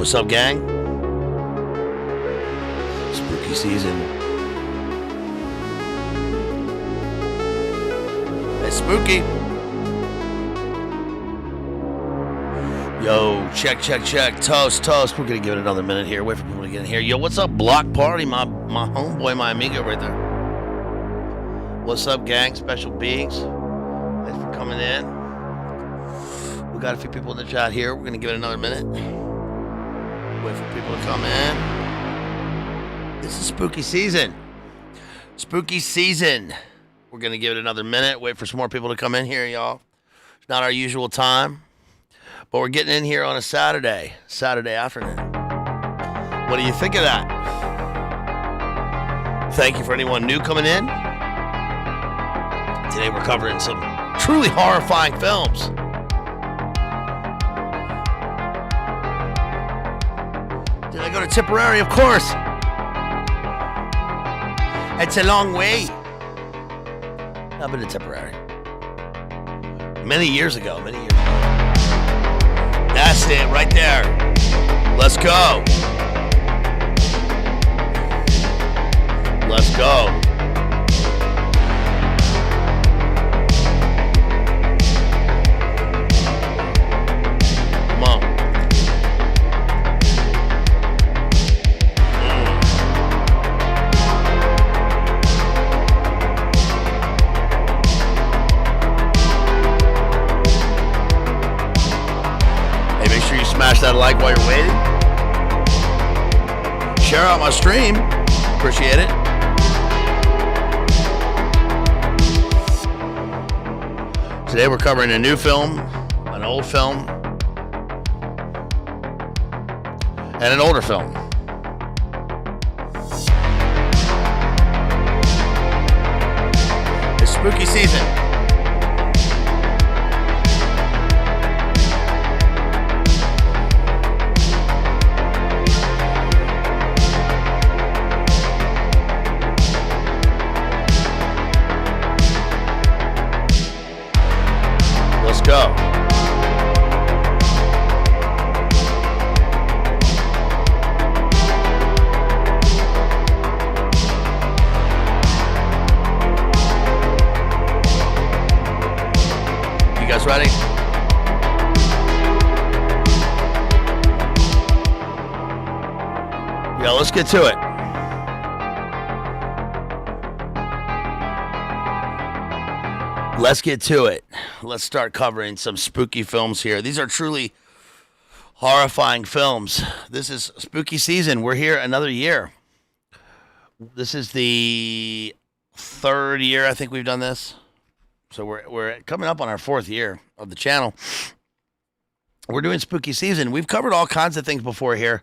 What's up, gang? Spooky season. It's spooky. Yo, check. Toast. We're gonna give it another minute here. Wait for people to get in here. Yo, what's up, Block Party? My homeboy, my amigo right there. What's up, gang? Special beings. Thanks for coming in. We got a few people in the chat here. We're gonna give it another minute. Wait for people to come in. This is spooky season. Spooky season. We're going to give it another minute. Wait for some more people to come in here, y'all. It's not our usual time. But we're getting in here on a Saturday afternoon. What do you think of that? Thank you for anyone new coming in. Today we're covering some truly horrifying films. Did I go to Tipperary? Of course. It's a long way. I've been to Tipperary. Many years ago. That's it right there. Let's go. Let's go. Come on. Smash that like while you're waiting. Share out my stream. Appreciate it. Today we're covering a new film, an old film, and an older film. It's spooky season. Go. You guys ready? Yeah, let's get to it. Let's get to it. Let's start covering some spooky films here. These are truly horrifying films. This is spooky season. We're here another year. This is the third year I think we've done this. So we're coming up on our fourth year of the channel. We're doing spooky season. We've covered all kinds of things before here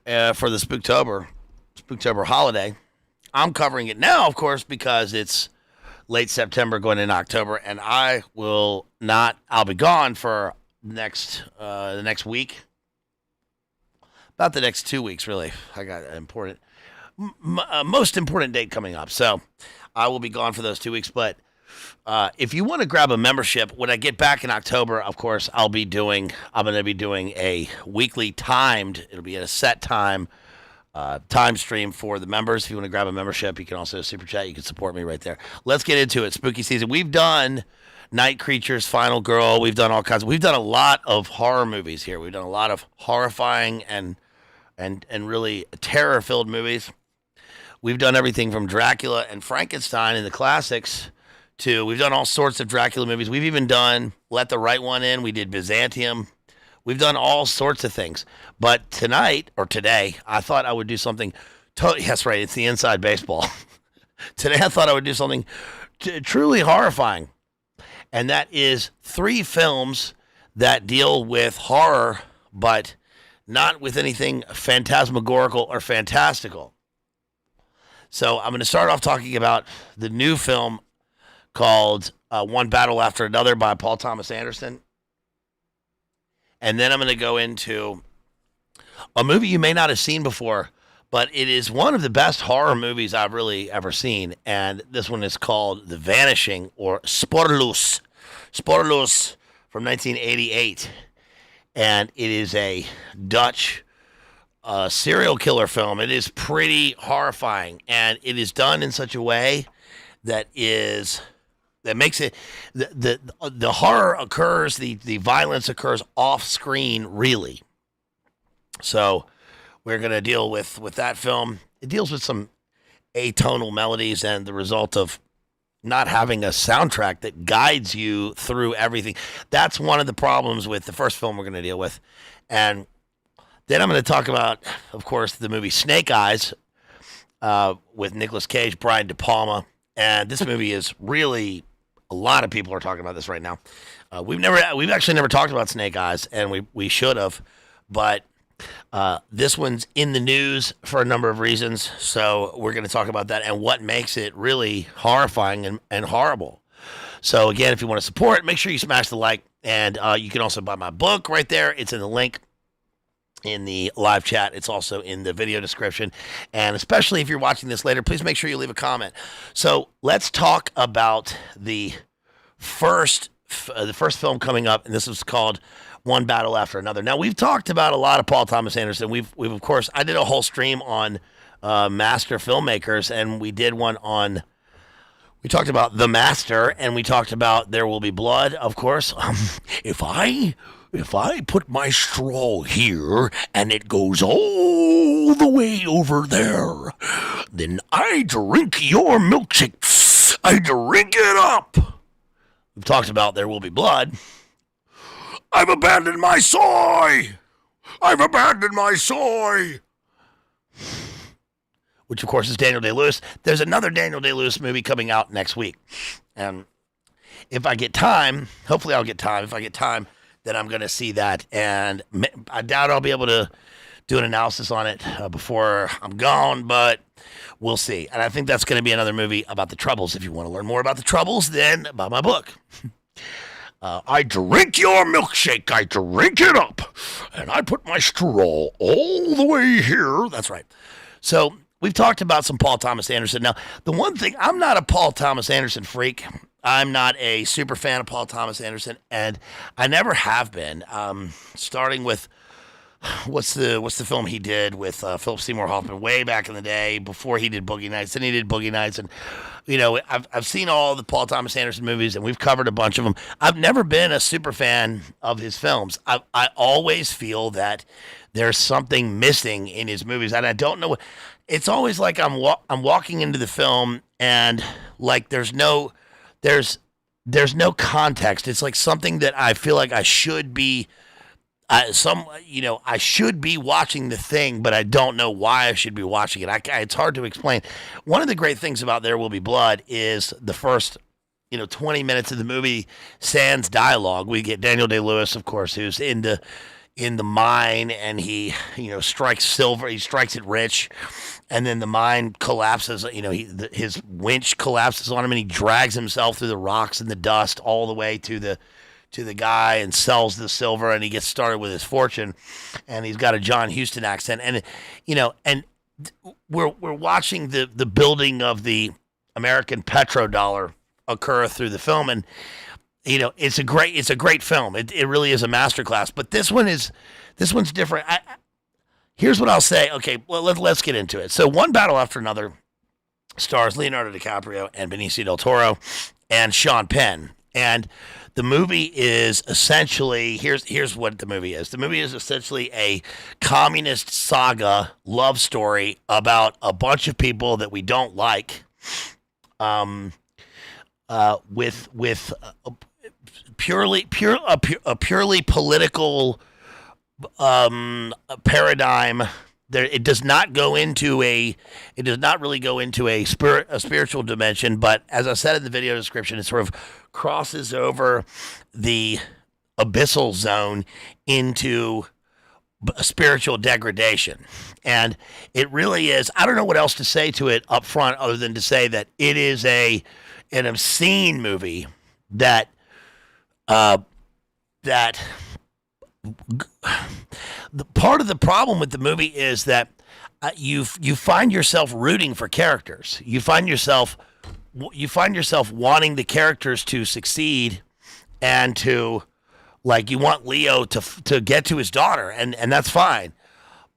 for the Spooktober holiday. I'm covering it now, of course, because it's late September going into October, and I'll be gone for the next week. About the next 2 weeks, really. I got an most important date coming up, so I will be gone for those 2 weeks. But if you want to grab a membership, when I get back in October, of course, I'm going to be doing a weekly it'll be at a set time stream for the members. If you want to grab a membership, you can also super chat. You can support me right there. Let's get into it. Spooky season. We've done Night Creatures, Final Girl. We've done all kinds. We've done a lot of horror movies here. We've done a lot of horrifying and really terror-filled movies. We've done everything from Dracula and Frankenstein in the classics to we've done all sorts of Dracula movies. We've even done Let the Right One In. We did Byzantium. We've done all sorts of things. But today, I thought I would do something. Yes, right. It's the inside baseball. Today, I thought I would do something truly horrifying. And that is 3 films that deal with horror, but not with anything phantasmagorical or fantastical. So I'm going to start off talking about the new film called One Battle After Another by Paul Thomas Anderson. And then I'm going to go into a movie you may not have seen before, but it is one of the best horror movies I've really ever seen. And this one is called The Vanishing, or SPOORLOOS. SPOORLOOS from 1988. And it is a Dutch a serial killer film. It is pretty horrifying, and it is done in such a way that makes it the horror occurs, the violence occurs off screen, really. So we're gonna deal with that film. It deals with some atonal melodies and the result of not having a soundtrack that guides you through everything. That's one of the problems with the first film we're going to deal with. And then I'm going to talk about, of course, the movie Snake Eyes with Nicolas Cage, Brian De Palma. And this movie is really, a lot of people are talking about this right now. We've actually never talked about Snake Eyes, and we should have, but this one's in the news for a number of reasons, so we're going to talk about that and what makes it really horrifying and horrible. So again, if you want to support, make sure you smash the like, and you can also buy my book right there. It's in the link in the live chat. It's also in the video description, and especially if you're watching this later, please make sure you leave a comment. So let's talk about the first film coming up, and this is called One Battle After Another. Now, we've talked about a lot of Paul Thomas Anderson. We've of course, I did a whole stream on master filmmakers, and we did one on, we talked about The Master, and we talked about There Will Be Blood, of course. If I put my straw here and it goes all the way over there, then I drink your milkshake. I drink it up. We've talked about There Will Be Blood. I've abandoned my soy! I've abandoned my soy! Which, of course, is Daniel Day-Lewis. There's another Daniel Day-Lewis movie coming out next week. And if I get time, hopefully I'll get time. If I get time, then I'm going to see that. And I doubt I'll be able to do an analysis on it before I'm gone, but we'll see. And I think that's going to be another movie about the Troubles. If you want to learn more about the Troubles, then buy my book. I drink your milkshake, I drink it up, and I put my straw all the way here. That's right. So we've talked about some Paul Thomas Anderson. Now, the one thing, I'm not a Paul Thomas Anderson freak. I'm not a super fan of Paul Thomas Anderson, and I never have been. Starting with, what's the film he did with Philip Seymour Hoffman way back in the day before he did Boogie Nights. Then he did Boogie Nights, and I've seen all the Paul Thomas Anderson movies, and we've covered a bunch of them. I've never been a super fan of his films. I always feel that there's something missing in his movies, and I don't know. It's always like I'm walking into the film, and like there's no context. It's like something that I feel like I should be. I should be watching the thing, but I don't know why I should be watching it. It's hard to explain. One of the great things about There Will Be Blood is the first, 20 minutes of the movie sans dialogue. We get Daniel Day-Lewis, of course, who's in the mine, and he, strikes silver. He strikes it rich, and then the mine collapses. His winch collapses on him, and he drags himself through the rocks and the dust all the way to the guy and sells the silver, and he gets started with his fortune, and he's got a John Huston accent, and we're watching the building of the American petrodollar occur through the film, and it's a great film. It really is a masterclass. But this one's different. Here's what I'll say. Okay, well, let's get into it. So, One Battle After Another stars Leonardo DiCaprio and Benicio del Toro and Sean Penn. And the movie is essentially, here's what the movie is. The movie is essentially a communist saga love story about a bunch of people that we don't like, with a purely political paradigm. It does not really go into a spiritual dimension, but as I said in the video description, it sort of crosses over the abyssal zone into spiritual degradation. And it really is, I don't know what else to say to it up front other than to say that it is an obscene movie that the part of the problem with the movie is that you find yourself rooting for characters. You find yourself wanting the characters to succeed, and to, like, you want Leo to get to his daughter, and that's fine.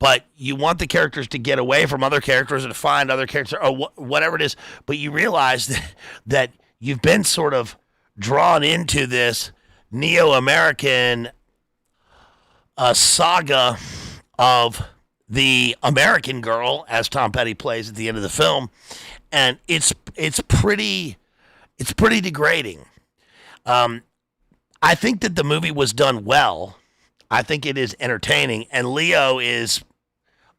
but you want the characters to get away from other characters or to find other characters or whatever it is. But you realize that you've been sort of drawn into this neo-American saga of the American Girl, as Tom Petty plays at the end of the film, and it's pretty degrading. I think that the movie was done well. I think it is entertaining, and Leo is,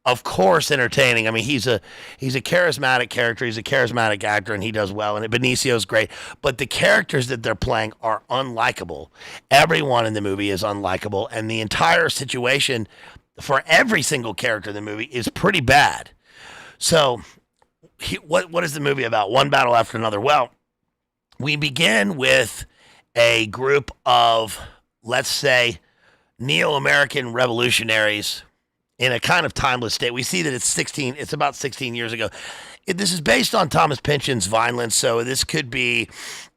of course, entertaining. I mean, he's a charismatic character. He's a charismatic actor, and he does well. And Benicio's great, but the characters that they're playing are unlikable. Everyone in the movie is unlikable, and the entire situation for every single character in the movie is pretty bad. So, what is the movie about? One battle after another. Well, we begin with a group of, let's say, neo-American revolutionaries in a kind of timeless state. We see that it's about 16 years ago. This is based on Thomas Pynchon's Vineland, so this could be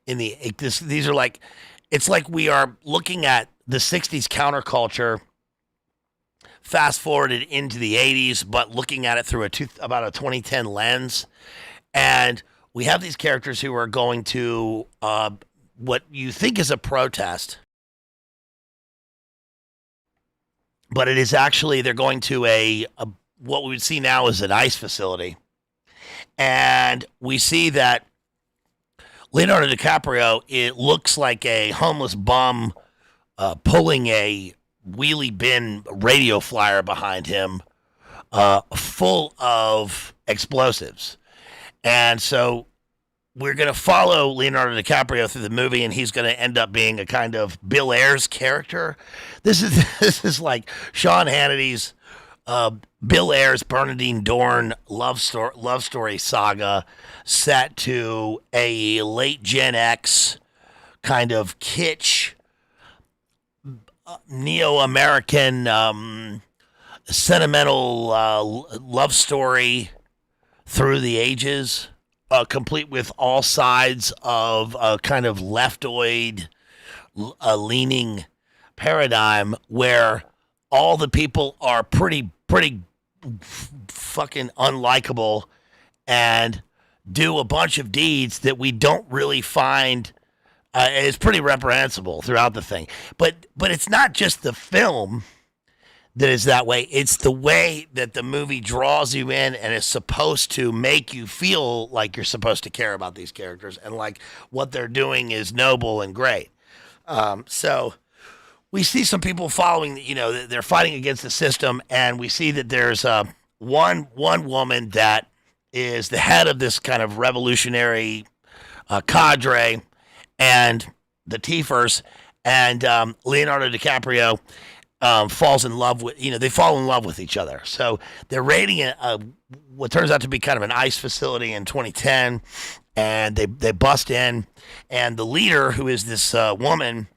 these are like, it's like we are looking at the 60s counterculture fast forwarded into the 80s, but looking at it through about a 2010 lens. And we have these characters who are going to what you think is a protest, but it is actually, they're going to a what we would see now as an ICE facility. And we see that Leonardo DiCaprio, it looks like a homeless bum pulling a wheelie bin radio flyer behind him full of explosives. And so we're going to follow Leonardo DiCaprio through the movie, and he's going to end up being a kind of Bill Ayers character. This is like Sean Hannity's Bill Ayers, Bernadine Dorn love story saga set to a late Gen X kind of kitsch neo-American sentimental love story through the ages, complete with all sides of a kind of leftoid leaning paradigm where all the people are pretty fucking unlikable and do a bunch of deeds that we don't really find is pretty reprehensible throughout the thing. But it's not just the film that is that way. It's the way that the movie draws you in and is supposed to make you feel like you're supposed to care about these characters and like what they're doing is noble and great. So we see some people following, they're fighting against the system, and we see that there's one woman that is the head of this kind of revolutionary cadre and the Tiefers, and Leonardo DiCaprio falls in love with, they fall in love with each other. So they're raiding what turns out to be kind of an ICE facility in 2010, and they bust in, and the leader, who is this woman,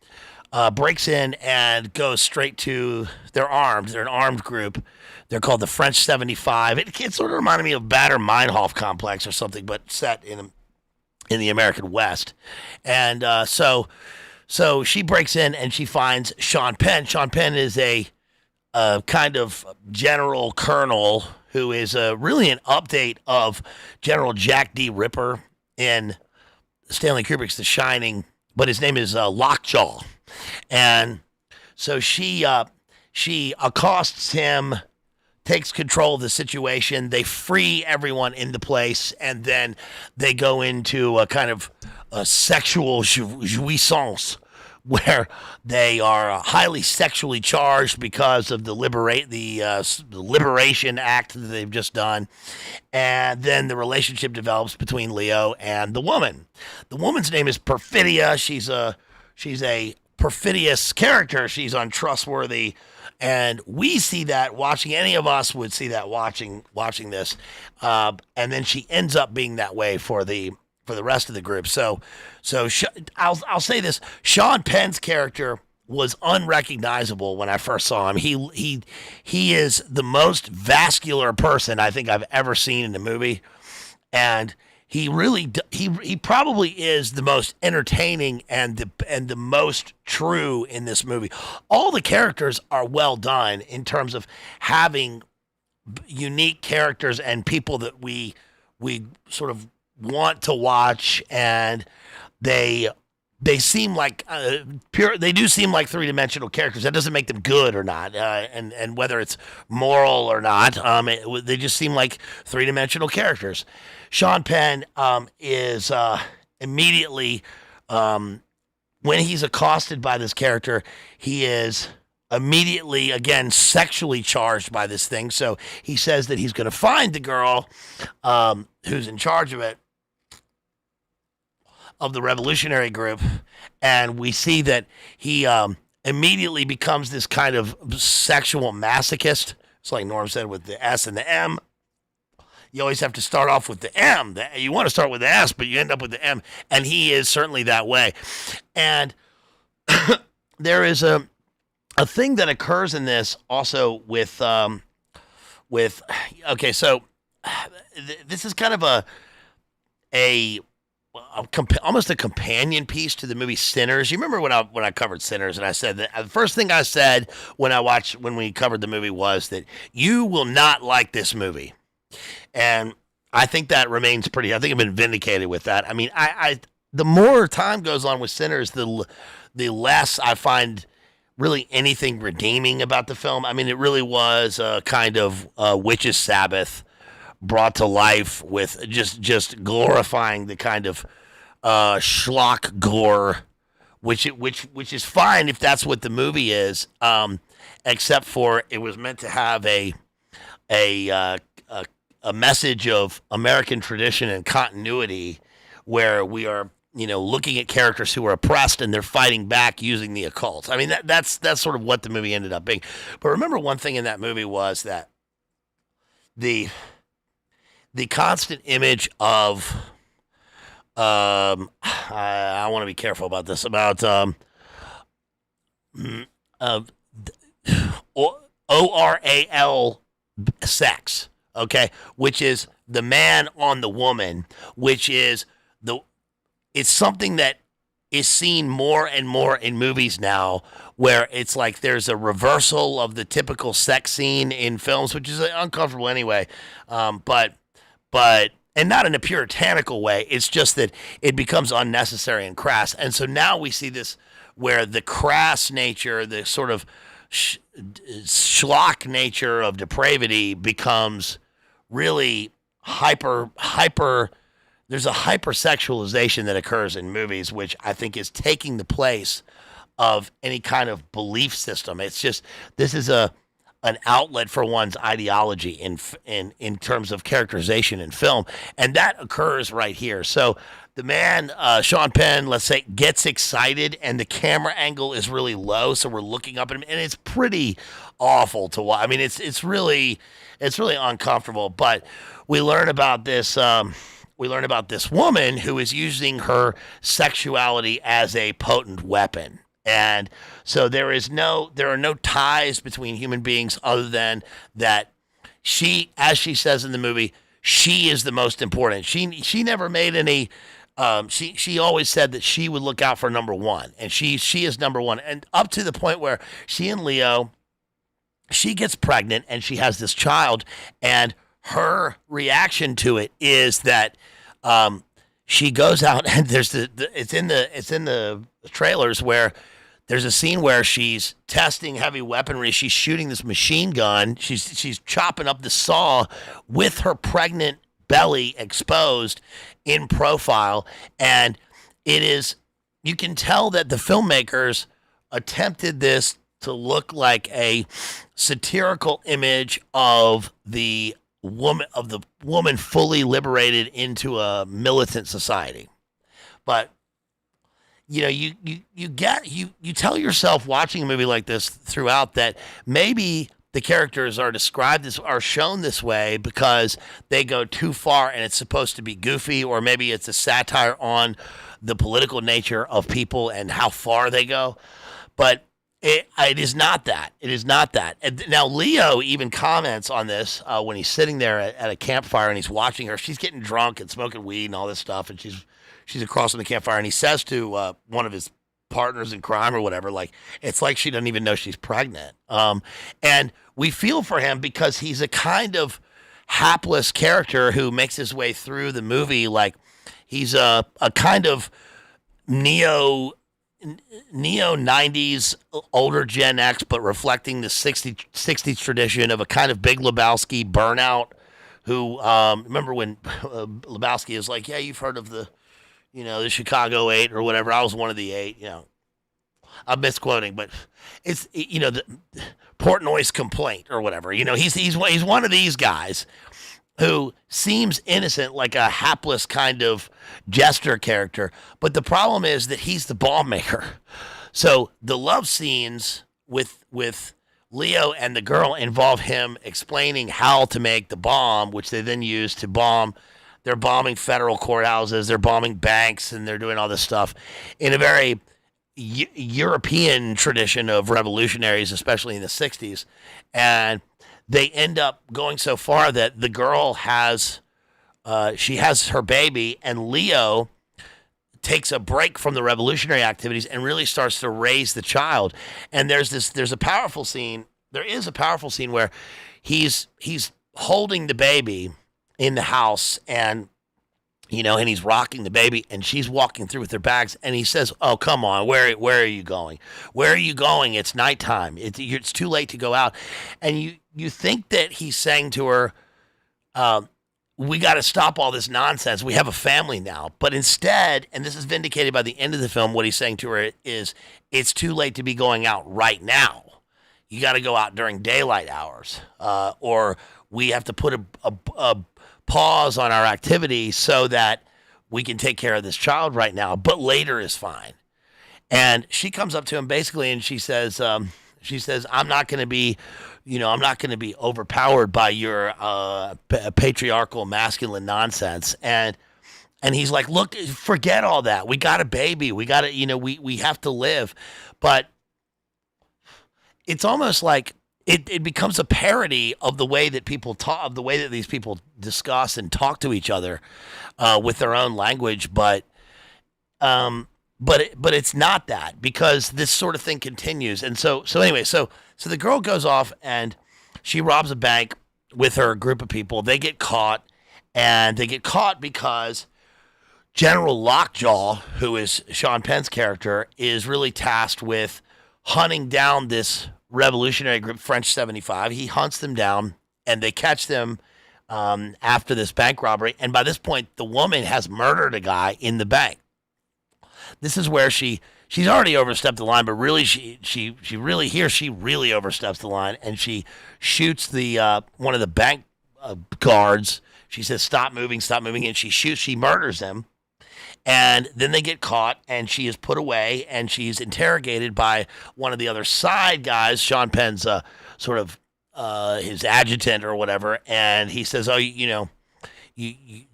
breaks in and goes straight to, they're armed, they're an armed group. They're called the French 75. It sort of reminded me of Bader Meinhof complex or something, but set in the American West. And so she breaks in and she finds Sean Penn. Sean Penn is a kind of general colonel who is really an update of General Jack D. Ripper in Stanley Kubrick's The Shining, but his name is Lockjaw. And so she accosts him, takes control of the situation. They free everyone in the place, and then they go into a kind of a sexual jouissance where they are highly sexually charged because of the Liberation Act that they've just done. And then the relationship develops between Leo and the woman. The woman's name is Perfidia. She's a perfidious character. She's untrustworthy. And we see that watching, any of us would see that watching this. And then she ends up being that way for the rest of the group. So I'll say this: Sean Penn's character was unrecognizable when I first saw him. He is the most vascular person I think I've ever seen in the movie, and he probably is the most entertaining and the most true in this movie. All the characters are well done in terms of having unique characters and people that we sort of want to watch, and they they seem like pure. They do seem like three-dimensional characters. That doesn't make them good or not, and whether it's moral or not, they just seem like three-dimensional characters. Sean Penn is immediately when he's accosted by this character, he is immediately again sexually charged by this thing. So he says that he's going to find the girl who's in charge of it, of the revolutionary group, and we see that he immediately becomes this kind of sexual masochist. It's like Norm said with the S and the M. You always have to start off with the M. You want to start with the S, but you end up with the M, and he is certainly that way. And there is a thing that occurs in this also with okay, so this is kind of almost a companion piece to the movie Sinners. You remember when I covered Sinners, and I said that the first thing I said when we covered the movie was that you will not like this movie, and I think that remains pretty. I think I've been vindicated with that. I mean, I the more time goes on with Sinners, the less I find really anything redeeming about the film. I mean, it really was a kind of witch's Sabbath brought to life with just glorifying the kind of schlock gore, which is fine if that's what the movie is, except for it was meant to have a message of American tradition and continuity, where we are looking at characters who are oppressed and they're fighting back using the occult. I mean that's sort of what the movie ended up being. But remember, one thing in that movie was that the constant image of I want to be careful about this, about ORAL sex, okay, which is the man on the woman, which is it's something that is seen more and more in movies now, where it's like there's a reversal of the typical sex scene in films, which is uncomfortable anyway, but and not in a puritanical way. It's just that it becomes unnecessary and crass. And so now we see this where the crass nature, the sort of schlock nature of depravity becomes really hyper. There's a hypersexualization that occurs in movies, which I think is taking the place of any kind of belief system. It's just, this is an outlet for one's ideology in terms of characterization in film, and that occurs right here. So the man, Sean Penn, let's say, gets excited, and the camera angle is really low, so we're looking up at him, and it's pretty awful to watch. I mean, it's really uncomfortable. But we learn about this. We learn about this woman who is using her sexuality as a potent weapon. And so there are no ties between human beings other than that she, as she says in the movie, she is the most important. She never made any. She always said that she would look out for number one, and she is number one, and up to the point where she and Leo, she gets pregnant and she has this child, and her reaction to it is that she goes out, and there's it's in the trailers where there's a scene where she's testing heavy weaponry. She's shooting this machine gun. She's chopping up the saw with her pregnant belly exposed in profile, and it is, you can tell that the filmmakers attempted this to look like a satirical image of the woman fully liberated into a militant society. But you tell yourself watching a movie like this throughout that maybe the characters are shown this way because they go too far and it's supposed to be goofy, or maybe it's a satire on the political nature of people and how far they go. But it is not that. It is not that. And now Leo even comments on this when he's sitting there at a campfire and he's watching her. She's getting drunk and smoking weed and all this stuff, and she's across from the campfire, and he says to one of his partners in crime or whatever. Like, it's like she doesn't even know she's pregnant. And we feel for him because he's a kind of hapless character who makes his way through the movie. Like, he's a kind of neo 90s older Gen X, but reflecting the 60s tradition of a kind of Big Lebowski burnout. Who remember when Lebowski is like, yeah, you've heard of the Chicago 8 or whatever. I was one of the 8. I'm misquoting, but it's the Portnoy's complaint or whatever. He's one of these guys who seems innocent, like a hapless kind of jester character. But the problem is that he's the bomb maker. So the love scenes with Leo and the girl involve him explaining how to make the bomb, which they then use to bomb. They're bombing federal courthouses, they're bombing banks, and they're doing all this stuff in a very European tradition of revolutionaries, especially in the 60s. And they end up going so far that the girl has her baby, and Leo takes a break from the revolutionary activities and really starts to raise the child. And there's a powerful scene. There is a powerful scene where he's holding the baby in the house, and and he's rocking the baby, and she's walking through with her bags, and he says, "Oh, come on, where are you going? Where are you going? It's nighttime. It's too late to go out." And you think that he's saying to her, "We got to stop all this nonsense. We have a family now." But instead, and this is vindicated by the end of the film, what he's saying to her is, "It's too late to be going out right now. You got to go out during daylight hours, or we have to put a pause on our activity so that we can take care of this child right now, but later is fine." And she comes up to him basically, and she says, "I'm not going to be, I'm not going to be overpowered by your patriarchal masculine nonsense." And he's like, "Look, forget all that. We got a baby. We got to, we have to live." But it's almost like it becomes a parody of the way that people talk, of the way that these people discuss and talk to each other with their own language. But it's not that, because this sort of thing continues. And so anyway, so the girl goes off and she robs a bank with her group of people. They get caught, and they get caught because General Lockjaw, who is Sean Penn's character, is really tasked with hunting down this revolutionary group, French 75. He hunts them down, and they catch them after this bank robbery. And by this point, the woman has murdered a guy in the bank. This is where she's already overstepped the line, but really she really oversteps the line, and she shoots the one of the bank guards. She says, "Stop moving, stop moving," and she murders him. And then they get caught, and she is put away, and she's interrogated by one of the other side guys, Sean Penn's sort of his adjutant or whatever. And he says, "Oh, you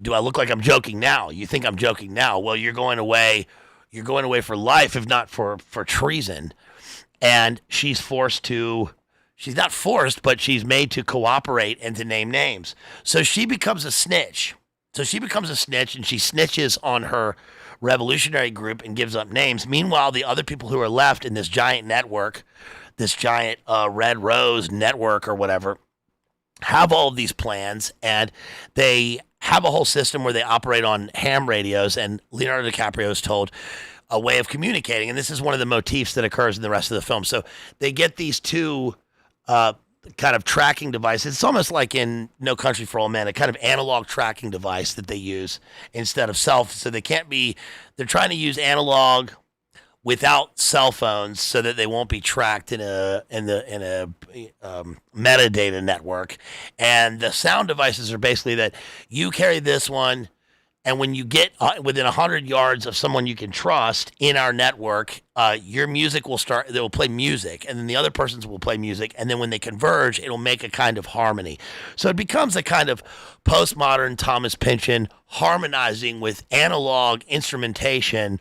do I look like I'm joking now? You think I'm joking now? Well, you're going away for life, if not for treason." And she's not forced, but she's made to cooperate and to name names. So she becomes a snitch. And she snitches on her revolutionary group and gives up names. Meanwhile, the other people who are left in this giant network, this giant Red Rose network or whatever, have all of these plans, and they have a whole system where they operate on ham radios, and Leonardo DiCaprio is told a way of communicating. And this is one of the motifs that occurs in the rest of the film. So they get these two kind of tracking device. It's almost like in No Country for Old Men, a kind of analog tracking device that they use instead of so they're trying to use analog without cell phones so that they won't be tracked in a metadata network. And the sound devices are basically that you carry this one, and when you get within 100 yards of someone you can trust in our network, your music will start. They will play music, and then the other person's will play music, and then when they converge, it'll make a kind of harmony. So it becomes a kind of postmodern Thomas Pynchon harmonizing with analog instrumentation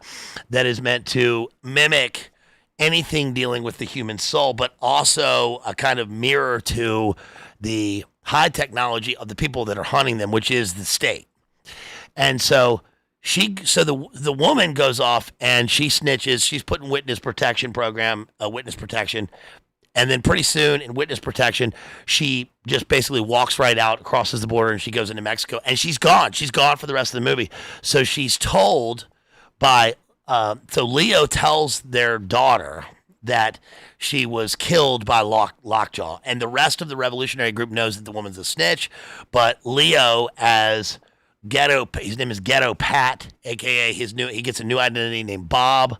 that is meant to mimic anything dealing with the human soul, but also a kind of mirror to the high technology of the people that are hunting them, which is the state. And so the woman goes off and she snitches. She's put in witness protection program, witness protection, and then pretty soon in witness protection, she just basically walks right out, crosses the border, and she goes into Mexico, and she's gone. She's gone for the rest of the movie. So she's told by so Leo tells their daughter that she was killed by Lockjaw, and the rest of the revolutionary group knows that the woman's a snitch, but Leo as his name is Ghetto Pat, aka he gets a new identity named Bob,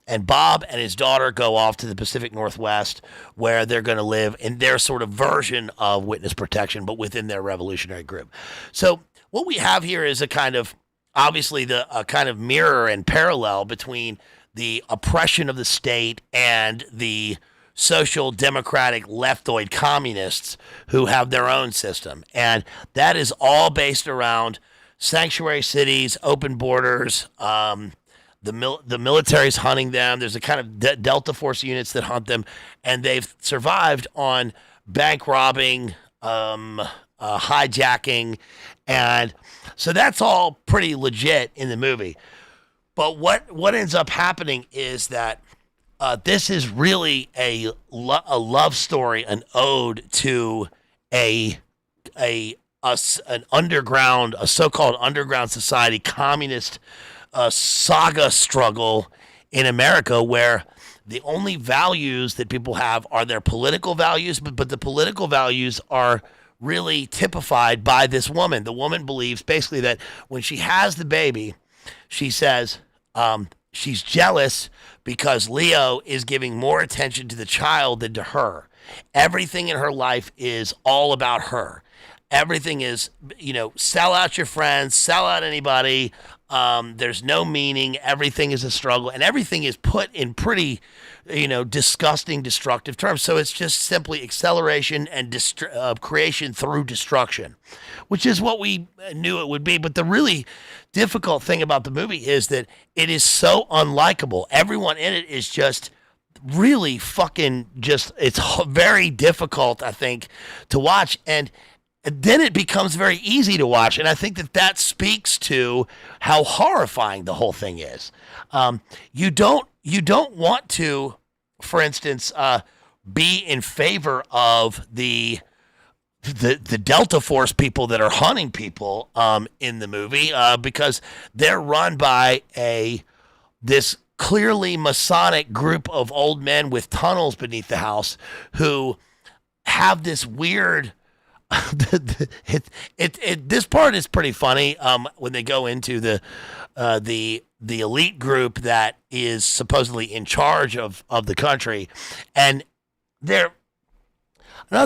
and Bob and his daughter go off to the Pacific Northwest where they're going to live in their sort of version of witness protection, but within their revolutionary group. So what we have here is a kind of a kind of mirror and parallel between the oppression of the state and the social democratic leftoid communists who have their own system. And that is all based around sanctuary cities, open borders, the military's hunting them. There's a kind of Delta Force units that hunt them, and they've survived on bank robbing, hijacking, and so that's all pretty legit in the movie. But what ends up happening is that this is really a love story, an ode to an underground, a so-called underground society, communist saga struggle in America, where the only values that people have are their political values, but the political values are really typified by this woman. The woman believes basically that when she has the baby, she says she's jealous because Leo is giving more attention to the child than to her. Everything in her life is all about her. Everything is, sell out your friends, sell out anybody. There's no meaning. Everything is a struggle, and everything is put in pretty, disgusting, destructive terms. So it's just simply acceleration and creation through destruction, which is what we knew it would be. But the really difficult thing about the movie is that it is so unlikable. Everyone in it is just really fucking it's very difficult, I think, to watch. And then it becomes very easy to watch, and I think that speaks to how horrifying the whole thing is. You don't want to, for instance, be in favor of the Delta Force people that are hunting people in the movie because they're run by this clearly Masonic group of old men with tunnels beneath the house who have this weird. This part is pretty funny when they go into the elite group that is supposedly in charge of the country, and another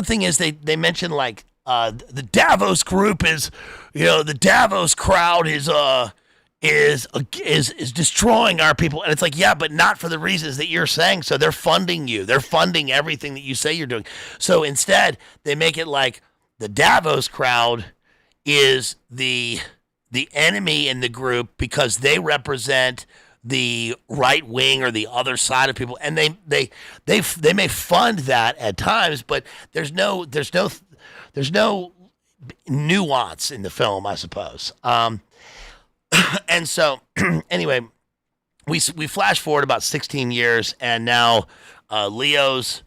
thing is they mention like the Davos group is, the Davos crowd is destroying our people, and it's like, yeah, but not for the reasons that you're saying. So they're funding you, they're funding everything that you say you're doing. So instead they make it like the Davos crowd is the enemy in the group because they represent the right wing or the other side of people, and they may fund that at times, but there's no nuance in the film, I suppose. And so anyway, we flash forward about 16 years, and now Leo's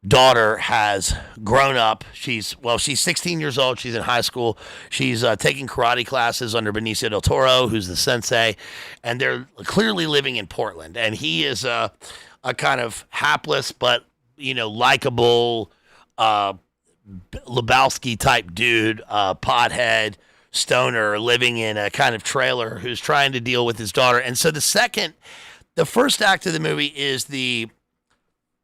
daughter has grown up. She's 16 years old. She's in high school. She's taking karate classes under Benicio del Toro, who's the sensei, and they're clearly living in Portland. And he is a kind of hapless but likable Lebowski type dude, pothead stoner living in a kind of trailer who's trying to deal with his daughter. And so the first act of the movie is the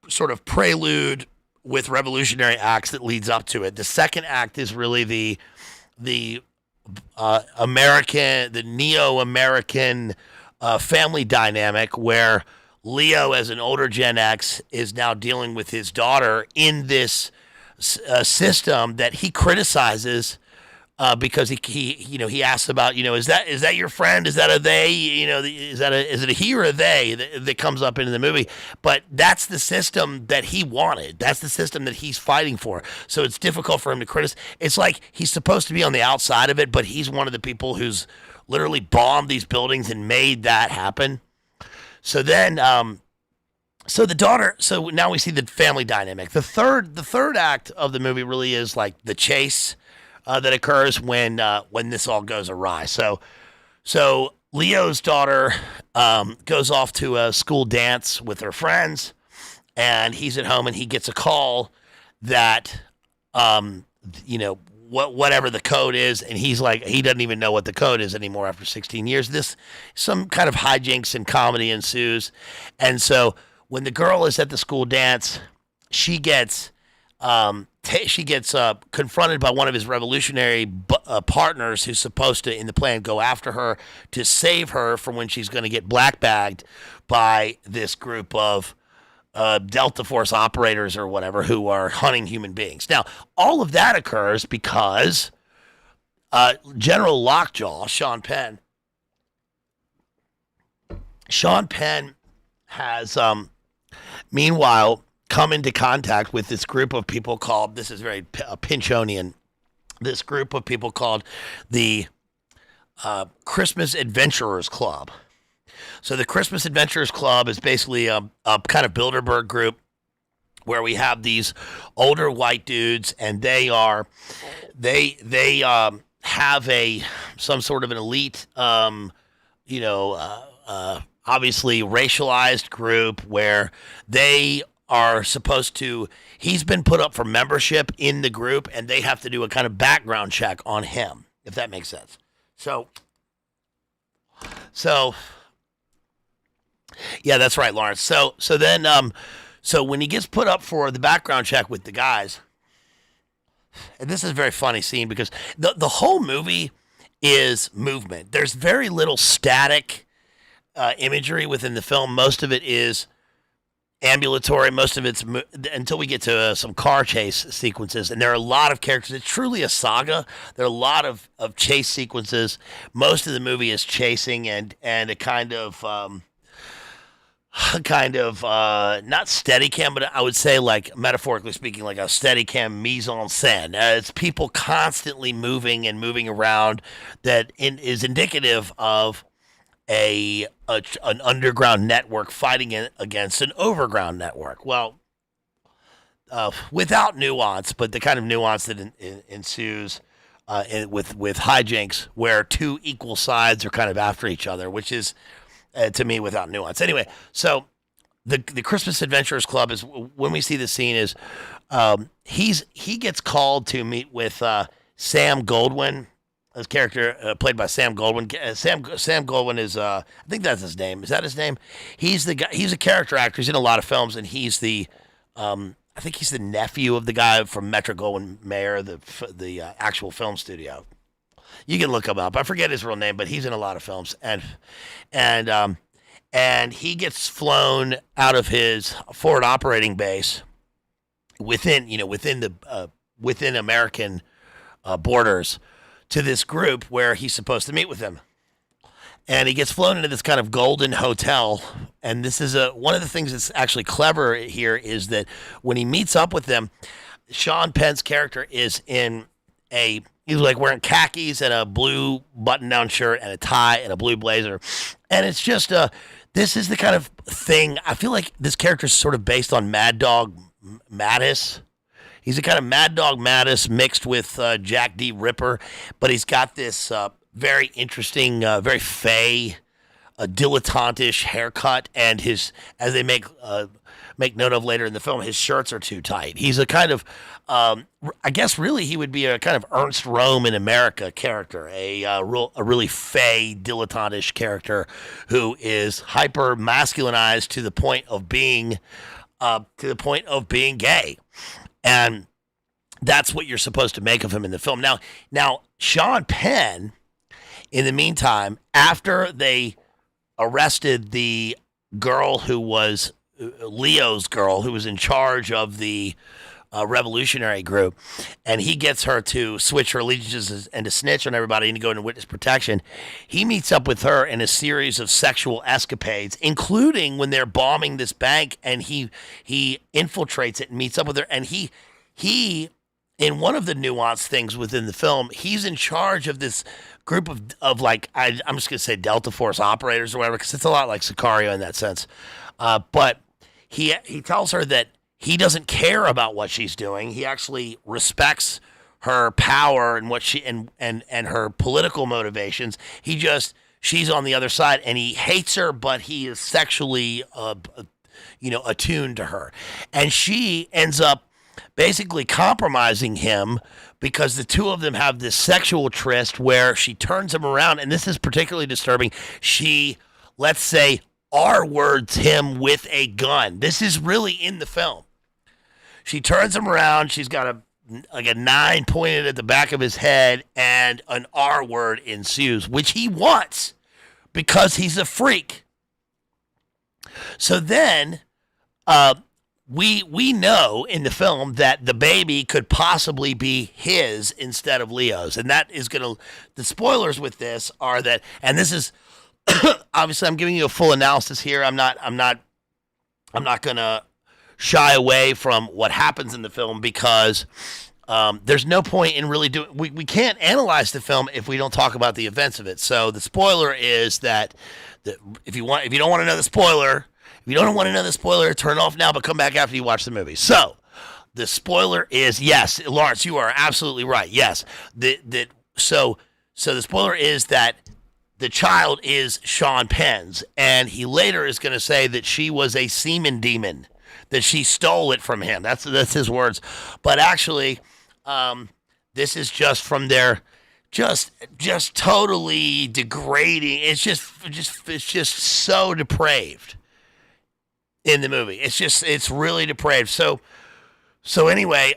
sort of prelude with revolutionary acts that leads up to it. The second act is really the neo-American family dynamic where Leo, as an older Gen X, is now dealing with his daughter in this system that he criticizes because he asks about, is that your friend? Is that a they? Is it a he or a they that comes up into the movie? But that's the system that he wanted. That's the system that he's fighting for. So it's difficult for him to criticize. It's like he's supposed to be on the outside of it, but he's one of the people who's literally bombed these buildings and made that happen. So then, so the daughter. So now we see the family dynamic. The third act of the movie really is like the chase that occurs when this all goes awry. So Leo's daughter goes off to a school dance with her friends, and he's at home, and he gets a call that whatever the code is, and he's like, he doesn't even know what the code is anymore after 16 years. Some kind of hijinks and comedy ensues, and so when the girl is at the school dance, she gets confronted by one of his revolutionary partners who's supposed to, in the plan, go after her to save her from when she's going to get blackbagged by this group of Delta Force operators or whatever who are hunting human beings. Now, all of that occurs because General Lockjaw, Sean Penn has, meanwhile, come into contact with this group of people called, this is very Pinchonian, this group of people called the Christmas Adventurers Club. So the Christmas Adventurers Club is basically a kind of Bilderberg group where we have these older white dudes, and they have some sort of an elite, obviously racialized group where they are supposed to, he's been put up for membership in the group, and they have to do a kind of background check on him, if that makes sense. So yeah, that's right, Lawrence. So then when he gets put up for the background check with the guys, and this is a very funny scene because the whole movie is movement. There's very little static imagery within the film. Most of it is ambulatory. Most of it's until we get to some car chase sequences, and there are a lot of characters. It's truly a saga. There are a lot of chase sequences. Most of the movie is chasing and a kind of not steady cam, but I would say, like, metaphorically speaking, like a steady cam mise en scène. It's people constantly moving and moving around that is indicative of an underground network fighting against an overground network. Well, without nuance, but the kind of nuance that ensues with hijinks where two equal sides are kind of after each other, which is, to me, without nuance. Anyway, so the Christmas Adventurers Club is, when we see the scene, is he gets called to meet with Sam Goldwyn. His character played by Sam Goldwyn. Sam Goldwyn is, I think that's his name. Is that his name? He's the guy. He's a character actor. He's in a lot of films, and he's the, I think he's the nephew of the guy from Metro-Goldwyn-Mayer, the actual film studio. You can look him up. I forget his real name, but he's in a lot of films, and he gets flown out of his forward operating base within American borders, to this group where he's supposed to meet with them. And he gets flown into this kind of golden hotel. And this is one of the things that's actually clever here is that when he meets up with them, Sean Penn's character is he's like wearing khakis and a blue button-down shirt and a tie and a blue blazer. And it's just, this is the kind of thing, I feel like this character is sort of based on Mad Dog Mattis. He's a kind of Mad Dog Mattis mixed with Jack D. Ripper, but he's got this very interesting, very fey, dilettante-ish haircut, and as they make note of later in the film, his shirts are too tight. He's a kind of, I guess really he would be a kind of Ernst Röhm in America character, a really fey, dilettante-ish character who is hyper masculinized to the point of being gay. And that's what you're supposed to make of him in the film. Now, Sean Penn, in the meantime, after they arrested the girl who was Leo's girl, who was in charge of the revolutionary group, and he gets her to switch her allegiances and to snitch on everybody and to go into witness protection, he meets up with her in a series of sexual escapades, including when they're bombing this bank, and he infiltrates it and meets up with her, and he in one of the nuanced things within the film, he's in charge of this group of like, I'm just going to say Delta Force operators or whatever, because it's a lot like Sicario in that sense. But he tells her that he doesn't care about what she's doing. He actually respects her power and what she and her political motivations. She's on the other side, and he hates her, but he is sexually attuned to her, and she ends up basically compromising him because the two of them have this sexual tryst where she turns him around, and this is particularly disturbing. She, let's say, R-words him with a gun. This is really in the film. She turns him around. She's got a 9 pointed at the back of his head, and an R word ensues, which he wants because he's a freak. So then, we know in the film that the baby could possibly be his instead of Leo's, and that is the spoilers with this are that, and this is obviously I'm giving you a full analysis here. I'm not gonna shy away from what happens in the film because there's no point in really doing. We can't analyze the film if we don't talk about the events of it. So the spoiler is that if you don't want to know the spoiler, turn it off now, but come back after you watch the movie. So the spoiler is, yes, Lawrence, you are absolutely right. Yes, so the spoiler is that the child is Sean Penn's, and he later is going to say that she was a semen demon, that she stole it from him. That's his words. But actually, this is just from their just totally degrading. It's just so depraved in the movie. It's really depraved. So anyway,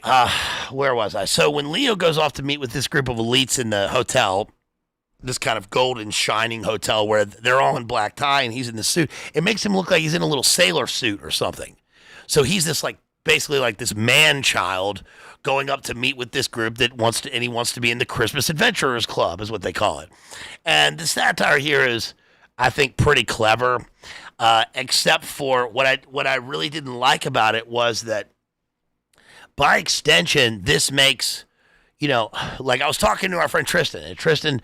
where was I? So when Leo goes off to meet with this group of elites in the hotel, this kind of golden shining hotel where they're all in black tie and he's in the suit, it makes him look like he's in a little sailor suit or something. So he's this basically this man child going up to meet with this group that wants to be in the Christmas Adventurers Club is what they call it. And the satire here is, I think, pretty clever, except for what I really didn't like about it was that by extension, this makes, like I was talking to our friend Tristan, and Tristan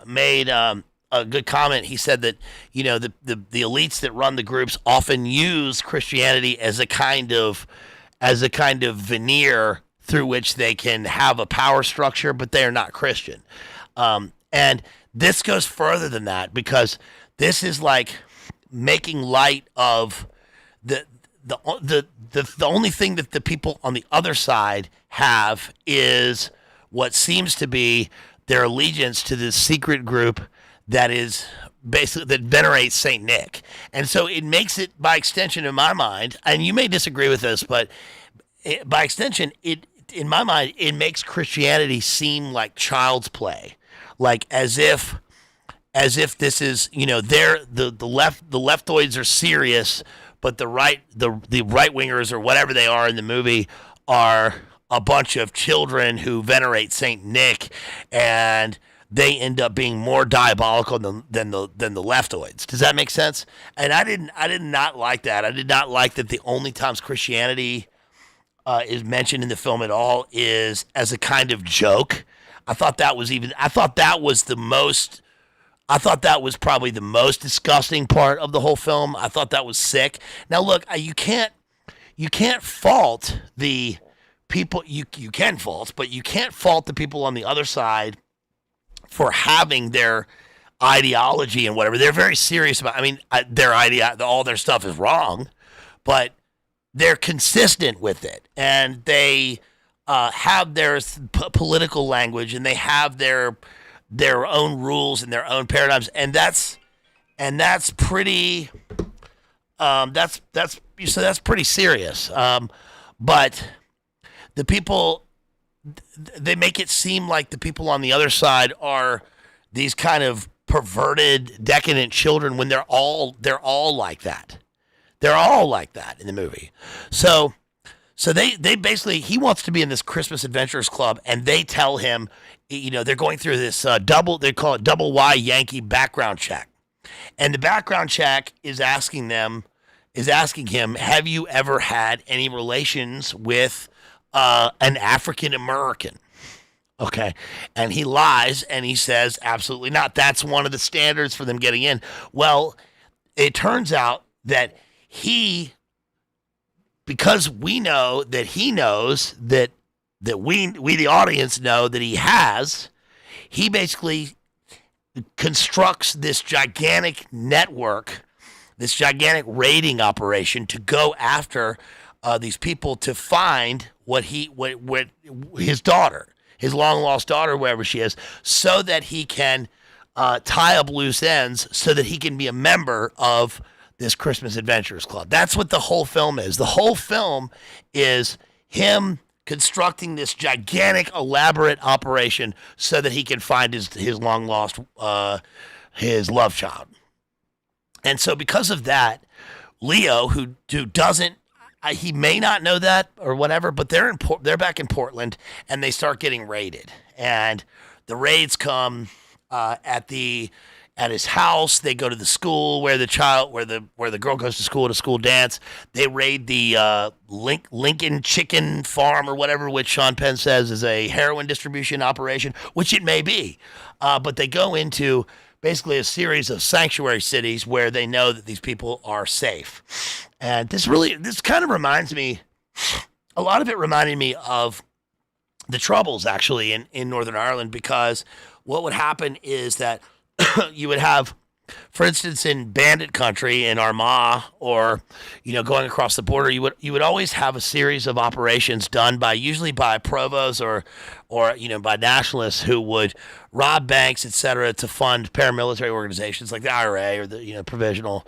made a good comment. He said that, the elites that run the groups often use Christianity as a kind of veneer through which they can have a power structure, but they are not Christian. And this goes further than that because this is like making light of the only thing that the people on the other side have is what seems to be their allegiance to this secret group that is basically that venerates Saint Nick. And so it makes it, by extension, in my mind, and you may disagree with this, but by extension, in my mind, it makes Christianity seem like child's play, like as if this is, the leftoids are serious, but the right wingers or whatever they are in the movie are a bunch of children who venerate Saint Nick, and they end up being more diabolical than the leftoids. Does that make sense? And I did not like that. I did not like that the only times Christianity is mentioned in the film at all is as a kind of joke. I thought that was probably the most disgusting part of the whole film. I thought that was sick. Now look, you can't fault the people. You can fault, but you can't fault the people on the other side for having their ideology and whatever. They're very serious about. I mean, all their stuff is wrong, but they're consistent with it, and they have their political language, and they have their own rules and their own paradigms, and that's pretty. That's pretty serious. But the people, they make it seem like the people on the other side are these kind of perverted, decadent children when they're all like that. They're all like that in the movie. So they basically, he wants to be in this Christmas Adventurers Club, and they tell him, they're going through this they call it double Y Yankee background check. And the background check is asking him, have you ever had any relations with an African American. Okay. And he lies and he says, absolutely not. That's one of the standards for them getting in. Well, it turns out that he, because we know that he knows that we the audience know that he basically constructs this gigantic network, this gigantic raiding operation to go after these people to find what his daughter, his long lost daughter, wherever she is, so that he can tie up loose ends, so that he can be a member of this Christmas Adventurers Club. That's what the whole film is. The whole film is him constructing this gigantic, elaborate operation so that he can find his long lost his love child. And so, because of that, Leo, who doesn't, he may not know that or whatever, but they're back in Portland and they start getting raided, and the raids come at his house. They go to the school where the girl goes to school, at a school dance. They raid the Lincoln Chicken Farm or whatever, which Sean Penn says is a heroin distribution operation, which it may be. But they go into basically a series of sanctuary cities where they know that these people are safe. And this kind of reminds me, a lot of it reminded me of the Troubles, actually, in Northern Ireland, because what would happen is that you would have, for instance, in Bandit Country in Armagh, or going across the border, you would always have a series of operations done usually by provos or by nationalists who would rob banks, etc., to fund paramilitary organizations like the IRA or the provisional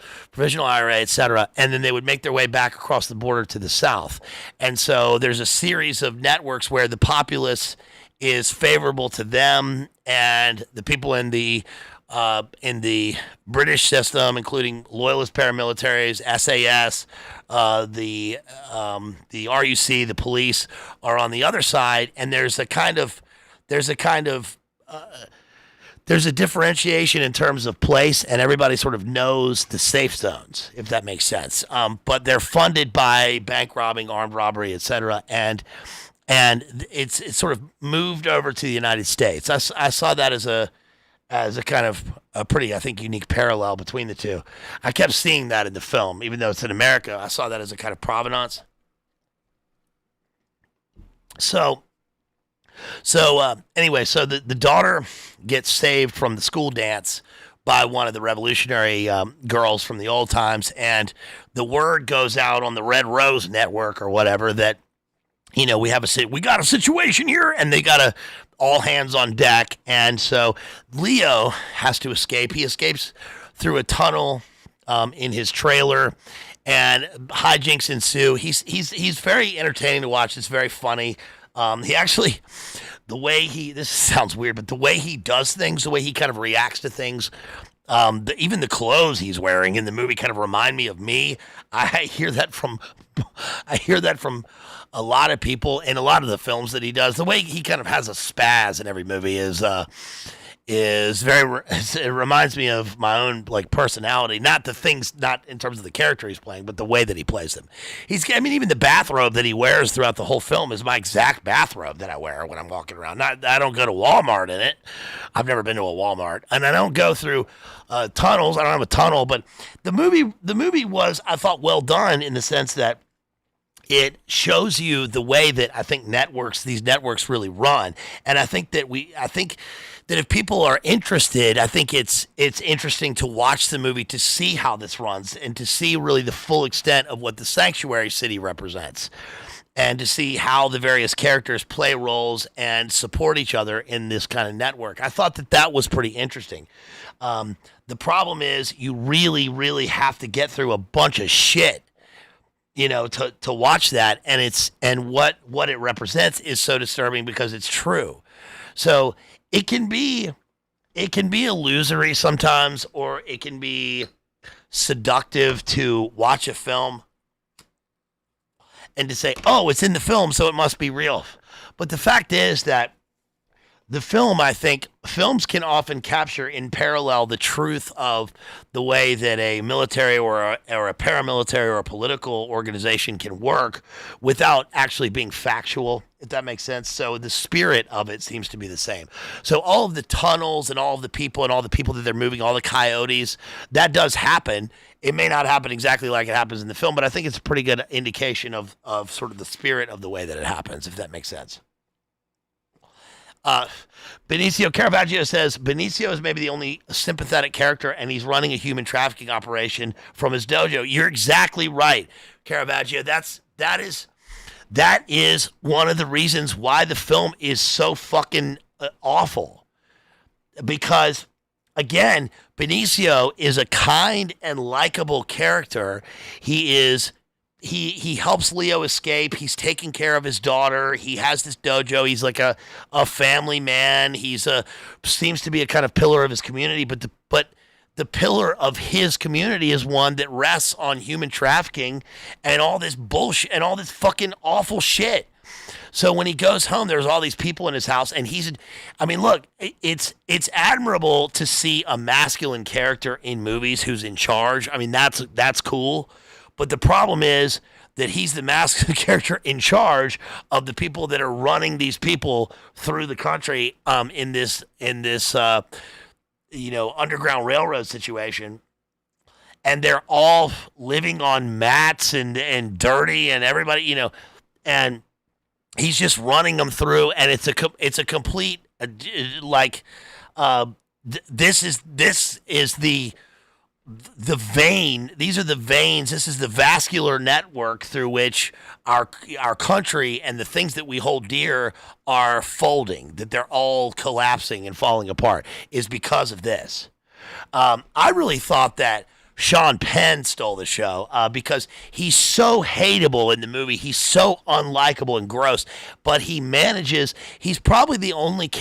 IRA, etc., and then they would make their way back across the border to the south. And so there's a series of networks where the populace is favorable to them, and the people in the British system, including loyalist paramilitaries, SAS, the RUC, the police, are on the other side, and there's a differentiation in terms of place, and everybody sort of knows the safe zones, if that makes sense. But they're funded by bank robbing, armed robbery, etc., and it's sort of moved over to the United States. I saw that as a kind of a pretty, I think, unique parallel between the two. I kept seeing that in the film, even though it's in America. I saw that as a kind of provenance. Anyway, the daughter gets saved from the school dance by one of the revolutionary girls from the old times, and the word goes out on the Red Rose Network or whatever that we got a situation here, and they got all hands on deck. And so Leo has to escape. He escapes through a tunnel in his trailer, and hijinks ensue. He's very entertaining to watch. It's very funny. He actually, this sounds weird, but the way he does things, the way he kind of reacts to things, even the clothes he's wearing in the movie kind of remind me of me. I hear that from a lot of people in a lot of the films that he does. The way he kind of has a spaz in every movie is very. It reminds me of my own personality. Not in terms of the character he's playing, but the way that he plays them. Even the bathrobe that he wears throughout the whole film is my exact bathrobe that I wear when I'm walking around. I don't go to Walmart in it. I've never been to a Walmart, and I don't go through tunnels. I don't have a tunnel, but the movie was, I thought, well done in the sense that it shows you the way that I think these networks really run. And I think that if people are interested, I think it's interesting to watch the movie to see how this runs and to see really the full extent of what the sanctuary city represents, and to see how the various characters play roles and support each other in this kind of network. I thought that was pretty interesting. The problem is you really, really have to get through a bunch of shit to watch that, and what it represents is so disturbing because it's true. So it can be illusory sometimes, or it can be seductive to watch a film and to say, oh, it's in the film, so it must be real. But the fact is that the film, I think films can often capture in parallel the truth of the way that a military or a paramilitary or a political organization can work without actually being factual, if that makes sense. So the spirit of it seems to be the same. So all of the tunnels and all of the people and all the people that they're moving, all the coyotes, that does happen. It may not happen exactly like it happens in the film, but I think it's a pretty good indication of sort of the spirit of the way that it happens, if that makes sense. Benicio Caravaggio says Benicio is maybe the only sympathetic character, and he's running a human trafficking operation from his dojo. You're exactly right, Caravaggio. That is one of the reasons why the film is so fucking awful. Because, again, Benicio is a kind and likable character. He helps Leo escape. He's taking care of his daughter. He has this dojo. He's like a family man. Seems to be a kind of pillar of his community, but the pillar of his community is one that rests on human trafficking and all this bullshit and all this fucking awful shit. So when he goes home, there's all these people in his house, and look, it's admirable to see a masculine character in movies who's in charge. I mean, that's cool. But the problem is that he's the masculine character in charge of the people that are running these people through the country in this underground railroad situation. And they're all living on mats and dirty and everybody, and he's just running them through. And it's a complete this is the vein. These are the veins. This is the vascular network through which our country and the things that we hold dear are folding, that they're all collapsing and falling apart, is because of this. I really thought that Sean Penn stole the show because he's so hateable in the movie. He's so unlikable and gross, but he's probably the only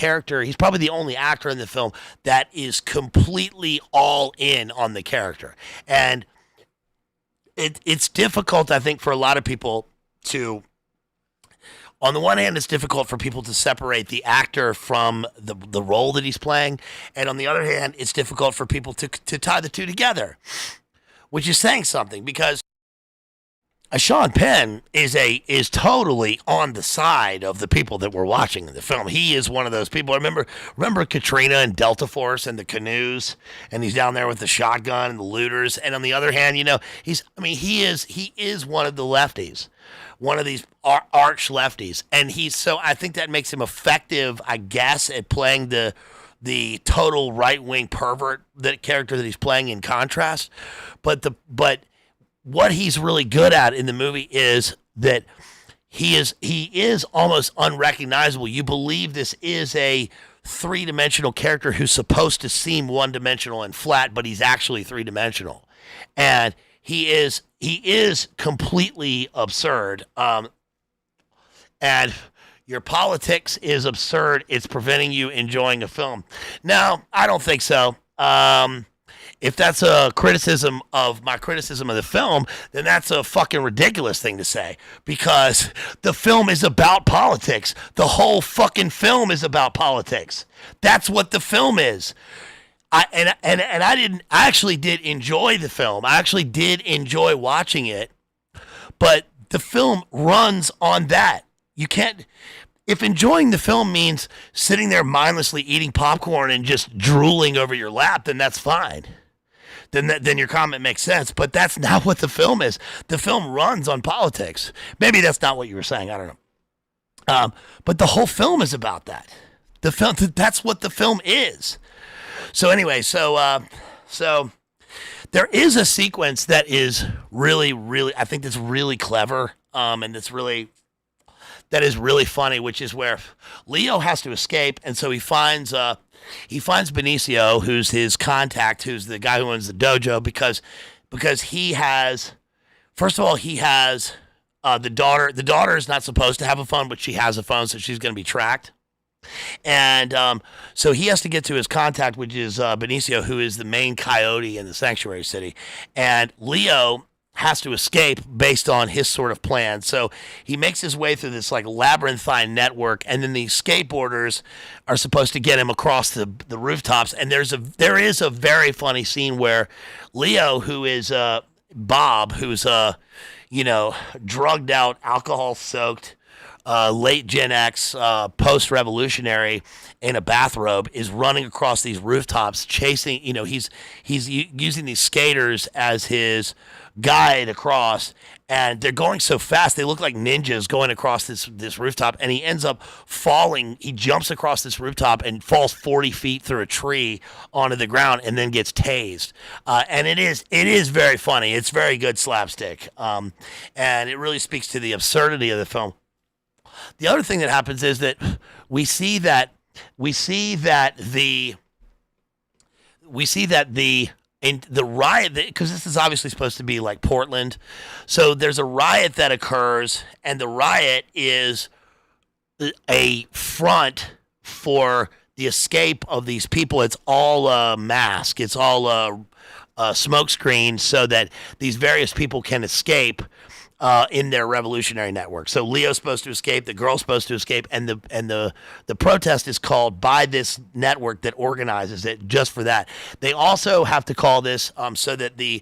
actor in the film that is completely all in on the character. And it's difficult, I think, for a lot of people to, on the one hand, it's difficult for people to separate the actor from the role that he's playing. And on the other hand, it's difficult for people to tie the two together, which is saying something, because Sean Penn is totally on the side of the people that we're watching in the film. He is one of those people. Remember Katrina and Delta Force and the canoes, and he's down there with the shotgun and the looters. And on the other hand, he is one of the lefties, one of these arch lefties, and I think that makes him effective, I guess, at playing the total right-wing pervert, that character that he's playing in contrast. But what he's really good at in the movie is that he is almost unrecognizable. You believe this is a three-dimensional character who's supposed to seem one-dimensional and flat, but he's actually three-dimensional. And he is completely absurd. And your politics is absurd. It's preventing you enjoying a film. No, I don't think so. If that's a criticism of my criticism of the film, then that's a fucking ridiculous thing to say, because the film is about politics. The whole fucking film is about politics. That's what the film is. I actually did enjoy the film. I actually did enjoy watching it, but the film runs on that. You can't, if enjoying the film means sitting there mindlessly eating popcorn and just drooling over your lap, then that's fine. Then your comment makes sense, but that's not what the film is. The film runs on politics. Maybe that's not what you were saying. I don't know. But the whole film is about that. That's what the film is. So anyway, so there is a sequence that is really, really, I think that's really clever, and that is really funny, which is where Leo has to escape, and so he finds Benicio, who's his contact, who's the guy who owns the dojo, because he has, first of all, he has the daughter. The daughter is not supposed to have a phone, but she has a phone, so she's going to be tracked. And so he has to get to his contact, which is Benicio, who is the main coyote in the sanctuary city. And Leo has to escape based on his sort of plan. So he makes his way through this like labyrinthine network, and then the skateboarders are supposed to get him across the rooftops. And there is a very funny scene where Leo, who is Bob, who's drugged out, alcohol soaked, late Gen X, post-revolutionary in a bathrobe, is running across these rooftops, chasing. He's using these skaters as his guide across, and they're going so fast they look like ninjas going across this rooftop, and he ends up falling. He jumps across this rooftop and falls 40 feet through a tree onto the ground, and then gets tased. And it is very funny. It's very good slapstick, and it really speaks to the absurdity of the film. The other thing that happens is that we see that the riot, because this is obviously supposed to be like Portland, so there's a riot that occurs, and the riot is a front for the escape of these people. It's all a mask. It's all a smoke screen so that these various people can escape in their revolutionary network. So Leo's supposed to escape, the girl's supposed to escape, and the protest is called by this network that organizes it just for that. They also have to call this so that the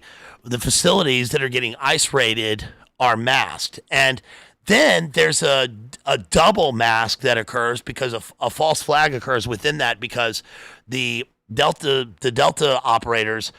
facilities that are getting ice raided are masked. And then there's a double mask that occurs because a false flag occurs within that, because the Delta operators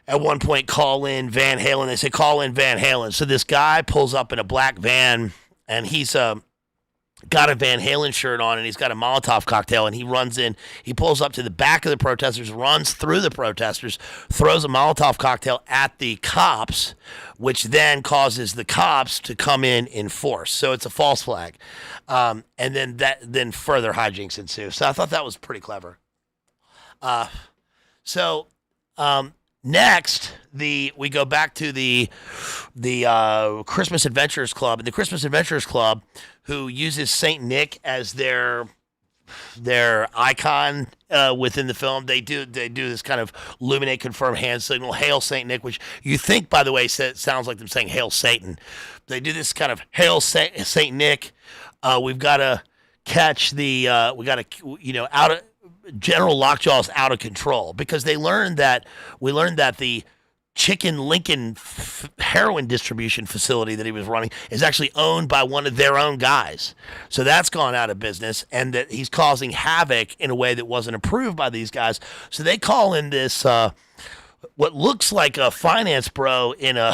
at one point call in Van Halen. They say, call in Van Halen. So this guy pulls up in a black van, and he's got a Van Halen shirt on, and he's got a Molotov cocktail, and he runs in. He pulls up to the back of the protesters, runs through the protesters, throws a Molotov cocktail at the cops, which then causes the cops to come in force. So it's a false flag. And then further hijinks ensue. So I thought that was pretty clever. Next, we go back to the Christmas Adventurers Club, and the Christmas Adventurers Club, who uses Saint Nick as their icon within the film. They do this kind of illuminate, confirm hand signal, hail Saint Nick, which you think, by the way, sounds like them saying hail Satan. They do this kind of hail Saint Nick. We've got to catch General Lockjaw's out of control, because we learned that the Chicken Lincoln heroin distribution facility that he was running is actually owned by one of their own guys. So that's gone out of business, and that he's causing havoc in a way that wasn't approved by these guys. So they call in this what looks like a finance bro in a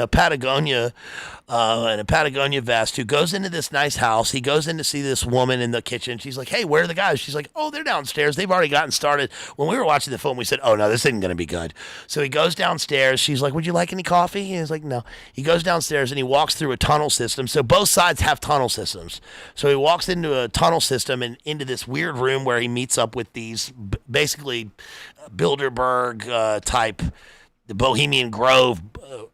Patagonia vest, who goes into this nice house. He goes in to see this woman in the kitchen. She's like, hey, where are the guys? She's like, oh, they're downstairs. They've already gotten started. When we were watching the film, we said, oh, no, this isn't going to be good. So he goes downstairs. She's like, would you like any coffee? And he's like, no. He goes downstairs, and he walks through a tunnel system. So both sides have tunnel systems. So he walks into a tunnel system and into this weird room where he meets up with these basically Bilderberg type, the Bohemian Grove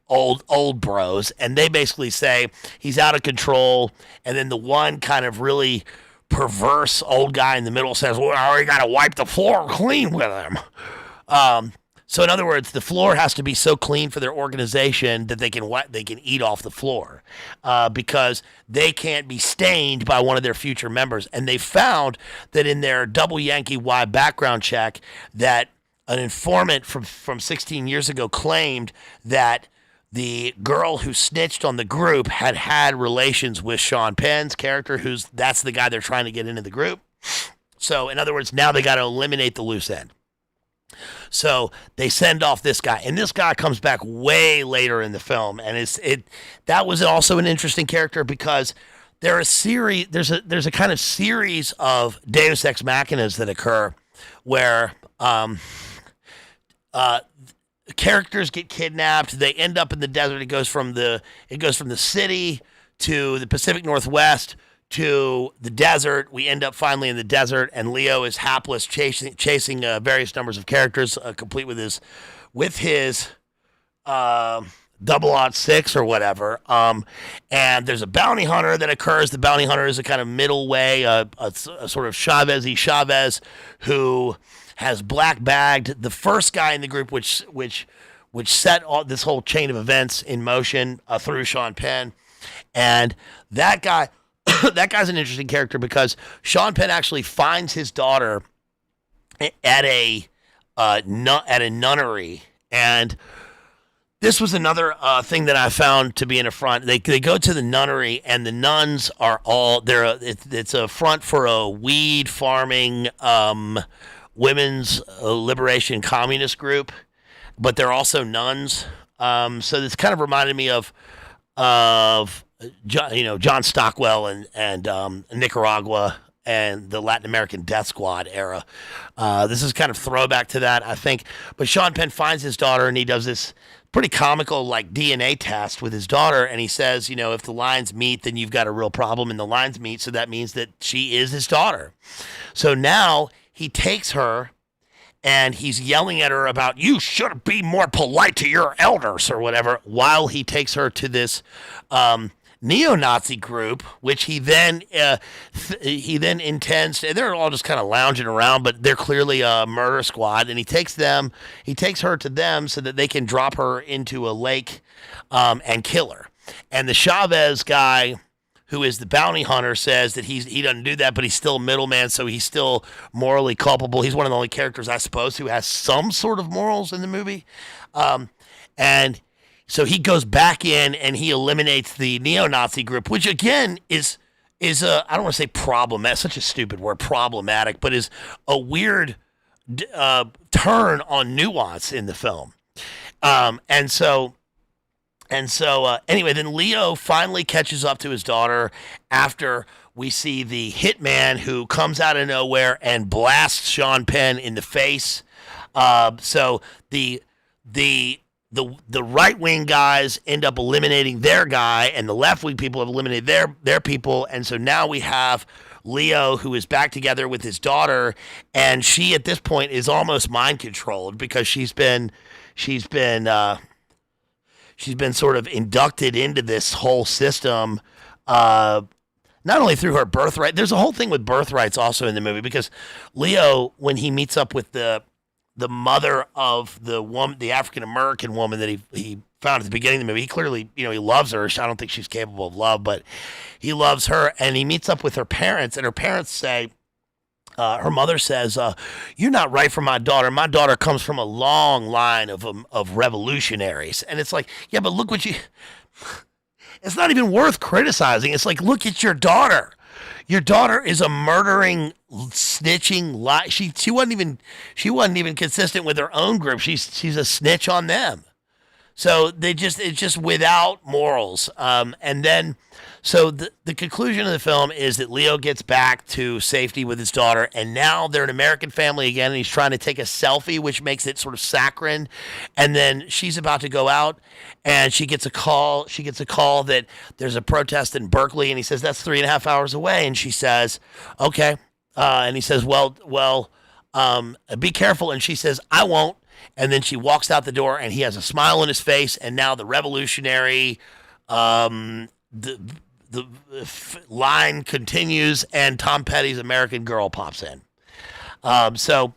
old bros, and they basically say he's out of control. And then the one kind of really perverse old guy in the middle says, well, we got to wipe the floor clean with him. So in other words, the floor has to be so clean for their organization that they can eat off the floor, because they can't be stained by one of their future members. And they found that in their double Yankee Y background check that an informant from 16 years ago claimed that the girl who snitched on the group had relations with Sean Penn's character, that's the guy they're trying to get into the group. So in other words, now they got to eliminate the loose end. So they send off this guy, and this guy comes back way later in the film, and that was also an interesting character, because there's a kind of series of Deus Ex Machinas that occur where characters get kidnapped. They end up in the desert. It goes from the city to the Pacific Northwest to the desert. We end up finally in the desert, and Leo is hapless, chasing various numbers of characters, complete with his 006 or whatever. And there's a bounty hunter that occurs. The bounty hunter is a kind of middle way, a sort of Chavez who has black bagged the first guy in the group, which which set all this whole chain of events in motion through Sean Penn. And that guy, that guy's an interesting character because Sean Penn actually finds his daughter at a nunnery, and this was another thing that I found to be an affront. They go to the nunnery, and the nuns are all there. It's a front for a weed farming women's liberation communist group, but they're also nuns. So this kind of reminded me of John Stockwell and Nicaragua and the Latin American Death Squad era. This is kind of throwback to that, I think. But Sean Penn finds his daughter, and he does this pretty comical like DNA test with his daughter, and he says, if the lines meet, then you've got a real problem, and the lines meet, so that means that she is his daughter. So now he takes her, and he's yelling at her about, you should be more polite to your elders or whatever, while he takes her to this neo-Nazi group, which he then intends to, and they're all just kind of lounging around, but they're clearly a murder squad, and he takes her to them so that they can drop her into a lake and kill her. And the Chavez guy, who is the bounty hunter, says that he doesn't do that, but he's still a middleman, so he's still morally culpable. He's one of the only characters, I suppose, who has some sort of morals in the movie. And so he goes back in and he eliminates the neo-Nazi group, which again is I don't want to say problematic, such a stupid word, problematic, but is a weird turn on nuance in the film. Anyway, then Leo finally catches up to his daughter after we see the hitman who comes out of nowhere and blasts Sean Penn in the face. So the right-wing guys end up eliminating their guy, and the left-wing people have eliminated their people, and so now we have Leo, who is back together with his daughter, and she at this point is almost mind-controlled because she's been sort of inducted into this whole system, not only through her birthright. There's a whole thing with birthrights also in the movie, because Leo, when he meets up with the mother of the African American woman that he found at the beginning of the movie, he clearly, he loves her. I don't think she's capable of love, but he loves her, and he meets up with her parents, and her parents say, her mother says, you're not right for my daughter. My daughter comes from a long line of revolutionaries. And it's like, yeah, but look it's not even worth criticizing. It's like, look at your daughter. Your daughter is a murdering, snitching lie. She wasn't even consistent with her own group. She's a snitch on them. So it's just without morals. And then, so the conclusion of the film is that Leo gets back to safety with his daughter, and now they're an American family again, and he's trying to take a selfie, which makes it sort of saccharine. And then she's about to go out, and she gets a call. She gets a call that there's a protest in Berkeley, and he says, that's 3.5 hours away. And she says, okay. And he says, well, be careful. And she says, I won't. And then she walks out the door, and he has a smile on his face. And now the revolutionary, the line continues, and Tom Petty's American Girl pops in. So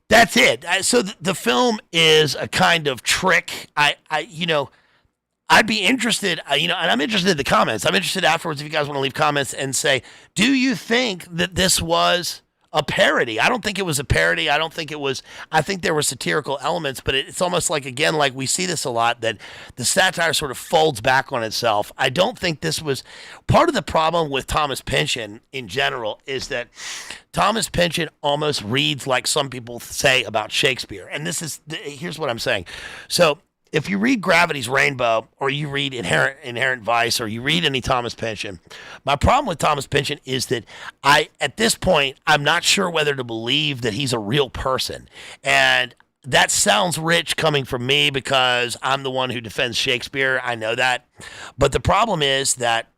that's it. So the film is a kind of trick. I'd be interested, and I'm interested in the comments. I'm interested afterwards if you guys want to leave comments and say, do you think that this was a parody? I don't think it was a parody. I think there were satirical elements, but it's almost like, again, like we see this a lot, that the satire sort of folds back on itself. I don't think this was part of the problem with Thomas Pynchon in general, is that Thomas Pynchon almost reads like some people say about Shakespeare. And here's what I'm saying. So if you read Gravity's Rainbow, or you read Inherent Vice, or you read any Thomas Pynchon, my problem with Thomas Pynchon is that at this point, I'm not sure whether to believe that he's a real person. And that sounds rich coming from me because I'm the one who defends Shakespeare. I know that. But the problem is that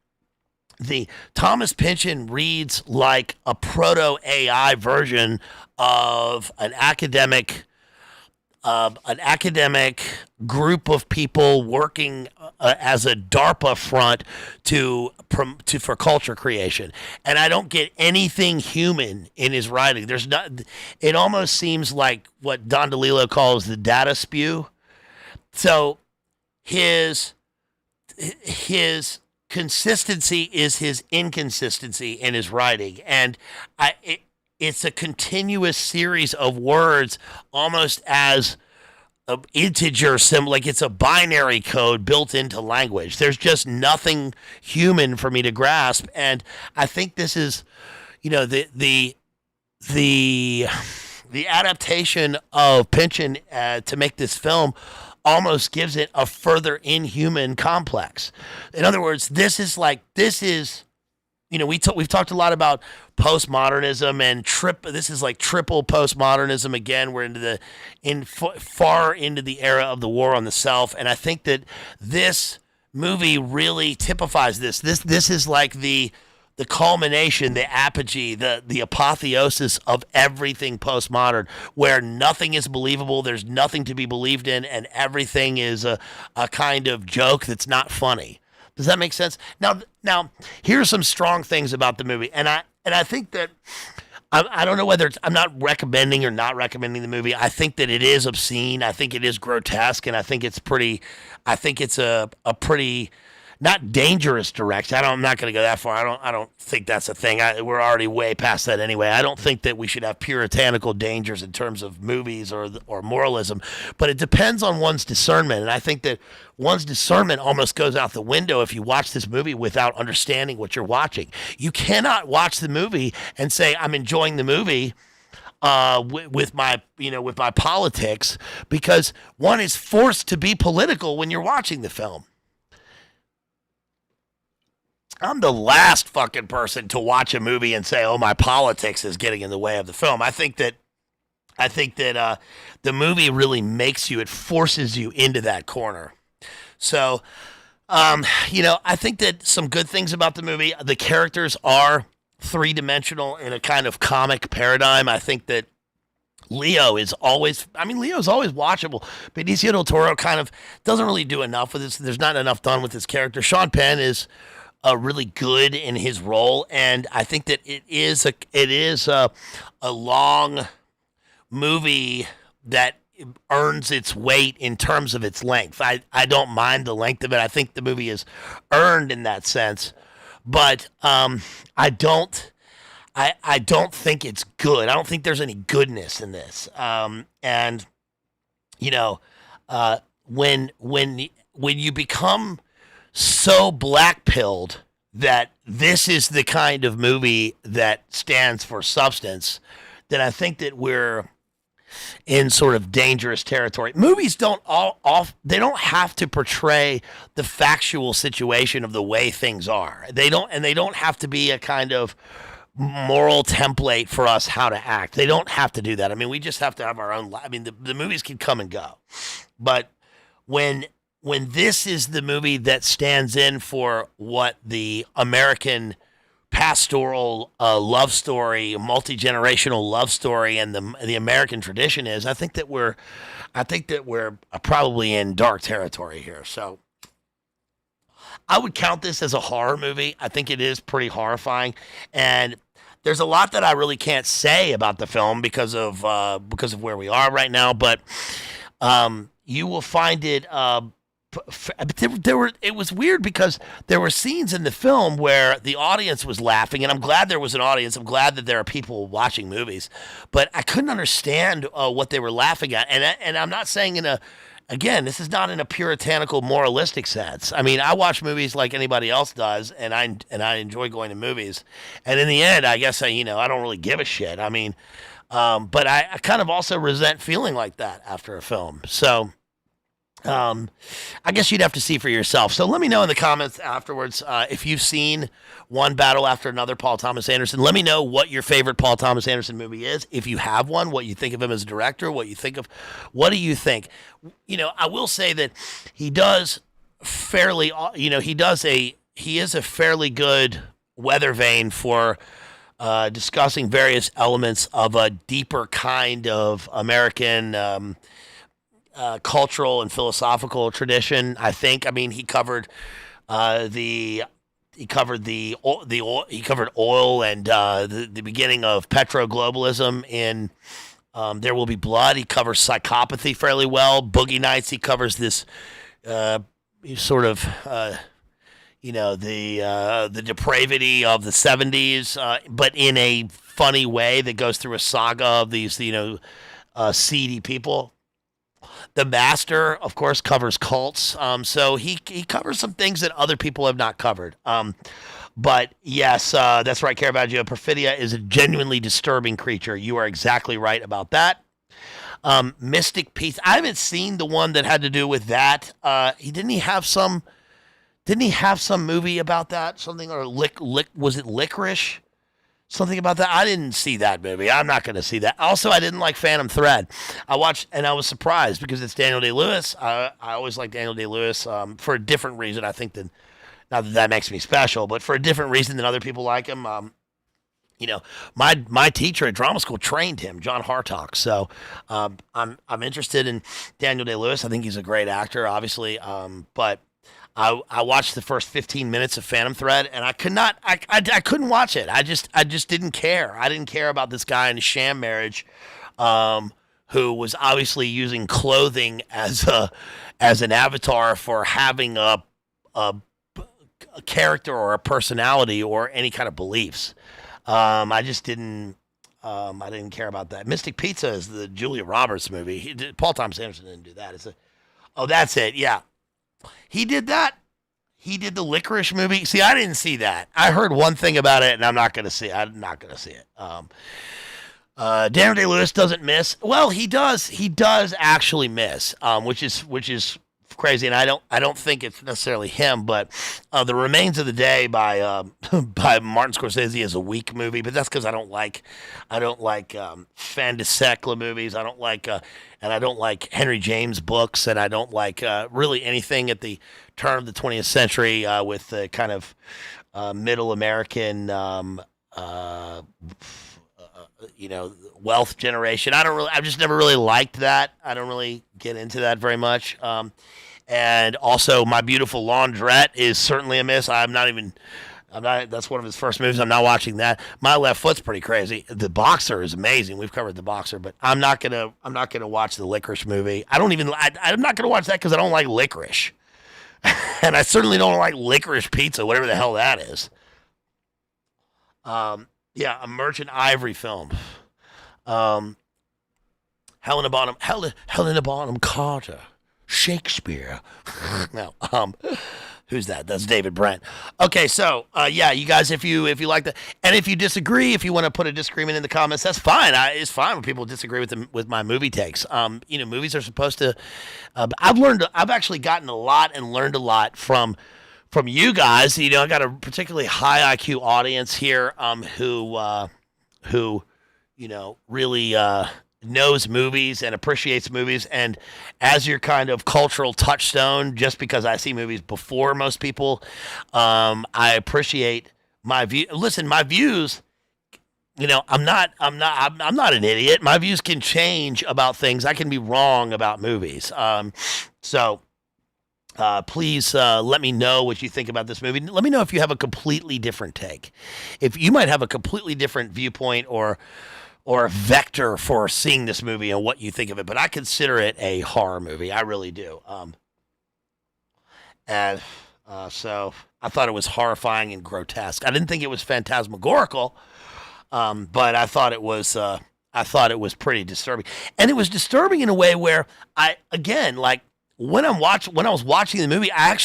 the Thomas Pynchon reads like a proto-AI version of an academic group of people working as a DARPA front for culture creation, and I don't get anything human in his writing. It almost seems like what Don DeLillo calls the data spew, So his his consistency is his inconsistency in his writing, and it's a continuous series of words, almost as a integer symbol, like it's a binary code built into language. There's just nothing human for me to grasp, and I think this is, the the adaptation of Pynchon to make this film almost gives it a further inhuman complex. In other words, this is we've talked a lot about postmodernism and this is like triple postmodernism again. We're far into the era of the war on the self, and I think that this movie really typifies this. This is like the culmination, the apogee, the apotheosis of everything postmodern, where nothing is believable, there's nothing to be believed in, and everything is a kind of joke that's not funny. Does that make sense? Now, here's some strong things about the movie, and I think that I don't know whether I'm not recommending or not recommending the movie. I think that it is obscene. I think it is grotesque, and I think it's pretty. I think it's a pretty not dangerous direction. I'm not going to go that far. I don't think that's a thing. We're already way past that anyway. I don't think that we should have puritanical dangers in terms of movies or moralism, but it depends on one's discernment. And I think that one's discernment almost goes out the window if you watch this movie without understanding what you're watching. You cannot watch the movie and say, I'm enjoying the movie with my politics, because one is forced to be political when you're watching the film. I'm the last fucking person to watch a movie and say, "Oh, my politics is getting in the way of the film." I think that the movie really makes you. It forces you into that corner. So, I think that some good things about the movie. The characters are three-dimensional in a kind of comic paradigm. I think that Leo's always watchable. Benicio del Toro kind of doesn't really do enough with this. There's not enough done with his character. Sean Penn is really good in his role, and I think that it is a long movie that earns its weight in terms of its length. I don't mind the length of it. I think the movie is earned in that sense, but I don't think it's good. I don't think there's any goodness in this. And when you become so black-pilled that this is the kind of movie that stands for substance, then I think that we're in sort of dangerous territory. Movies don't have to portray the factual situation of the way things are. They don't have to be a kind of moral template for us how to act. They don't have to do that. I mean, we just have to have our own. The movies can come and go, but when this is the movie that stands in for what the American pastoral love story, multi-generational love story, and the American tradition is, I think that we're probably in dark territory here. So I would count this as a horror movie. I think it is pretty horrifying, and there's a lot that I really can't say about the film because of where we are right now. But you will find it. It was weird because there were scenes in the film where the audience was laughing, and I'm glad there was an audience. I'm glad that there are people watching movies, but I couldn't understand what they were laughing at. And I'm not saying this is not in a puritanical, moralistic sense. I mean, I watch movies like anybody else does, and I enjoy going to movies. And in the end, I guess I don't really give a shit. I mean, but I kind of also resent feeling like that after a film. So. I guess you'd have to see for yourself. So let me know in the comments afterwards if you've seen One Battle After Another, Paul Thomas Anderson. Let me know what your favorite Paul Thomas Anderson movie is. If you have one, what you think of him as a director, what do you think? I will say that he does fairly, he is a fairly good weather vane for discussing various elements of a deeper kind of American cultural and philosophical tradition. I think. I mean, he covered oil and the beginning of petroglobalism in There Will Be Blood. He covers psychopathy fairly well. Boogie Nights. He covers this uh, sort of the depravity of the 70s, but in a funny way that goes through a saga of these seedy people. The Master, of course, covers cults. So he covers some things that other people have not covered. But yes, that's right, Caravaggio. Perfidia is a genuinely disturbing creature. You are exactly right about that. Mystic Peace. I haven't seen the one that had to do with that. He have some. Didn't he have some movie about that? Something or was it Licorice? Something about that. I didn't see that movie. I'm not going to see that. Also, I didn't like Phantom Thread. I watched and I was surprised because it's Daniel Day-Lewis. I always like Daniel Day-Lewis for a different reason. I think than not that that makes me special, but for a different reason than other people like him. My teacher at drama school trained him, John Hartock. So I'm interested in Daniel Day-Lewis. I think he's a great actor, obviously. But I watched the first 15 minutes of Phantom Thread, and I couldn't watch it. I just didn't care. I didn't care about this guy in a sham marriage, who was obviously using clothing as an avatar for having a character or a personality or any kind of beliefs. I just didn't. I didn't care about that. Mystic Pizza is the Julia Roberts movie. Paul Thomas Anderson didn't do that. That's it. Yeah. He did that. He did the Licorice movie. See, I didn't see that. I heard one thing about it, and I'm not going to see it. I'm not going to see it. Daniel Day-Lewis doesn't miss. Well, he does. He does actually miss, which is crazy. And I don't think it's necessarily him, but The Remains of the Day by by Martin Scorsese is a weak movie, but that's because I don't like fantastical movies. I don't like and I don't like Henry James books, and I don't like really anything at the turn of the 20th century with the kind of middle American wealth generation. I've just never really liked that. I don't really get into that very much. And also, My Beautiful Laundrette is certainly a miss. That's one of his first movies. I'm not watching that. My Left Foot's pretty crazy. The Boxer is amazing. We've covered The Boxer, but I'm not gonna watch the Licorice movie. I'm not gonna watch that because I don't like licorice, and I certainly don't like licorice pizza, whatever the hell that is. Yeah, a Merchant Ivory film. Helena Bonham Carter. Shakespeare. No, who's that? That's David Brent. Okay, so yeah, you guys, if you like that, and if you disagree, if you want to put a disagreement in the comments, that's fine. It's fine when people disagree with my movie takes. Movies are supposed to. I've actually gotten a lot and learned a lot from you guys. I got a particularly high IQ audience here, who really knows movies and appreciates movies, and as your kind of cultural touchstone, just because I see movies before most people, I appreciate my view. Listen, my views. I'm not an idiot. My views can change about things. I can be wrong about movies. So please let me know what you think about this movie. Let me know if you have a completely different take. If you might have a completely different viewpoint or a vector for seeing this movie and what you think of it. But I consider it a horror movie. I really do. So I thought it was horrifying and grotesque. I didn't think it was phantasmagorical, but I thought it was pretty disturbing. And it was disturbing in a way where when I was watching the movie, I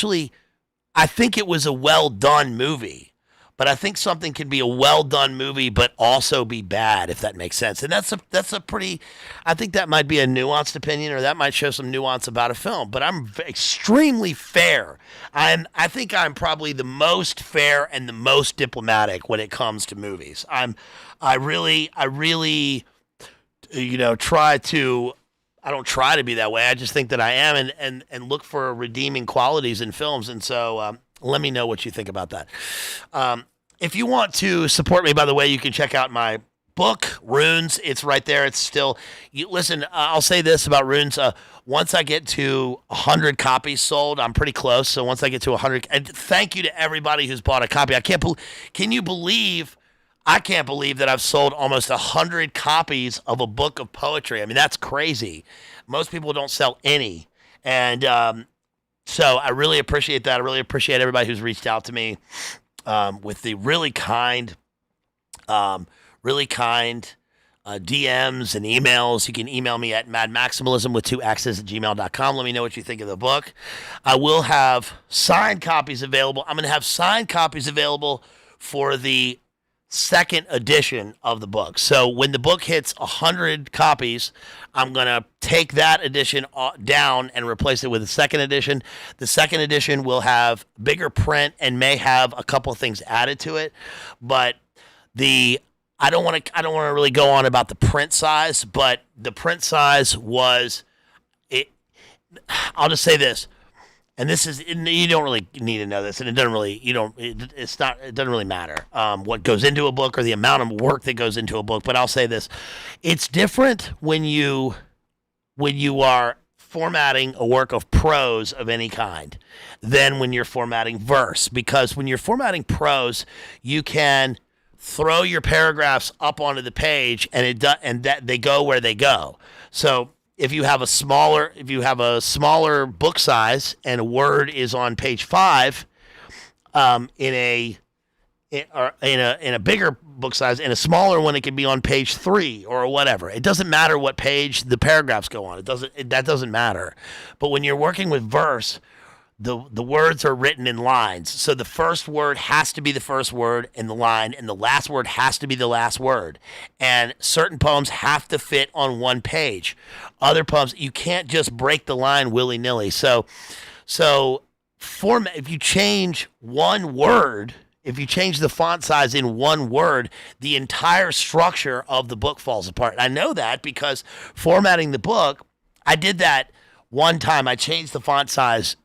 think it was a well done movie. But I think something can be a well done movie, but also be bad, if that makes sense. And that's a pretty. I think that might be a nuanced opinion, or that might show some nuance about a film. But I'm extremely fair. I think I'm probably the most fair and the most diplomatic when it comes to movies. I really try to. I don't try to be that way. I just think that I am, and look for redeeming qualities in films. And so let me know what you think about that. If you want to support me, by the way, you can check out my book, Runes. It's right there. It's still. Listen, I'll say this about Runes. Once I get to 100 copies sold, I'm pretty close. So once I get to 100, and thank you to everybody who's bought a copy. I can't believe. Can you believe? I can't believe that I've sold almost 100 copies of a book of poetry. I mean, that's crazy. Most people don't sell any. And so I really appreciate that. I really appreciate everybody who's reached out to me with the really kind DMs and emails. You can email me at madmaximalism with 2 X's at gmail.com. Let me know what you think of the book. I will have signed copies available. I'm going to have signed copies available for the second edition of the book. So when the book hits 100 copies, I'm going to take that edition down and replace it with a second edition. The second edition will have bigger print and may have a couple of things added to it, but I don't want to really go on about the print size, but the print size was it. I'll just say this, and this is, you don't really need to know this, and it doesn't really, it doesn't really matter what goes into a book or the amount of work that goes into a book. But I'll say this, it's different when you are formatting a work of prose of any kind than when you're formatting verse, because when you're formatting prose, you can throw your paragraphs up onto the page, and that they go where they go. So if you have a smaller book size and a word is on page 5, in a bigger book size, and a smaller one, it can be on page 3 or whatever. It doesn't matter what page the paragraphs go on. That doesn't matter. But when you're working with verse, the words are written in lines. So the first word has to be the first word in the line, and the last word has to be the last word. And certain poems have to fit on one page. Other poems, you can't just break the line willy-nilly. So if you change one word, if you change the font size in one word, the entire structure of the book falls apart. And I know that because formatting the book, I did that one time. I changed the font size,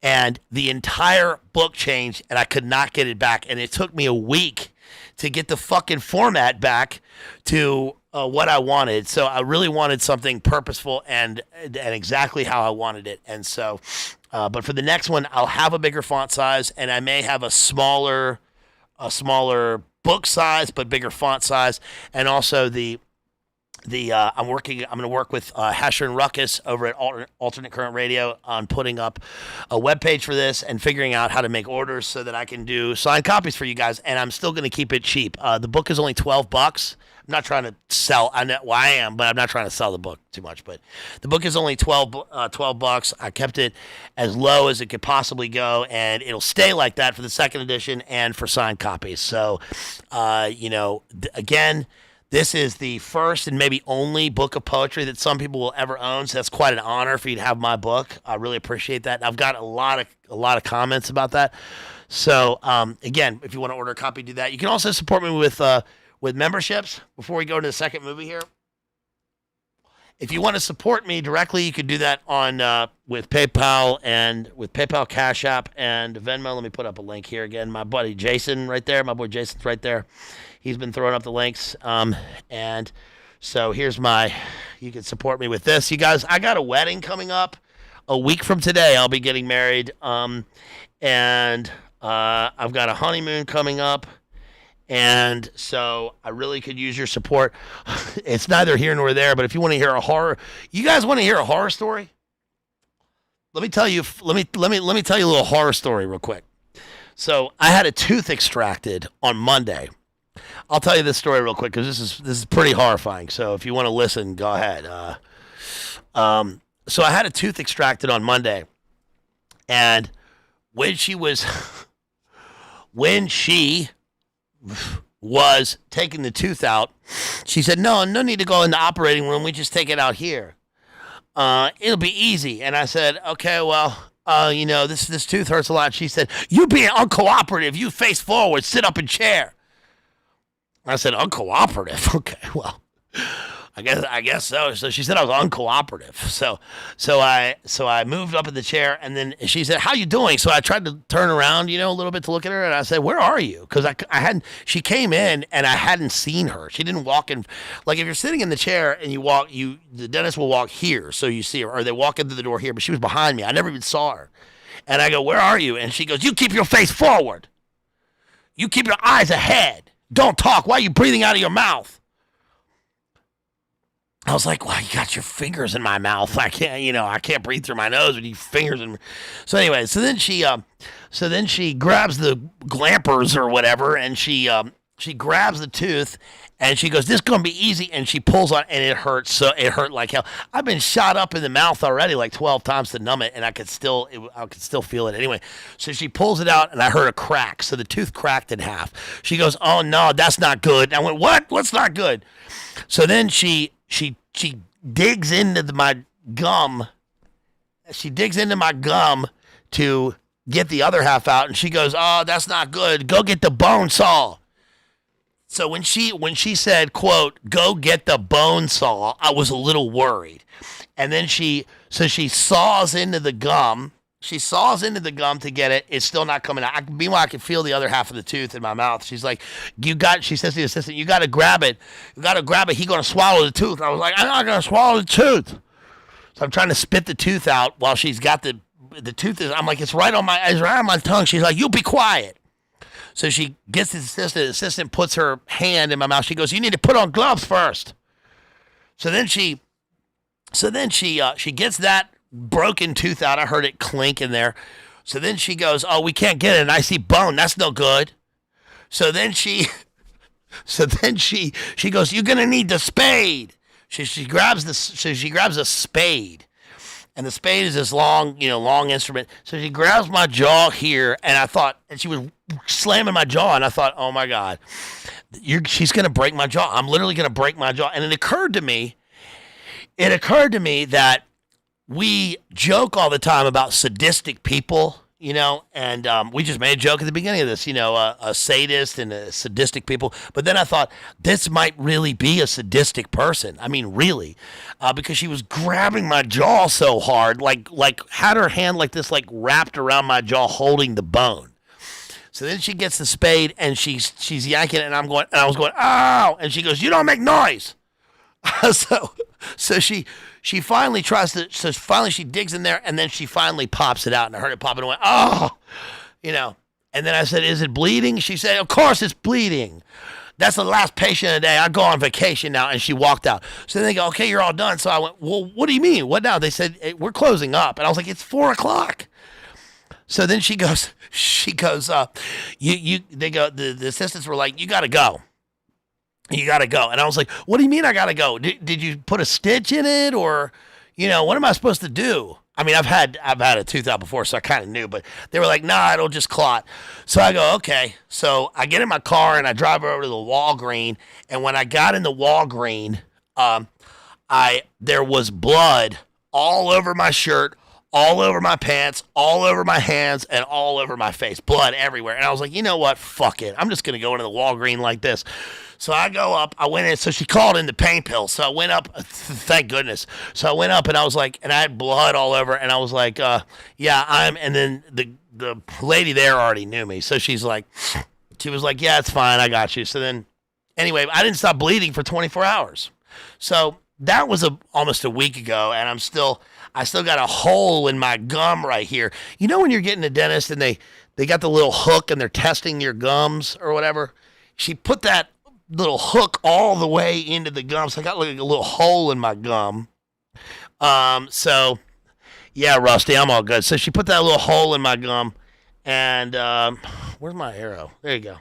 and the entire book changed, and I could not get it back. And it took me a week to get the fucking format back to what I wanted. So I really wanted something purposeful and exactly how I wanted it. And so, but for the next one, I'll have a bigger font size, and I may have a smaller book size but bigger font size, and also I'm going to work with Hasher and Ruckus over at Alternate Current Radio on putting up a webpage for this and figuring out how to make orders so that I can do signed copies for you guys. And I'm still going to keep it cheap. The book is only $12. I'm not trying to sell. I know, well, I am, but I'm not trying to sell the book too much. But the book is only $12. I kept it as low as it could possibly go, and it'll stay like that for the second edition and for signed copies. So, again, this is the first and maybe only book of poetry that some people will ever own, so that's quite an honor for you to have my book. I really appreciate that. I've got a lot of comments about that. So again, if you want to order a copy, do that. You can also support me with memberships. Before we go to the second movie here, if you want to support me directly, you could do that on with PayPal and with PayPal, Cash App, and Venmo. Let me put up a link here again. My buddy Jason right there. My boy Jason's right there. He's been throwing up the links. And so here's you can support me with this. You guys, I got a wedding coming up a week from today. I'll be getting married. And I've got a honeymoon coming up. And so I really could use your support. It's neither here nor there, but if you want to hear you guys want to hear a horror story? Let me tell you a little horror story real quick. So I had a tooth extracted on Monday. I'll tell you this story real quick because this is pretty horrifying. So if you want to listen, go ahead. So I had a tooth extracted on Monday, and when she was taking the tooth out, she said, no need to go in the operating room. We just take it out here. It'll be easy. And I said, okay, well, this tooth hurts a lot. She said, you being uncooperative, you face forward, sit up in chair. I said, uncooperative? Okay, well, I guess so. So she said I was uncooperative. So I moved up in the chair, and then she said, how you doing? So I tried to turn around, a little bit to look at her, and I said, where are you? Because she came in, and I hadn't seen her. She didn't walk in. Like, if you're sitting in the chair and the dentist will walk here, so you see her, or they walk into the door here, but she was behind me. I never even saw her. And I go, where are you? And she goes, you keep your face forward. You keep your eyes ahead. Don't talk. Why are you breathing out of your mouth? I was like, well, you got your fingers in my mouth. I can't breathe through my nose with your fingers in. So anyway, so then she grabs the glampers or whatever, and she grabs the tooth, and she goes, "This is gonna be easy," and she pulls on, and it hurts. So it hurt like hell. I've been shot up in the mouth already like 12 times to numb it, and I could still feel it anyway. So she pulls it out, and I heard a crack. So the tooth cracked in half. She goes, "Oh no, that's not good." And I went, "What? What's not good?" So then she digs into my gum. She digs into my gum to get the other half out, and she goes, "Oh, that's not good. Go get the bone saw." So when she said, quote, "Go get the bone saw," I was a little worried. And then she saws into the gum. She saws into the gum to get it. It's still not coming out. Meanwhile, I can feel the other half of the tooth in my mouth. She's like, she says to the assistant, "You got to grab it. You got to grab it. He's going to swallow the tooth." I was like, "I'm not going to swallow the tooth." So I'm trying to spit the tooth out while she's got the tooth. I'm like, it's right on my tongue. She's like, "You be quiet." So she gets the assistant. The assistant puts her hand in my mouth. She goes, "You need to put on gloves first." So then she gets that broken tooth out. I heard it clink in there. So then she goes, "Oh, we can't get it. And I see bone. That's no good." So then she goes, "You're gonna need the spade." She grabs a spade. And the spade is this long instrument. So she grabs my jaw here, and she was slamming my jaw, and I thought, oh my God, she's going to break my jaw. I'm literally going to break my jaw. And it occurred to me that we joke all the time about sadistic people, and we just made a joke at the beginning of this, a sadist and a sadistic people. But then I thought, this might really be a sadistic person. I mean, really, because she was grabbing my jaw so hard, like had her hand like this, like wrapped around my jaw, holding the bone. So then she gets the spade, and she's yanking it, and I was going, "Ow!" And she goes, "You don't make noise." So she finally she digs in there, and then she finally pops it out, and I heard it pop, and I went, "Oh," And then I said, "Is it bleeding?" She said, "Of course it's bleeding. That's the last patient of the day. I go on vacation now." And she walked out. So then they go, "Okay, you're all done." So I went, "Well, what do you mean? What now?" They said, "We're closing up." And I was like, "It's 4:00. So then the assistants were like, "You got to go. You got to go." And I was like, "What do you mean I got to go? Did you put a stitch in it, or, what am I supposed to do?" I mean, I've had a tooth out before, so I kind of knew, but they were like, "Nah, it'll just clot." So I go, "Okay." So I get in my car and I drive over to the Walgreens. And when I got in the Walgreens, there was blood all over my shirt, all over my pants, all over my hands, and all over my face. Blood everywhere. And I was like, "You know what? Fuck it. I'm just going to go into the Walgreens like this." So I go up. I went in. So she called in the pain pill. So I went up. Thank goodness. So I went up, and I was like, and I had blood all over. And I was like, "Yeah, and then the lady there already knew me. So she was like, "Yeah, it's fine. I got you." So then, anyway, I didn't stop bleeding for 24 hours. So that was almost a week ago, and I still got a hole in my gum right here. When you're getting a dentist and they got the little hook and they're testing your gums or whatever? She put that little hook all the way into the gum, so I got like a little hole in my gum. So yeah, Rusty, I'm all good. So she put that little hole in my gum, and where's my arrow? There you go.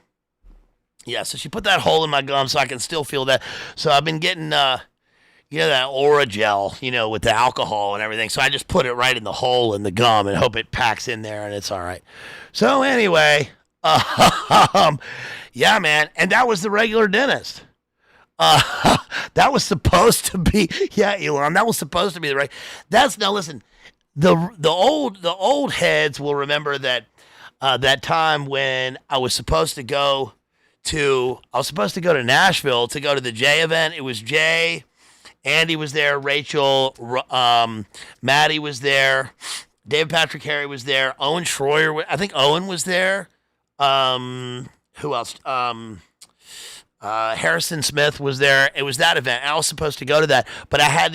Yeah, so she put that hole in my gum so I can still feel that. So I've been getting that Aura gel, with the alcohol and everything. So I just put it right in the hole in the gum and hope it packs in there and it's all right. So anyway, yeah, man. And that was the regular dentist. That was supposed to be, yeah, Elon, that was supposed to be the right. Now listen, the old heads will remember that, that time when I was supposed to go to Nashville to go to the Jay event. It was Jay, Andy was there, Rachel, Maddie was there, David Patrick Harry was there, Owen Schroyer, I think Owen was there. Who else? Harrison Smith was there. It was that event. I was supposed to go to that, but I had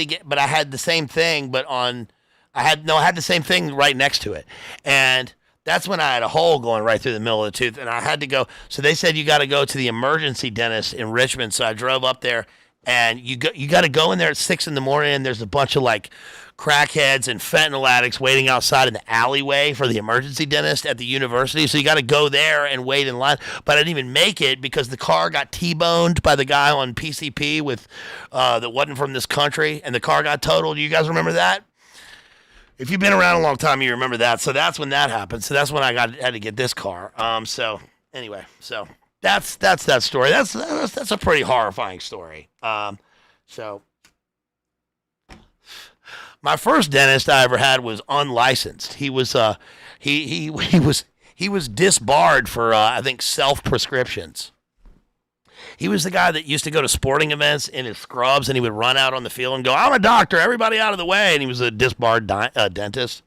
the same thing, I had the same thing right next to it. And That's when I had a hole going right through the middle of the tooth, and I had to go. So they said you got to go to the emergency dentist in Richmond. So I drove up there, and you got to go in there at 6 in the morning, and there's a bunch of like crackheads and fentanyl addicts waiting outside in the alleyway for the emergency dentist at the university. So you got to go there and wait in line. But I didn't even make it because the car got T-boned by the guy on PCP with that wasn't from this country, and the car got totaled. You guys remember that? If you've been around a long time, you remember that. So that's when that happened. So that's when I had to get this car. So anyway, so that's that story. That's a pretty horrifying story. So my first dentist I ever had was unlicensed. He was he was disbarred for I think self-prescriptions. He was the guy that used to go to sporting events in his scrubs, and he would run out on the field and go, "I'm a doctor, everybody out of the way." And he was a disbarred dentist.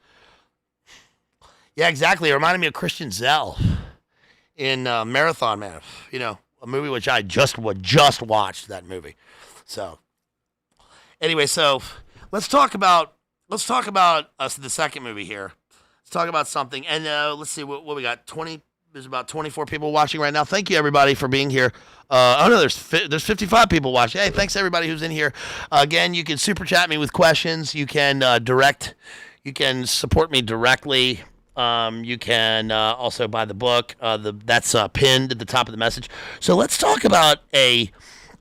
Yeah, exactly. It reminded me of Christian Zell in Marathon Man. You know, a movie which I just watched that movie. So anyway, so let's talk about the second movie here. Let's talk about something, and let's see what we got. There's about 24 people watching right now. Thank you, everybody, for being here. There's 55 people watching. Hey, thanks, everybody who's in here. Again, you can super chat me with questions. You can you can support me directly. You can also buy the book. That's pinned at the top of the message. So let's talk about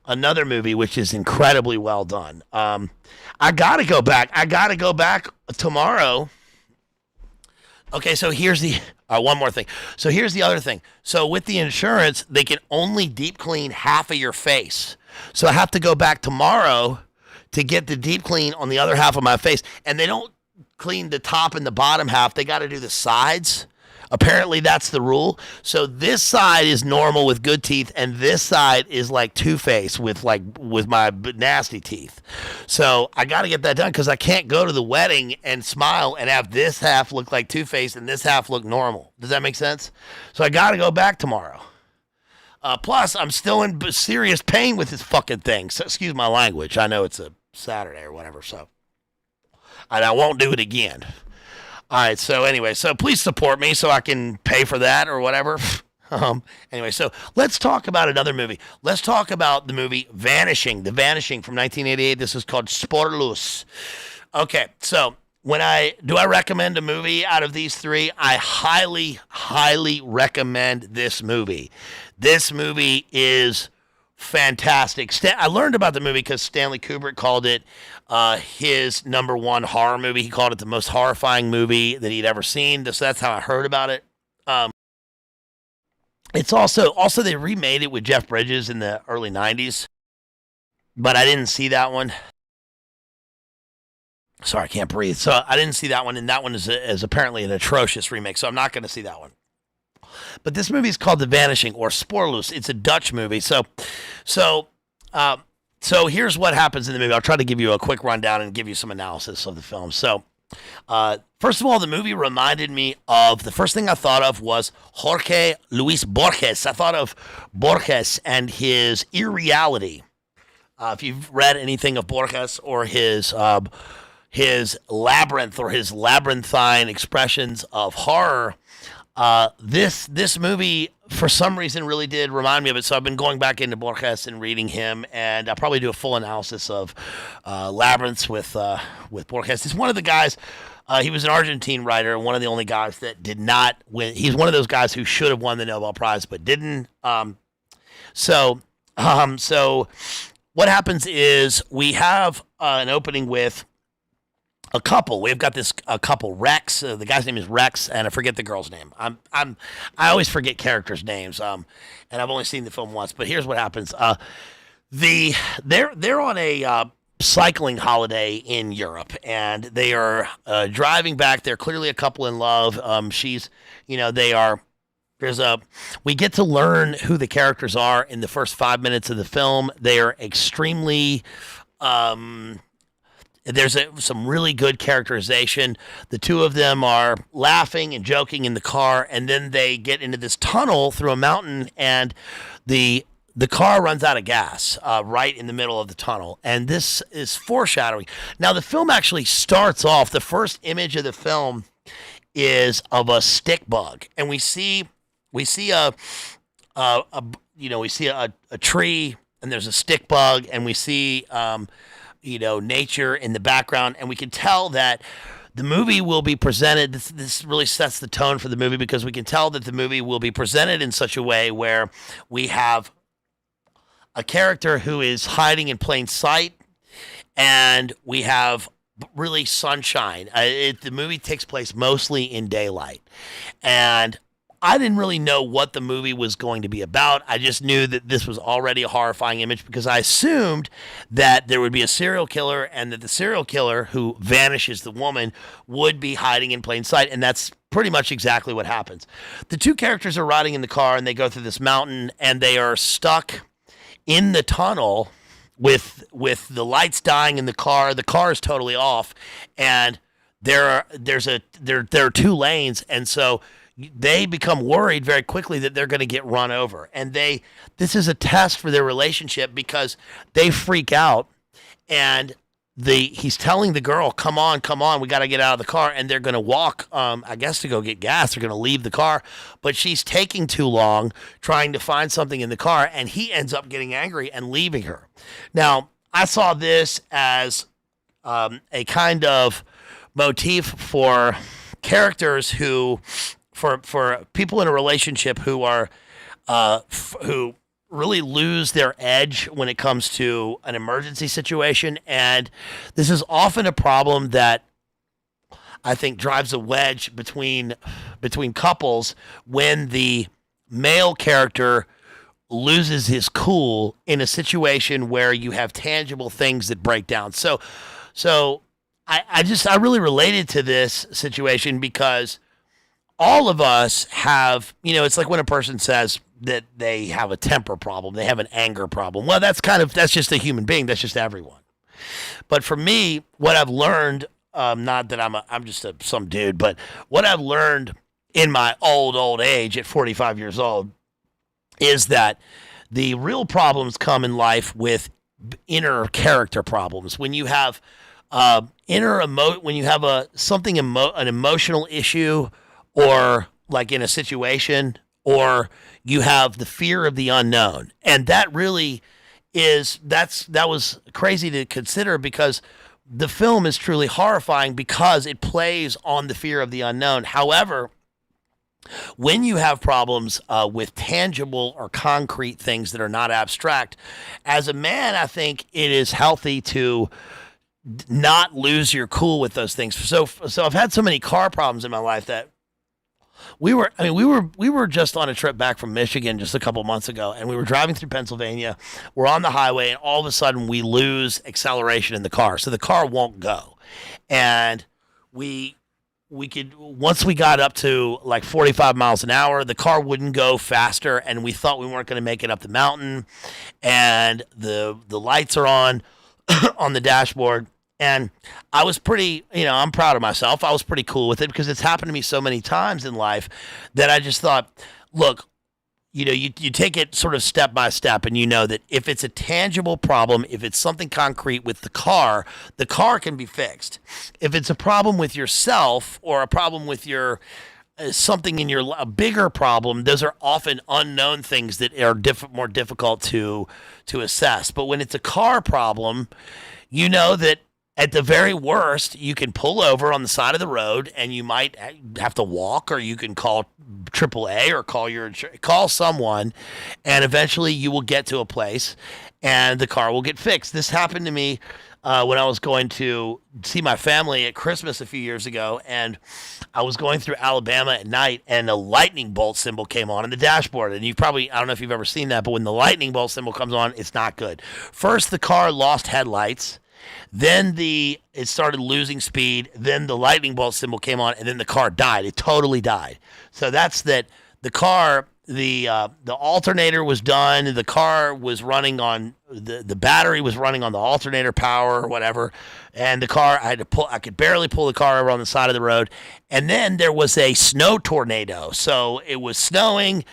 another movie which is incredibly well done. I gotta go back tomorrow. Okay, so here's the one more thing. So here's the other thing. So with the insurance, they can only deep clean half of your face. So I have to go back tomorrow to get the deep clean on the other half of my face. And they don't clean the top and the bottom half. They got to do the sides. Apparently that's the rule. So this side is normal with good teeth, and this side is like Two-Face with my nasty teeth. So I got to get that done because I can't go to the wedding and smile and have this half look like Two-Face and this half look normal. Does that make sense? So I got to go back tomorrow. Plus, I'm still in serious pain with this fucking thing. So excuse my language. I know it's a Saturday or whatever. So and I won't do it again. All right, so anyway, so please support me so I can pay for that or whatever. Anyway, so let's talk about another movie. Let's talk about the movie Vanishing, The Vanishing from 1988. This is called SPOORLOOS. Okay, so do I recommend a movie out of these three? I highly, highly recommend this movie. This movie is fantastic. I learned about the movie because Stanley Kubrick called it his number one horror movie. He called it the most horrifying movie that he'd ever seen. So that's how I heard about it. It's also they remade it with Jeff Bridges in the early 90s, but I didn't see that one. Sorry, I can't breathe. So I didn't see that one, and that one is apparently an atrocious remake, so I'm not going to see that one. But this movie is called The Vanishing, or Spoorloos. It's a Dutch movie. So here's what happens in the movie. I'll try to give you a quick rundown and give you some analysis of the film. So, first of all, the movie reminded me of, the first thing I thought of was Jorge Luis Borges. I thought of Borges and his irreality. If you've read anything of Borges or his labyrinth or his labyrinthine expressions of horror, this movie, for some reason, really did remind me of it. So I've been going back into Borges and reading him, and I'll probably do a full analysis of Labyrinths with Borges. He's one of the guys. He was an Argentine writer, one of the only guys that did not win. He's one of those guys who should have won the Nobel Prize but didn't. So what happens is we have an opening with a couple. We've got a couple, Rex. The guy's name is Rex, and I forget the girl's name. I always forget characters' names. And I've only seen the film once. But here's what happens. They're on a cycling holiday in Europe, and they are driving back. They're clearly a couple in love. We get to learn who the characters are in the first 5 minutes of the film. They are extremely. There's some really good characterization. The two of them are laughing and joking in the car, and then they get into this tunnel through a mountain, and the car runs out of gas right in the middle of the tunnel. And this is foreshadowing. Now, the film actually starts off, the first image of the film is of a stick bug, and we see a we see a tree, and there's a stick bug, and we see nature in the background, and we can tell that the movie will be presented. This really sets the tone for the movie, because we can tell that the movie will be presented in such a way where we have a character who is hiding in plain sight, and we have really sunshine. The movie takes place mostly in daylight, and I didn't really know what the movie was going to be about. I just knew that this was already a horrifying image, because I assumed that there would be a serial killer, and that the serial killer who vanishes the woman would be hiding in plain sight. And that's pretty much exactly what happens. The two characters are riding in the car, and they go through this mountain, and they are stuck in the tunnel with the lights dying in the car. The car is totally off, and there are two lanes, and so they become worried very quickly that they're going to get run over. And this is a test for their relationship, because they freak out, and he's telling the girl, come on, we got to get out of the car. And they're going to walk, I guess, to go get gas. They're going to leave the car, but she's taking too long trying to find something in the car, and he ends up getting angry and leaving her. Now, I saw this as a kind of motif for characters for people in a relationship who are who really lose their edge when it comes to an emergency situation. And this is often a problem that I think drives a wedge between couples, when the male character loses his cool in a situation where you have tangible things that break down. So I really related to this situation, because all of us have, it's like when a person says that they have a temper problem, they have an anger problem. Well, that's just a human being. That's just everyone. But for me, what I've learned, not that I'm just some dude, but what I've learned in my old age at 45 years old is that the real problems come in life with inner character problems. When you have an emotional issue, or like in a situation, or you have the fear of the unknown. And that really that was crazy to consider, because the film is truly horrifying because it plays on the fear of the unknown. However, when you have problems with tangible or concrete things that are not abstract, as a man, I think it is healthy to not lose your cool with those things. So I've had so many car problems in my life that we were just on a trip back from Michigan just a couple months ago, and we were driving through Pennsylvania. We're on the highway, and all of a sudden we lose acceleration in the car. So the car won't go. And once we got up to like 45 miles an hour, the car wouldn't go faster, and we thought we weren't going to make it up the mountain. And the lights are on the dashboard. And I was pretty, I'm proud of myself. I was pretty cool with it, because it's happened to me so many times in life that I just thought, look, you take it sort of step by step, and you know that if it's a tangible problem, if it's something concrete with the car can be fixed. If it's a problem with yourself, or a problem with your something in a bigger problem, those are often unknown things that are more difficult to assess. But when it's a car problem, you know that at the very worst, you can pull over on the side of the road, and you might have to walk, or you can call AAA, or call someone, and eventually you will get to a place, and the car will get fixed. This happened to me when I was going to see my family at Christmas a few years ago, and I was going through Alabama at night, and a lightning bolt symbol came on in the dashboard. And I don't know if you've ever seen that, but when the lightning bolt symbol comes on, it's not good. First, the car lost headlights. Then it started losing speed. Then the lightning bolt symbol came on, and then the car died. It totally died. So that's that. The car, the alternator was done. The car was running on the battery was running on the alternator power or whatever. And the car, I could barely pull the car over on the side of the road. And then there was a snow tornado. So it was snowing.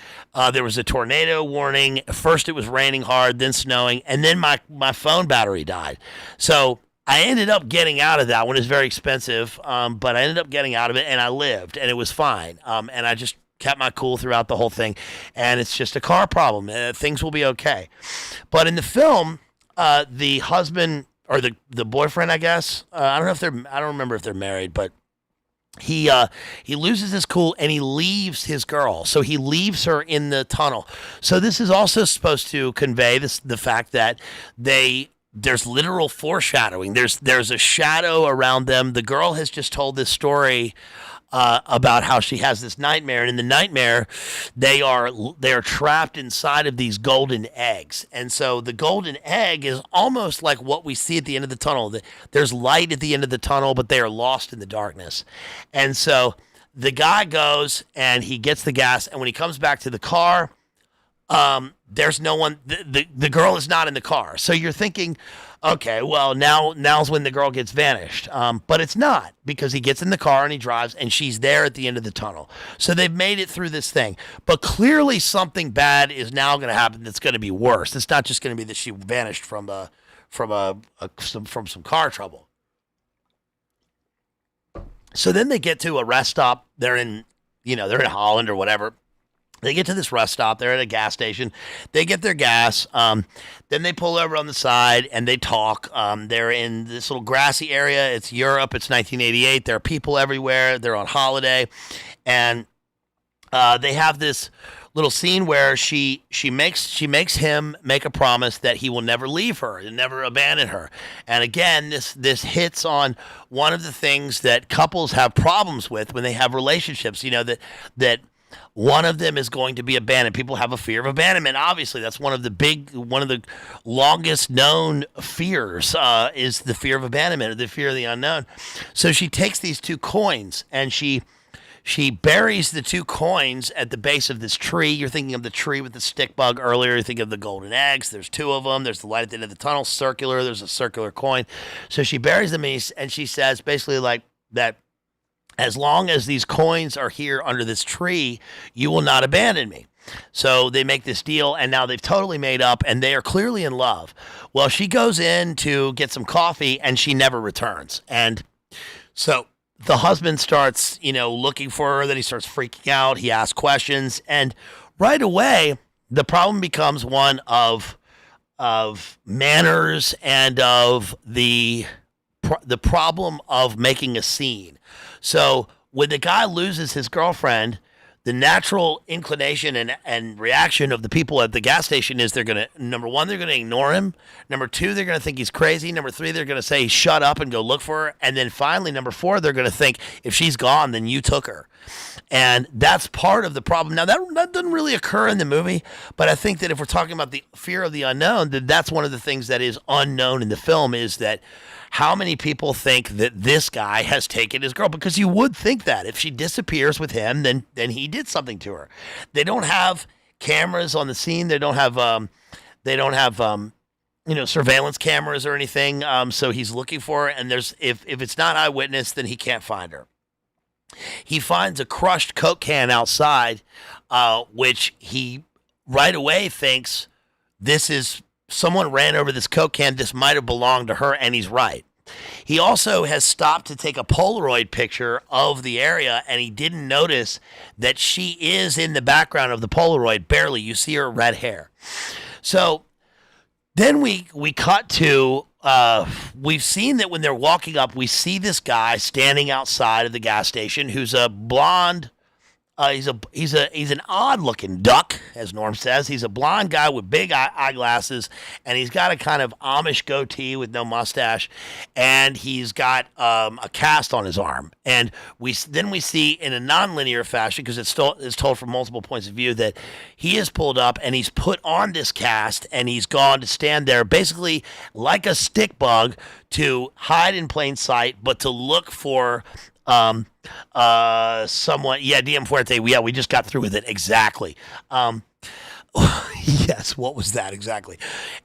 There was a tornado warning. First it was raining hard, then snowing, and then my phone battery died. So I ended up getting out of that one. It's very expensive, but I ended up getting out of it, and I lived, and it was fine. And I just kept my cool throughout the whole thing, and it's just a car problem. Things will be okay. But in the film, the husband or the boyfriend, I guess, I don't remember if they're married, but he loses his cool and he leaves his girl. So he leaves her in the tunnel. So this is also supposed to convey the fact that there's literal foreshadowing. There's a shadow around them. The girl has just told this story about how she has this nightmare, and in the nightmare, they are trapped inside of these golden eggs. And so the golden egg is almost like what we see at the end of the tunnel. There's light at the end of the tunnel, but they are lost in the darkness. And so the guy goes and he gets the gas, and when he comes back to the car, there's no one. The girl is not in the car. So you're thinking, okay, well, now's when the girl gets vanished. But it's not, because he gets in the car and he drives, and she's there at the end of the tunnel. So they've made it through this thing. But clearly something bad is now going to happen that's going to be worse. It's not just going to be that she vanished from some car trouble. So then they get to a rest stop. They're in Holland or whatever. They get to this rest stop. They're at a gas station. They get their gas. Then they pull over on the side and they talk. They're in this little grassy area. It's Europe. It's 1988. There are people everywhere. They're on holiday. And they have this little scene where she makes him make a promise that he will never leave her and never abandon her. And again, this hits on one of the things that couples have problems with when they have relationships. That one of them is going to be abandoned. People have a fear of abandonment. Obviously, that's one of the longest known fears is the fear of abandonment, or the fear of the unknown. So she takes these two coins and she buries the two coins at the base of this tree. You're thinking of the tree with the stick bug earlier. You think of the golden eggs. There's two of them. There's the light at the end of the tunnel, circular. There's a circular coin. So she buries them and she says basically like that, as long as these coins are here under this tree, you will not abandon me. So they make this deal, and now they've totally made up, and they are clearly in love. Well, she goes in to get some coffee, and she never returns. And so the husband starts, looking for her. Then he starts freaking out. He asks questions, and right away, the problem becomes one of manners and of the problem of making a scene. So when the guy loses his girlfriend, the natural inclination and reaction of the people at the gas station is they're going to, number one, they're going to ignore him. Number two, they're going to think he's crazy. Number three, they're going to say, shut up and go look for her. And then finally, number four, they're going to think, if she's gone, then you took her. And that's part of the problem. Now, that doesn't really occur in the movie, but I think that if we're talking about the fear of the unknown, then that's one of the things that is unknown in the film, is that how many people think that this guy has taken his girl? Because you would think that if she disappears with him, then he did something to her. They don't have cameras on the scene. They don't have surveillance cameras or anything. So he's looking for her, and if it's not eyewitness, then he can't find her. He finds a crushed Coke can outside, which he right away thinks this is someone ran over this Coke can. This might have belonged to her, and he's right. He also has stopped to take a Polaroid picture of the area, and he didn't notice that she is in the background of the Polaroid. Barely. You see her red hair. So then we cut to, we've seen that when they're walking up, we see this guy standing outside of the gas station who's a blonde. He's an odd looking duck, as Norm says. He's a blonde guy with big eyeglasses, and he's got a kind of Amish goatee with no mustache, and he's got a cast on his arm. And we see in a nonlinear fashion, because it's told from multiple points of view, that he is pulled up and he's put on this cast, and he's gone to stand there basically like a stick bug to hide in plain sight, but to look for someone. Yeah, DM Fuerte. Yeah, we just got through with it. Exactly. Yes, what was that exactly?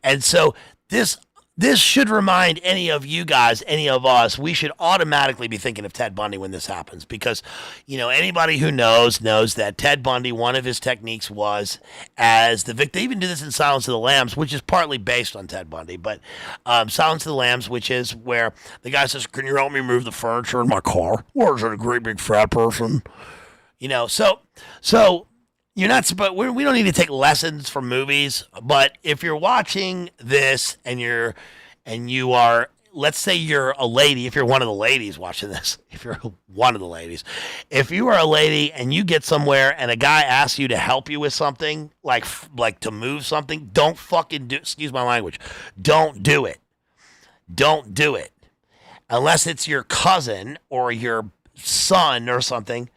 And so this This should remind any of you guys, any of us, we should automatically be thinking of Ted Bundy when this happens because, anybody who knows that Ted Bundy, one of his techniques was as the victim. They even do this in Silence of the Lambs, which is partly based on Ted Bundy, but Silence of the Lambs, which is where the guy says, "Can you help me move the furniture in my car? Or is it a great big fat person?" So you're not supposed. We don't need to take lessons from movies, but if you're watching this and you are, let's say you're a lady. If you're one of the ladies watching this, if you're one of the ladies, if you are a lady and you get somewhere and a guy asks you to help you with something, like to move something, don't fucking do. Excuse my language. Don't do it. Don't do it unless it's your cousin or your son or something.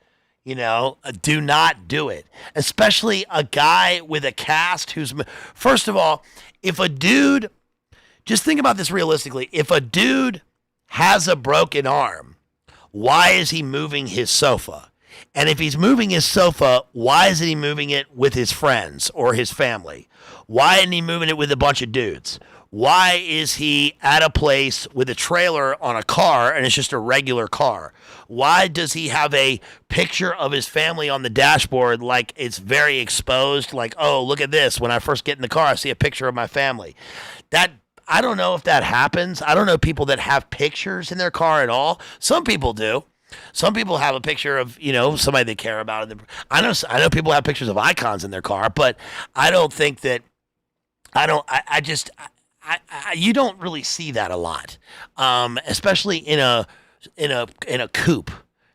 Do not do it. Especially a guy with a cast who's... First of all, if a dude... Just think about this realistically. If a dude has a broken arm, why is he moving his sofa? And if he's moving his sofa, why isn't he moving it with his friends or his family? Why isn't he moving it with a bunch of dudes? Why is he at a place with a trailer on a car and it's just a regular car? Why does he have a picture of his family on the dashboard like it's very exposed? Like, oh, look at this. When I first get in the car, I see a picture of my family. I don't know if that happens. I don't know people that have pictures in their car at all. Some people do. Some people have a picture of, somebody they care about. I know people have pictures of icons in their car, but I don't think that, you don't really see that a lot, especially in a coupe.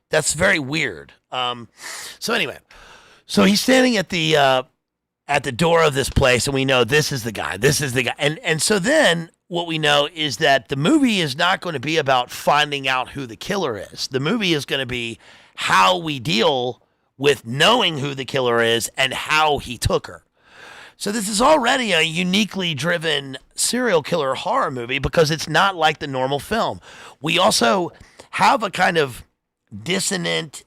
That's very weird. So anyway, so he's standing at the door of this place, and we know this is the guy. This is the guy, and so then what we know is that the movie is not going to be about finding out who the killer is. The movie is going to be how we deal with knowing who the killer is and how he took her. So this is already a uniquely driven serial killer horror movie because it's not like the normal film. We also have a kind of dissonant,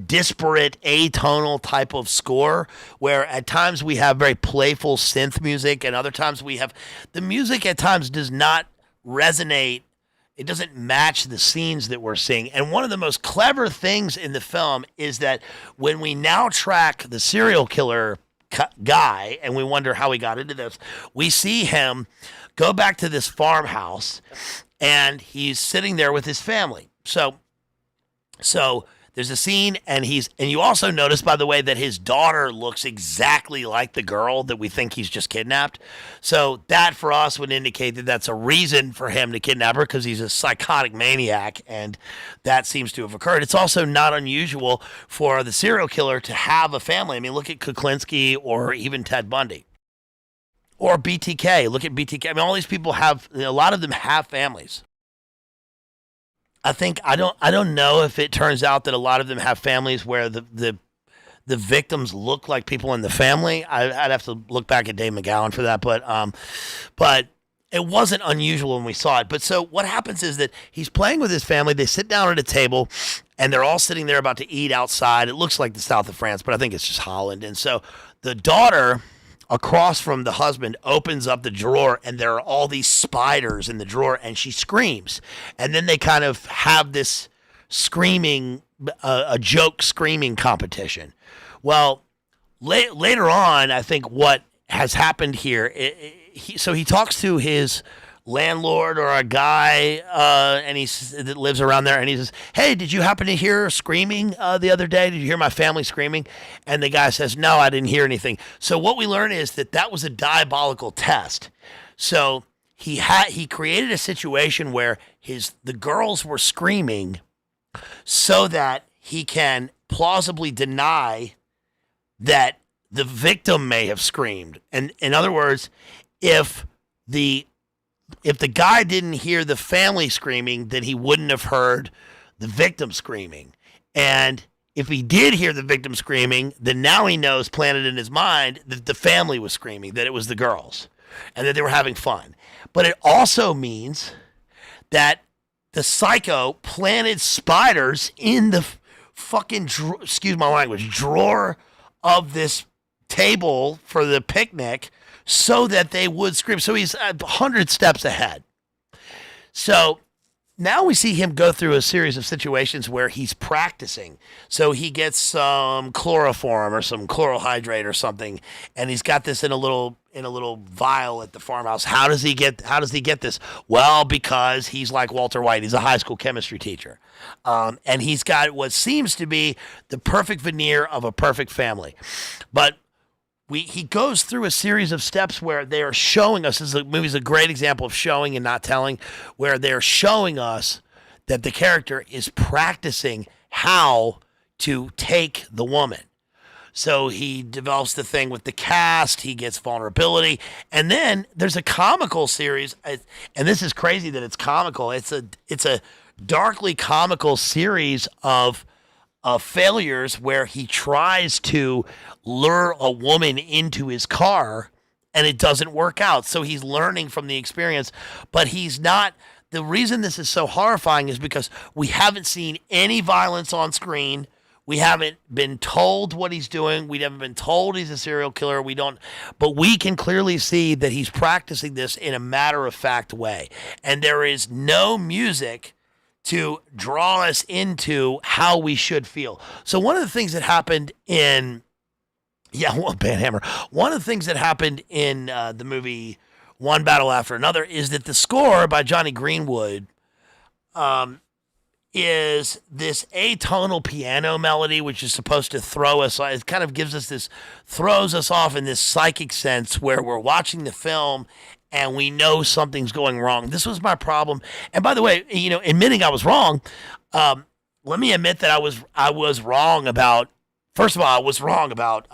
disparate, atonal type of score where at times we have very playful synth music and other times we have the music at times does not resonate. It doesn't match the scenes that we're seeing. And one of the most clever things in the film is that when we now track the serial killer guy and we wonder how he got into this, we see him go back to this farmhouse and he's sitting there with his family. So there's a scene and you also notice, by the way, that his daughter looks exactly like the girl that we think he's just kidnapped. So that for us would indicate that that's a reason for him to kidnap her because he's a psychotic maniac and that seems to have occurred. It's also not unusual for the serial killer to have a family. I mean, look at Kuklinski or even Ted Bundy or BTK. Look at BTK. I mean, all these people a lot of them have families. I think I don't know if it turns out that a lot of them have families where the victims look like people in the family. I'd have to look back at Dave McGowan for that, but it wasn't unusual when we saw it. But so what happens is that he's playing with his family. They sit down at a table, and they're all sitting there about to eat outside. It looks like the south of France, but I think it's just Holland. And so the daughter, across from the husband, opens up the drawer and there are all these spiders in the drawer and she screams. And then they kind of have this screaming, a joke screaming competition. Well, later on, I think what has happened here, so he talks to his landlord or a guy that lives around there and he says, "Hey, did you happen to hear screaming the other day? Did you hear my family screaming?" And the guy says, "No, I didn't hear anything." So what we learn is that was a diabolical test. So he created a situation where the girls were screaming so that he can plausibly deny that the victim may have screamed. And in other words, if the guy didn't hear the family screaming, then he wouldn't have heard the victim screaming. And if he did hear the victim screaming, then now he knows, planted in his mind, that the family was screaming, that it was the girls, and that they were having fun. But it also means that the psycho planted spiders in the fucking, excuse my language, drawer of this table for the picnic so that they would scream. So he's 100 steps ahead. So now we see him go through a series of situations where he's practicing. So he gets some chloroform or some chloral hydrate or something, and he's got this in a little vial at the farmhouse. How does he get this? Well, because he's like Walter White. He's a high school chemistry teacher. And he's got what seems to be the perfect veneer of a perfect family. But he goes through a series of steps where they are showing us, this movie's a great example of showing and not telling, where they're showing us that the character is practicing how to take the woman. So he develops the thing with the cast, he gets vulnerability, and then there's a comical series, and this is crazy that it's comical. It's a darkly comical series of failures where he tries to lure a woman into his car and it doesn't work out. So he's learning from the experience, but he's not. The reason this is so horrifying is because we haven't seen any violence on screen. We haven't been told what he's doing. We haven't been told he's a serial killer. But we can clearly see that he's practicing this in a matter-of-fact way. And there is no music to draw us into how we should feel. So one of the things that happened in Banhammer. One of the things that happened in the movie One Battle After Another is that the score by Johnny Greenwood is this atonal piano melody, which is supposed to throw us. It kind of throws us off in this psychic sense where we're watching the film and we know something's going wrong. This was my problem. And by the way, admitting I was wrong, let me admit that I was wrong about. First of all, I was wrong about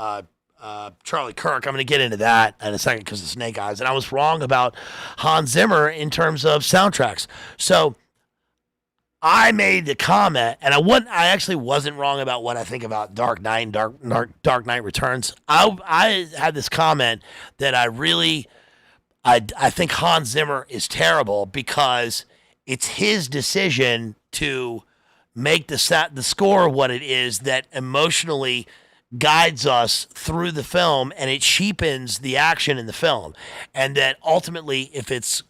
Charlie Kirk. I'm going to get into that in a second because of Snake Eyes. And I was wrong about Hans Zimmer in terms of soundtracks. So I made the comment, and I actually wasn't wrong about what I think about Dark Knight and Dark Knight Returns. I had this comment that I think Hans Zimmer is terrible because it's his decision to make the score what it is that emotionally guides us through the film, and it cheapens the action in the film. And that ultimately, if it's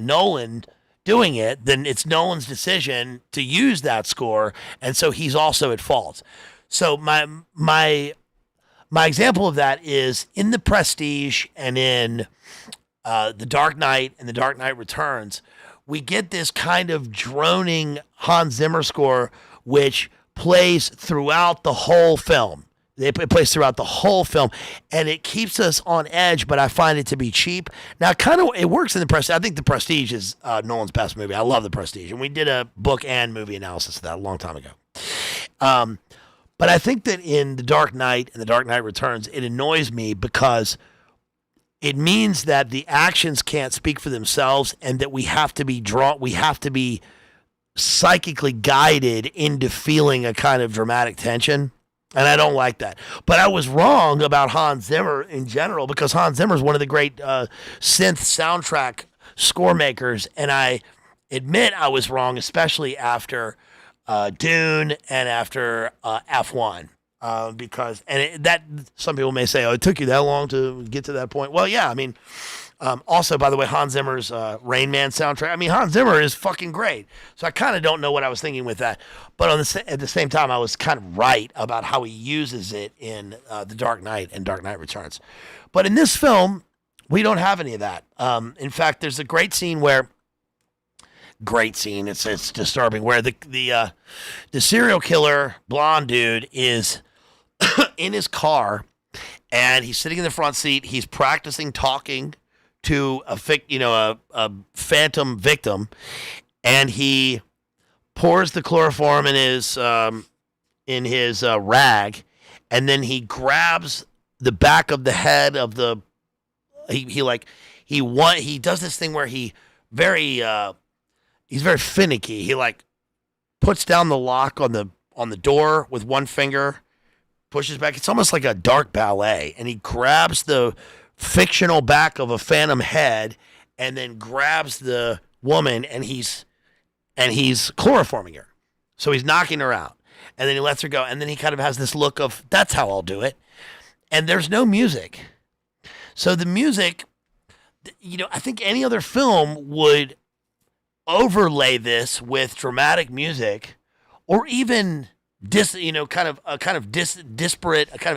Nolan doing it, then it's Nolan's decision to use that score, and so he's also at fault. So my example of that is in The Prestige and in The Dark Knight and The Dark Knight Returns. We get this kind of droning Hans Zimmer score, which plays throughout the whole film. It plays throughout the whole film, and it keeps us on edge, but I find it to be cheap. Now, it works in The Prestige. I think The Prestige is Nolan's best movie. I love The Prestige, and we did a book and movie analysis of that a long time ago. But I think that in The Dark Knight and The Dark Knight Returns, it annoys me because it means that the actions can't speak for themselves and that we have to be psychically guided into feeling a kind of dramatic tension. And I don't like that. But I was wrong about Hans Zimmer in general because Hans Zimmer is one of the great synth soundtrack score makers. And I admit I was wrong, especially after Dune and after F1. Because some people may say, it took you that long to get to that point. Well, yeah, I mean, also, by the way, Hans Zimmer's Rain Man soundtrack. I mean, Hans Zimmer is fucking great. So I kind of don't know what I was thinking with that. But at the same time, I was kind of right about how he uses it in The Dark Knight and Dark Knight Returns. But in this film, we don't have any of that. In fact, there's a great scene, it's disturbing, where the serial killer blonde dude is in his car, and he's sitting in the front seat. He's practicing talking to a phantom victim, and he pours the chloroform in his rag, and then he grabs the back of the head of the. He does this thing where he's very finicky. He puts down the lock on the door with one finger, pushes back. It's almost like a dark ballet, and he grabs the fictional back of a phantom head and then grabs the woman, and he's chloroforming her. So he's knocking her out, and then he lets her go, and then he kind of has this look of, that's how I'll do it. And there's no music. So the music, I think any other film would overlay this with dramatic music, or even disparate, a kind of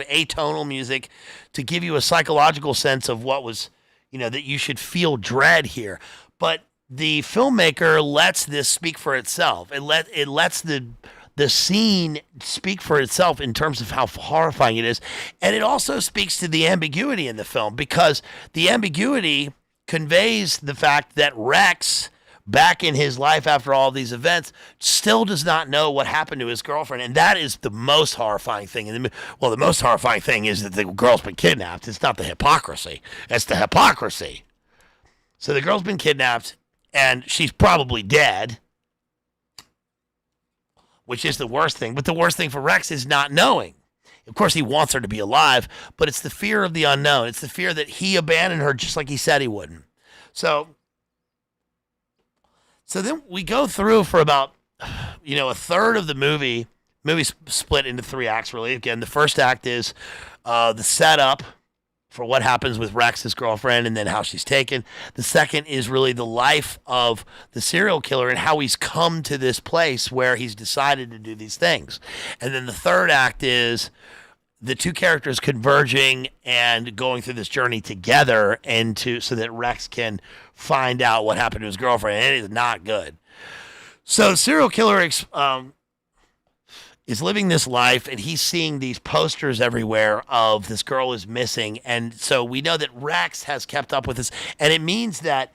atonal music to give you a psychological sense of what was, that you should feel dread here. But the filmmaker lets this speak for itself. It lets the scene speak for itself in terms of how horrifying it is. And it also speaks to the ambiguity in the film, because the ambiguity conveys the fact that Rex, back in his life after all these events, still does not know what happened to his girlfriend. And that is the most horrifying thing. Well, the most horrifying thing is that the girl's been kidnapped. It's not the hypocrisy. It's the hypocrisy. So the girl's been kidnapped, and she's probably dead, which is the worst thing. But the worst thing for Rex is not knowing. Of course, he wants her to be alive, but it's the fear of the unknown. It's the fear that he abandoned her just like he said he wouldn't. So then we go through for about, a third of the movie. Movie's split into 3 acts, really. Again, the first act is the setup for what happens with Rex, his girlfriend, and then how she's taken. The second is really the life of the serial killer and how he's come to this place where he's decided to do these things. And then the third act is the two characters converging and going through this journey together so that Rex can find out what happened to his girlfriend. And it is not good. So serial killer is living this life, and he's seeing these posters everywhere of this girl is missing. And so we know that Rex has kept up with this, and it means that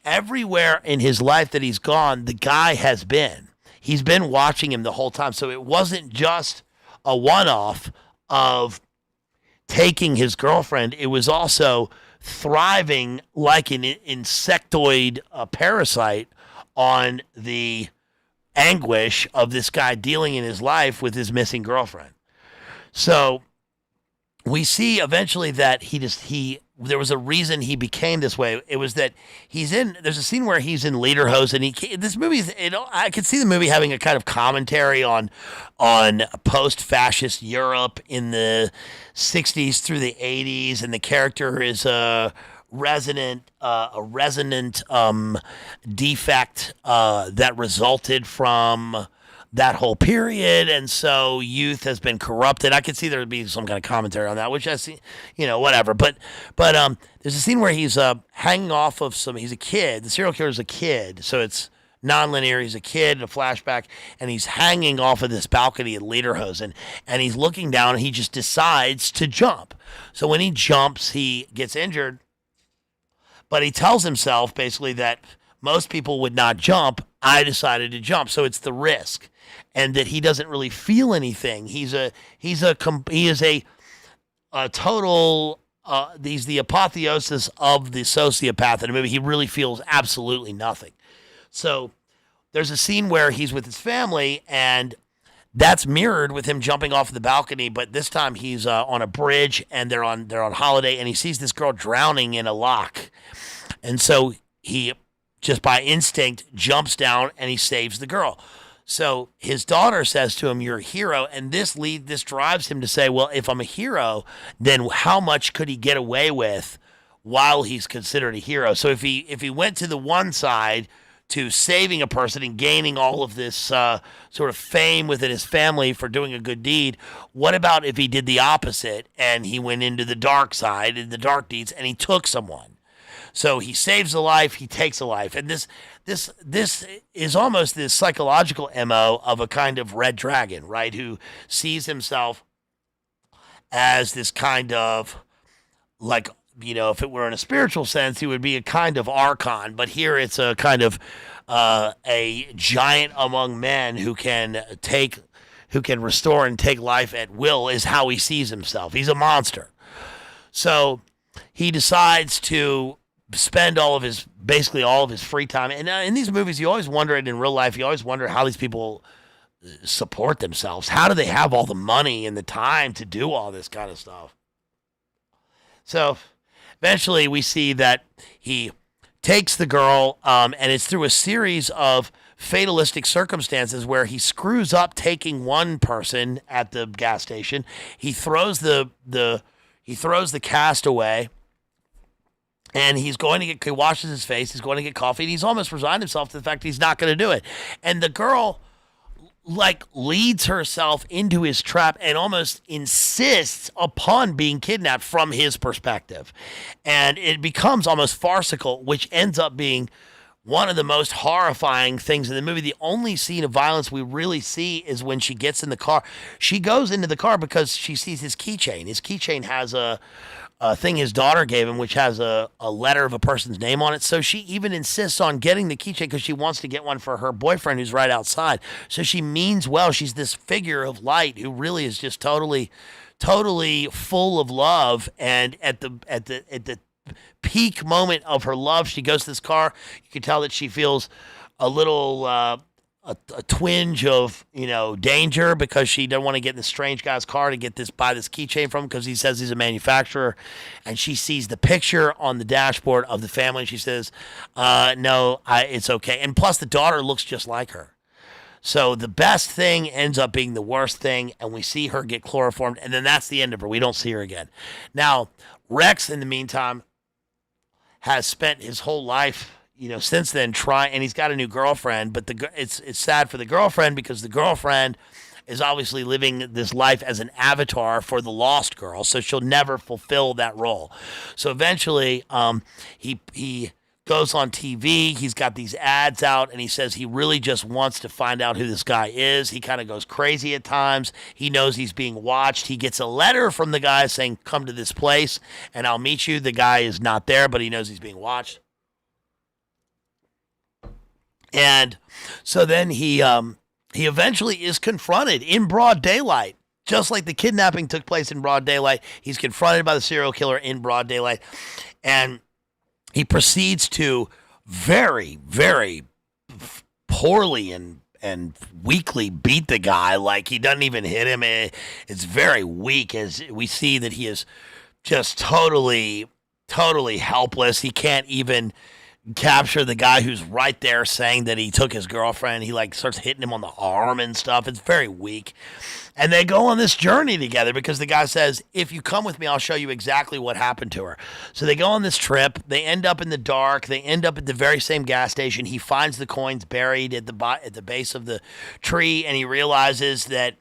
everywhere in his life that he's gone, the guy has been. He's been watching him the whole time. So it wasn't just a one-off of taking his girlfriend. It was also thriving like an insectoid parasite on the anguish of this guy dealing in his life with his missing girlfriend. So we see eventually that there was a reason he became this way. It was that there's a scene where he's in lederhosen, and this movie, I could see the movie having a kind of commentary on post-fascist Europe in the 60s through the 80s, and the character is a resonant defect that resulted from that whole period, and so youth has been corrupted. I could see there would be some kind of commentary on that, which I see, whatever. But there's a scene where he's hanging off of he's a kid. The serial killer is a kid, so it's non-linear. He's a kid in a flashback, and he's hanging off of this balcony in lederhosen, and he's looking down, and he just decides to jump. So when he jumps, he gets injured, but he tells himself basically that most people would not jump. I decided to jump, so it's the risk, and that he doesn't really feel anything. He's the apotheosis of the sociopath in the movie. He really feels absolutely nothing. So there's a scene where he's with his family, and that's mirrored with him jumping off the balcony, but this time he's on a bridge, and they're on holiday, and he sees this girl drowning in a lock, and so he just by instinct jumps down and he saves the girl. So his daughter says to him, "You're a hero," and this drives him to say, well, if I'm a hero, then how much could he get away with while he's considered a hero? So if he went to the one side to saving a person and gaining all of this sort of fame within his family for doing a good deed, what about if he did the opposite and he went into the dark side and the dark deeds and he took someone? So he saves a life, he takes a life. And this is almost this psychological MO of a kind of red dragon, right? Who sees himself as this kind of, like, if it were in a spiritual sense, he would be a kind of archon. But here it's a kind of a giant among men who can restore and take life at will, is how he sees himself. He's a monster. So he decides to spend basically all of his free time. And in these movies, you always wonder, and in real life, you always wonder how these people support themselves. How do they have all the money and the time to do all this kind of stuff? So eventually we see that he takes the girl, and it's through a series of fatalistic circumstances where he screws up taking one person at the gas station. He throws the cast away, And he washes his face, he's going to get coffee, and he's almost resigned himself to the fact that he's not going to do it. And the girl, like, leads herself into his trap and almost insists upon being kidnapped from his perspective. And it becomes almost farcical, which ends up being one of the most horrifying things in the movie. The only scene of violence we really see is when she gets in the car. She goes into the car because she sees his keychain. His keychain has a thing his daughter gave him, which has a letter of a person's name on it. So she even insists on getting the keychain because she wants to get one for her boyfriend who's right outside. So she means well. She's this figure of light who really is just totally full of love. And at the peak moment of her love, she goes to this car. You can tell that she feels a little a twinge of danger because she doesn't want to get in this strange guy's car to buy this keychain from him because he says he's a manufacturer. And she sees the picture on the dashboard of the family and she says, no, it's okay. And plus the daughter looks just like her. So the best thing ends up being the worst thing, and we see her get chloroformed, and then that's the end of her. We don't see her again. Now, Rex, in the meantime, has spent his whole life, since then and he's got a new girlfriend, but it's sad for the girlfriend because the girlfriend is obviously living this life as an avatar for the lost girl, so she'll never fulfill that role. So eventually, he goes on TV, he's got these ads out, and he says he really just wants to find out who this guy is. He kind of goes crazy at times. He knows he's being watched. He gets a letter from the guy saying, come to this place and I'll meet you. The guy is not there, but he knows he's being watched. And so then he eventually is confronted in broad daylight. Just like the kidnapping took place in broad daylight, he's confronted by the serial killer in broad daylight. And he proceeds to very, very poorly and weakly beat the guy. Like, he doesn't even hit him. It's very weak as we see that he is just totally helpless. He can't even capture the guy who's right there saying that he took his girlfriend. He starts hitting him on the arm and stuff. It's very weak. And they go on this journey together because the guy says, if you come with me, I'll show you exactly what happened to her. So they go on this trip. They end up in the dark. They end up at the very same gas station. He finds the coins buried at the base of the tree, and he realizes that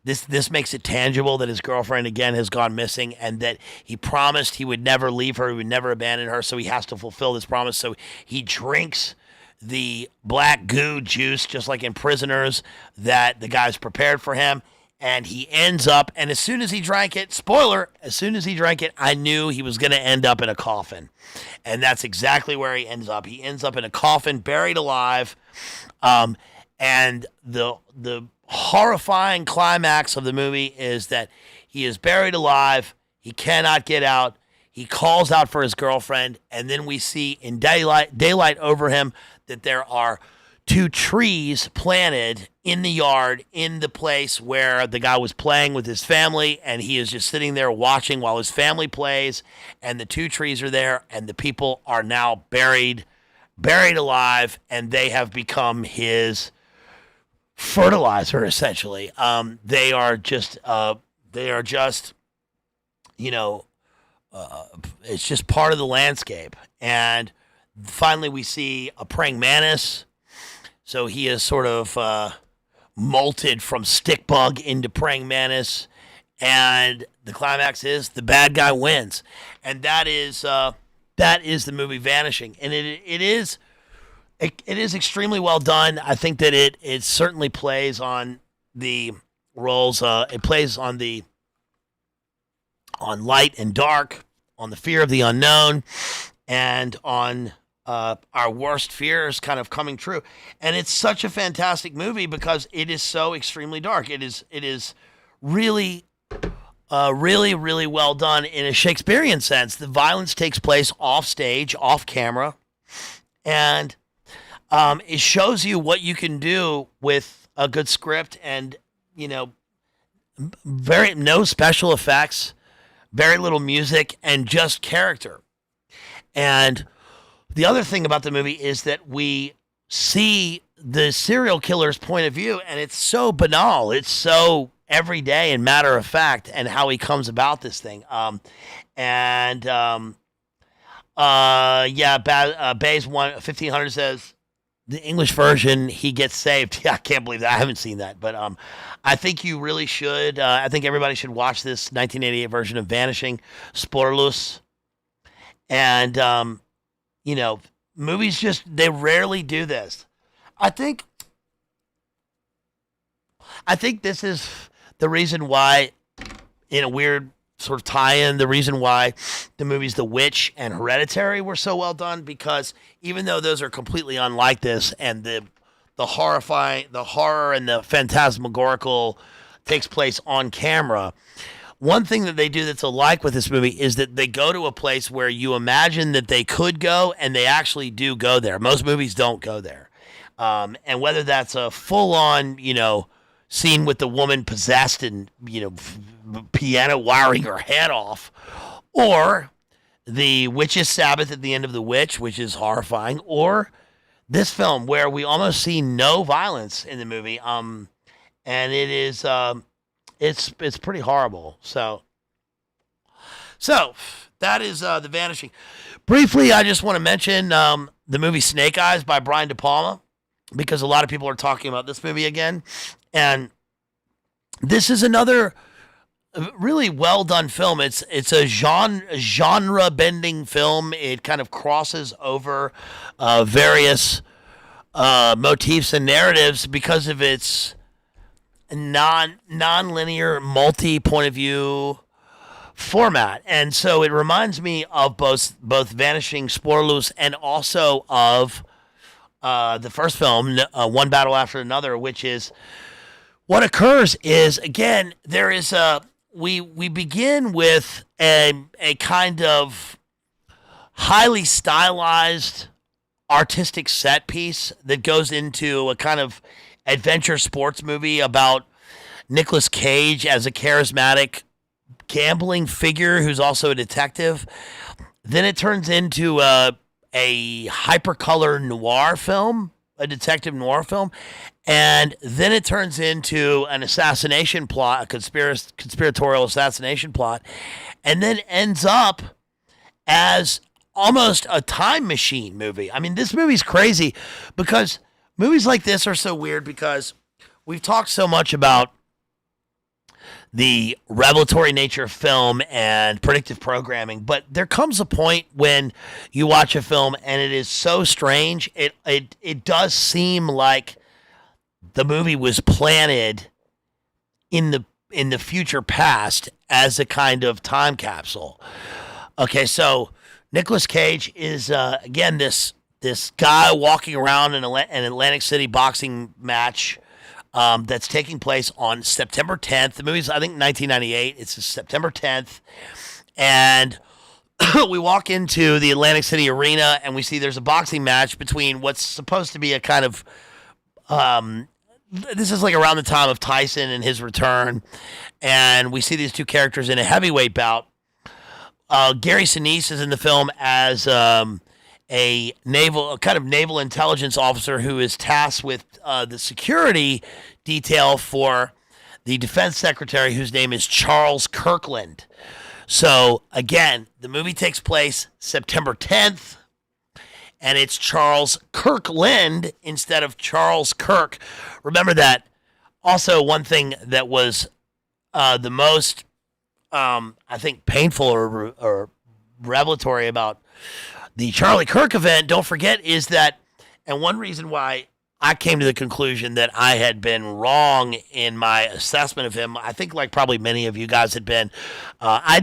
this makes it tangible that his girlfriend again has gone missing, and that he promised he would never leave her, he would never abandon her, so he has to fulfill this promise. So he drinks the black goo juice, just like in Prisoners, that the guy's prepared for him. And he ends up, and as soon as he drank it, spoiler, as soon as he drank it, I knew he was going to end up in a coffin. And that's exactly where he ends up. He ends up in a coffin, buried alive. And the horrifying climax of the movie is that he is buried alive. He cannot get out. He calls out for his girlfriend. And then we see in daylight over him that there are 2 trees planted in the yard, in the place where the guy was playing with his family, and he is just sitting there watching while his family plays, and the 2 trees are there, and the people are now buried alive, and they have become his fertilizer, essentially. They are just, it's just part of the landscape. And finally we see a praying mantis. So he is sort of molted from stick bug into praying mantis, and the climax is the bad guy wins, and that is the movie Vanishing, and it is extremely well done. I think that it certainly plays on the roles. It plays on light and dark, on the fear of the unknown, and on our worst fears kind of coming true. And it's such a fantastic movie because it is so extremely dark. It is really, really well done in a Shakespearean sense. The violence takes place off stage, off camera, and it shows you what you can do with a good script and, no special effects, very little music, and just character. And the other thing about the movie is that we see the serial killer's point of view, and it's so banal. It's so everyday and matter of fact, and how he comes about this thing. Yeah, Bazed 1500 says the English version he gets saved. Yeah, I can't believe that. I haven't seen that, but I think you really should. I think everybody should watch this 1988 version of Vanishing, SPOORLOOS, and you know, movies just they rarely do this. I think I think this is the reason why, in a weird sort of tie-in, the reason why the movies The Witch and Hereditary were so well done, because even though those are completely unlike this, and the horror and the phantasmagorical takes place on camera, one thing that they do that's alike with this movie is that they go to a place where you imagine that they could go, and they actually do go there. Most movies don't go there. And whether that's a full-on, scene with the woman possessed and, piano wiring her head off, or the witch's Sabbath at the end of The Witch, which is horrifying, or this film where we almost see no violence in the movie, and it is it's pretty horrible. So that is The Vanishing. Briefly, I just want to mention the movie Snake Eyes by Brian De Palma, because a lot of people are talking about this movie again. And this is another really well done film. It's a genre bending film. It kind of crosses over various motifs and narratives because of its non-linear multi point of view format. And so it reminds me of both Vanishing, SPOORLOOS, and also of the first film, One Battle After Another, which is what occurs is, again, there is we begin with a kind of highly stylized artistic set piece that goes into a kind of adventure sports movie about Nicolas Cage as a charismatic gambling figure who's also a detective. Then it turns into a hypercolor noir film, a detective noir film, and then it turns into an assassination plot, a conspiratorial assassination plot, and then ends up as almost a time machine movie. I mean, this movie's crazy because movies like this are so weird because we've talked so much about the revelatory nature of film and predictive programming, but there comes a point when you watch a film and it is so strange, it does seem like the movie was planted in the future past as a kind of time capsule. Okay, so Nicolas Cage is again this guy walking around in an Atlantic City boxing match that's taking place on September 10th. The movie's, I think, 1998. It's September 10th. And we walk into the Atlantic City Arena and we see there's a boxing match between what's supposed to be a kind of, this is like around the time of Tyson and his return. And we see these two characters in a heavyweight bout. Gary Sinise is in the film as a kind of naval intelligence officer who is tasked with the security detail for the defense secretary, whose name is Charles Kirkland. So again, the movie takes place September 10th, and it's Charles Kirkland instead of Charles Kirk. Remember that. Also, one thing that was the most, I think, painful or revelatory about the Charlie Kirk event, don't forget, is that, and one reason why I came to the conclusion that I had been wrong in my assessment of him, I think like probably many of you guys had been, I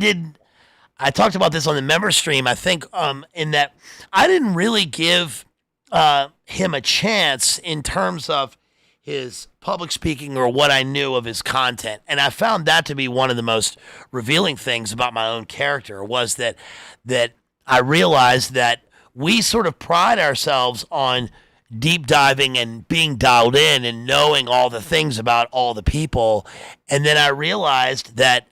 talked about this on the member stream, I think, in that I didn't really give him a chance in terms of his public speaking or what I knew of his content. And I found that to be one of the most revealing things about my own character, was that I realized that we sort of pride ourselves on deep diving and being dialed in and knowing all the things about all the people. And then I realized that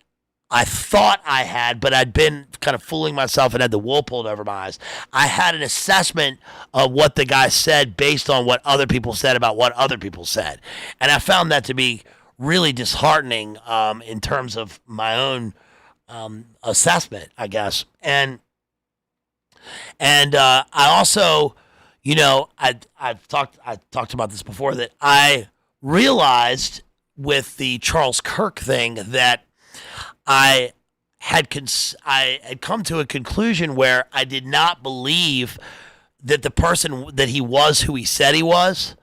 I thought I had, but I'd been kind of fooling myself and had the wool pulled over my eyes. I had an assessment of what the guy said based on what other people said about what other people said. And I found that to be really disheartening in terms of my own assessment, I guess. And And I also, I talked about this before, that I realized with the Charles Kirk thing that I I had come to a conclusion where I did not believe that the person that he was who he said he was,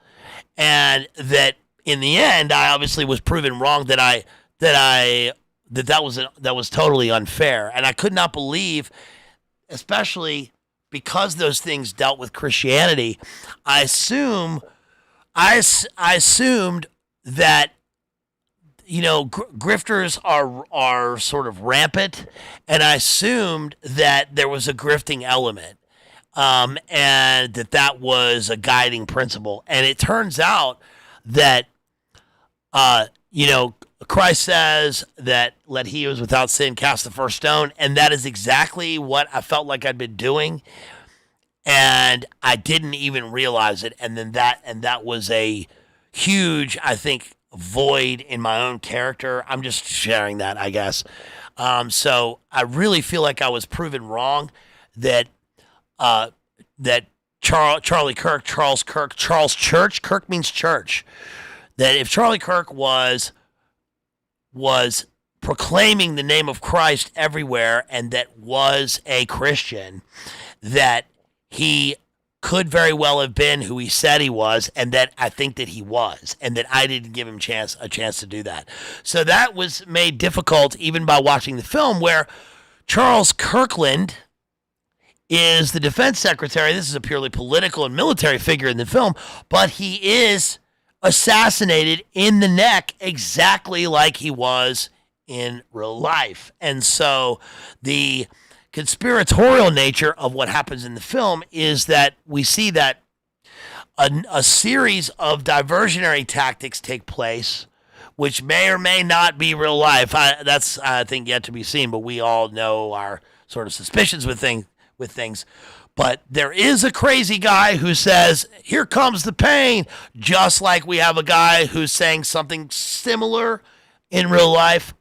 and that in the end I obviously was proven wrong, that was totally unfair, and I could not believe, especially because those things dealt with Christianity. I assume I assumed that grifters are sort of rampant, and I assumed that there was a grifting element, and that was a guiding principle. And it turns out that uh, you know Christ says that let he who is without sin cast the first stone, and that is exactly what I felt like I'd been doing, and I didn't even realize it. And that was a huge, I think, void in my own character. I'm just sharing that, I guess. So I really feel like I was proven wrong that that Charlie Kirk, Charles Kirk, Charles Church. Kirk means church. That if Charlie Kirk was proclaiming the name of Christ everywhere, and that was a Christian, that he could very well have been who he said he was, and that I think that he was, and that I didn't give him a chance to do that. So that was made difficult even by watching the film, where Charles Kirkland is the defense secretary. This is a purely political and military figure in the film, but he is assassinated in the neck exactly like he was in real life. And so the conspiratorial nature of what happens in the film is that we see that a series of diversionary tactics take place, which may or may not be real life. That's, I think, yet to be seen, but we all know our sort of suspicions with things. But there is a crazy guy who says, "Here comes the pain," just like we have a guy who's saying something similar in real life.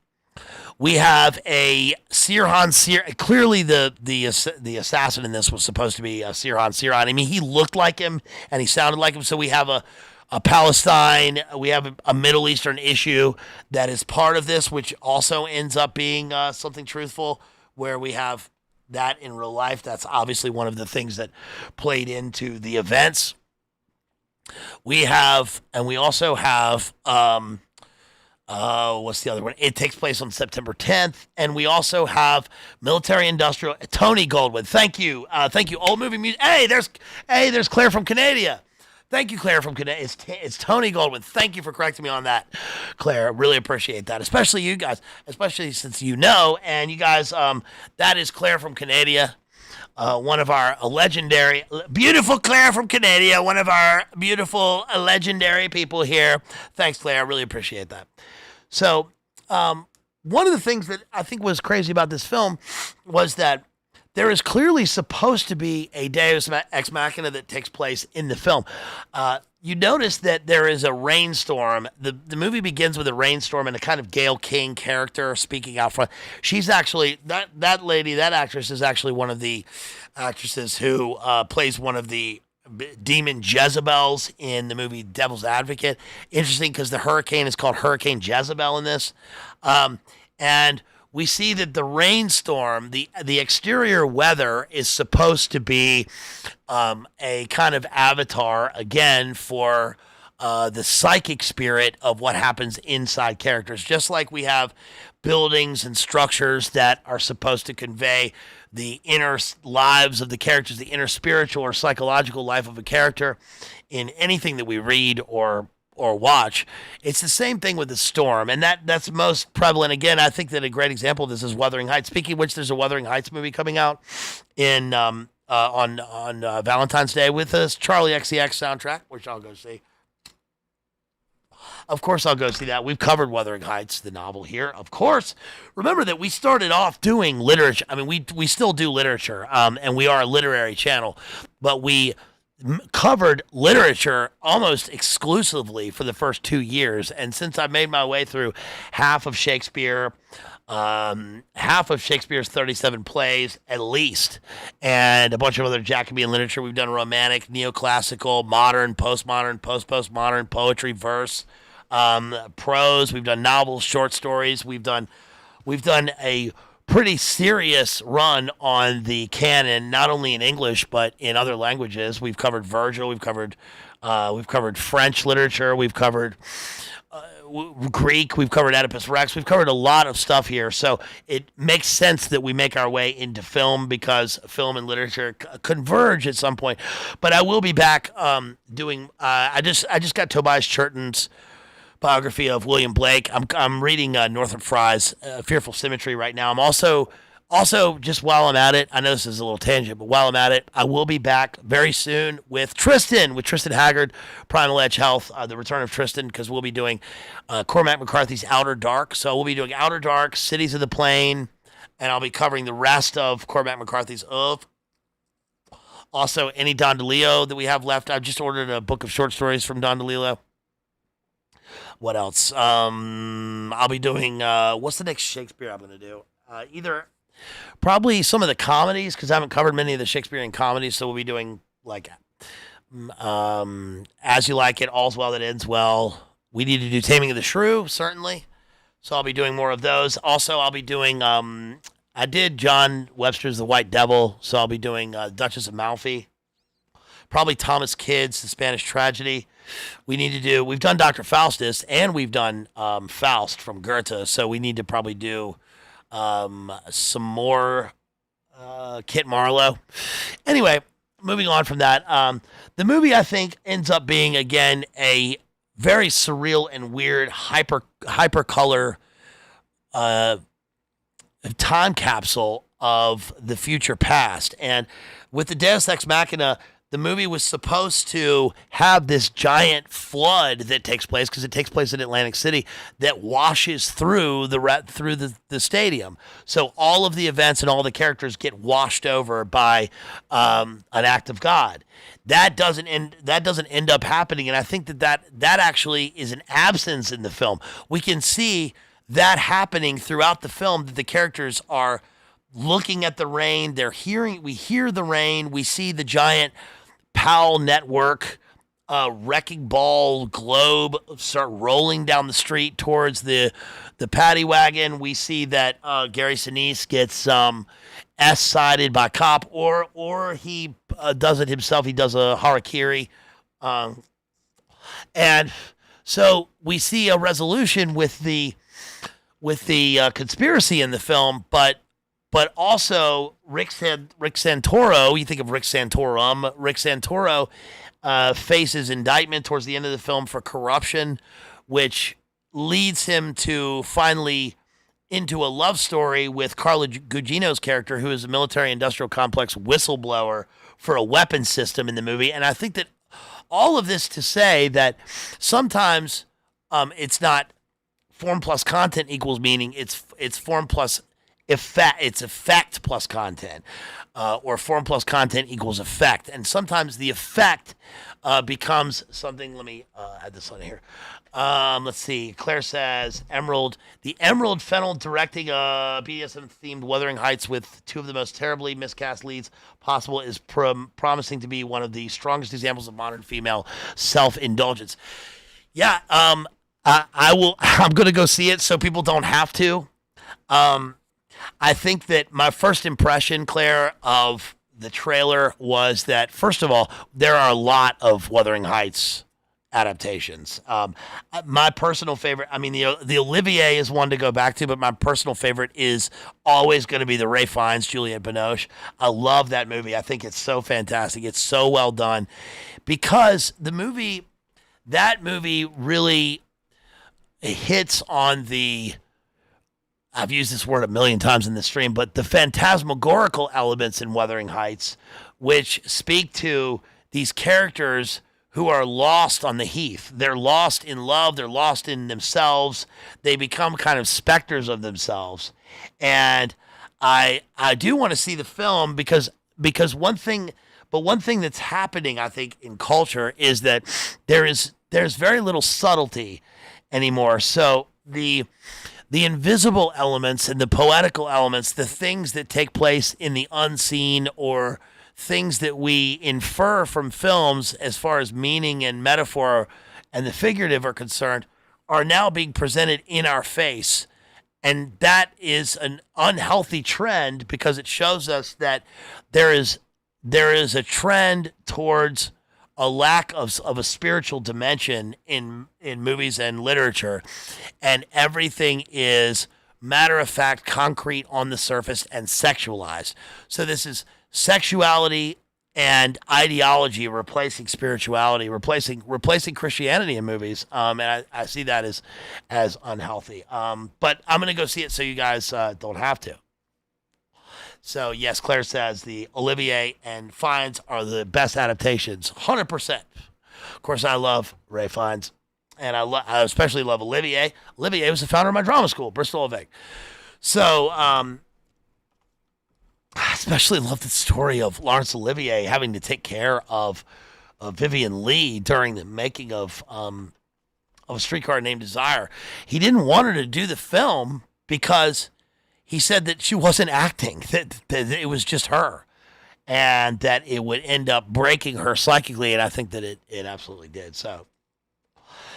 We have a Sirhan. Clearly, the assassin in this was supposed to be Sirhan. I mean, he looked like him and he sounded like him. So we have a Palestine. We have a Middle Eastern issue that is part of this, which also ends up being something truthful, where we have that in real life. That's obviously one of the things that played into the events. We also have. What's the other one? It takes place on September 10th. And we also have military industrial. Tony Goldwyn. Thank you. Thank you. Old movie music. Hey, there's Claire from Canada. Thank you, Claire from Canada. It's Tony Goldwyn. Thank you for correcting me on that, Claire. I really appreciate that. Especially you guys. Especially since and you guys, that is Claire from Canada. One of our legendary, beautiful Claire from Canada, one of our beautiful, legendary people here. Thanks, Claire. I really appreciate that. So, one of the things that I think was crazy about this film was that there is clearly supposed to be a Deus Ex Machina that takes place in the film. You notice that there is a rainstorm. The movie begins with a rainstorm and a kind of Gayle King character speaking out front. She's actually, that lady, that actress is actually one of the actresses who plays one of the demon Jezebels in the movie Devil's Advocate. Interesting, because the hurricane is called Hurricane Jezebel in this. And we see that the rainstorm, the exterior weather, is supposed to be a kind of avatar, again, for the psychic spirit of what happens inside characters. Just like we have buildings and structures that are supposed to convey the inner lives of the characters, the inner spiritual or psychological life of a character in anything that we read or watch. It's the same thing with the storm, and that's most prevalent. Again, I think that a great example of this is Wuthering Heights. Speaking of which, there's a Wuthering Heights movie coming out in on Valentine's Day with this Charlie XCX soundtrack, which I'll go see. Of course, I'll go see that. We've covered Wuthering Heights, the novel, here. Of course, remember that we started off doing literature. I mean, we still do literature, and we are a literary channel, but we covered literature almost exclusively for the first 2 years. And since I made my way through half of Shakespeare, half of Shakespeare's 37 plays at least, and a bunch of other Jacobean literature, we've done romantic, neoclassical, modern, postmodern, post-postmodern, poetry, verse, prose. We've done novels, short stories. We've done a pretty serious run on the canon, not only in English but in other languages. We've covered Virgil, we've covered French literature, we've covered Greek, we've covered Oedipus Rex, we've covered a lot of stuff here. So it makes sense that we make our way into film because film and literature converge at some point. But I will be back doing. I just got Tobias Churton's biography of William Blake. I'm reading Northrop Frye's Fearful Symmetry right now. I'm also just while I'm at it, I know this is a little tangent, but while I'm at it, I will be back very soon with Tristan Haggard, Primal Edge Health, the return of Tristan, because we'll be doing Cormac McCarthy's Outer Dark. So we'll be doing Outer Dark, Cities of the Plain, and I'll be covering the rest of Cormac McCarthy's of. Also, any Don DeLillo that we have left. I've just ordered a book of short stories from Don DeLillo. What else? I'll be doing, what's the next Shakespeare I'm going to do? Either probably some of the comedies, because I haven't covered many of the Shakespearean comedies, so we'll be doing, like, As You Like It, All's Well That Ends Well. We need to do Taming of the Shrew, certainly. So I'll be doing more of those. Also, I'll be doing, I did John Webster's The White Devil, so I'll be doing Duchess of Malfi. Probably Thomas Kyd's The Spanish Tragedy. We've done Dr. Faustus, and we've done Faust from Goethe, so we need to probably do some more Kit Marlowe. Anyway, moving on from that, the movie, I think, ends up being, again, a very surreal and weird hypercolor time capsule of the future past. And with the Deus Ex Machina, the movie was supposed to have this giant flood that takes place, because it takes place in Atlantic City, that washes through the stadium. So all of the events and all the characters get washed over by an act of God. That doesn't end up happening, and I think that actually is an absence in the film. We can see that happening throughout the film, that the characters are looking at the rain. We hear the rain. We see the giant Powell network wrecking ball globe start rolling down the street towards the paddy wagon. We see that Gary Sinise gets S-sided by cop, or he does it himself. He does a harakiri, and so we see a resolution with the conspiracy in the film, but also Rick Santoro, you think of Rick Santorum, Rick Santoro faces indictment towards the end of the film for corruption, which leads him to finally into a love story with Carla Gugino's character, who is a military-industrial complex whistleblower for a weapons system in the movie. And I think that all of this to say that sometimes it's not form plus content equals meaning, it's form plus it's effect plus content, or form plus content equals effect. And sometimes the effect becomes something. Let me add this on here. Let's see. Claire says, the Emerald Fennel directing a BDSM-themed Wuthering Heights with two of the most terribly miscast leads possible is promising to be one of the strongest examples of modern female self-indulgence. Yeah, I'm going to go see it so people don't have to. I think that my first impression, Claire, of the trailer was that, first of all, there are a lot of Wuthering Heights adaptations. My personal favorite, I mean, the Olivier is one to go back to, but my personal favorite is always going to be the Ray Fiennes, Juliette Binoche. I love that movie. I think it's so fantastic. It's so well done, because that movie really hits on I've used this word a million times in this stream, but the phantasmagorical elements in Wuthering Heights, which speak to these characters who are lost on the heath. They're lost in love. They're lost in themselves. They become kind of specters of themselves. And I do want to see the film because one thing But one thing that's happening, I think, in culture is that there's very little subtlety anymore. So the invisible elements and the poetical elements, the things that take place in the unseen or things that we infer from films as far as meaning and metaphor and the figurative are concerned, are now being presented in our face. And that is an unhealthy trend because it shows us that there is a trend towards a lack of a spiritual dimension in movies and literature, and everything is matter of fact, concrete on the surface, and sexualized. So this is sexuality and ideology replacing spirituality, replacing Christianity in movies, and I see that as unhealthy. But I'm gonna go see it so you guys don't have to. So, yes, Claire says the Olivier and Fiennes are the best adaptations. 100%. Of course, I love Ray Fiennes, and I especially love Olivier. Olivier was the founder of my drama school, Bristol of Egg. So, I especially love the story of Laurence Olivier having to take care of Vivian Leigh during the making of A Streetcar Named Desire. He didn't want her to do the film because he said that she wasn't acting, that it was just her, and that it would end up breaking her psychically, and I think that it absolutely did. So,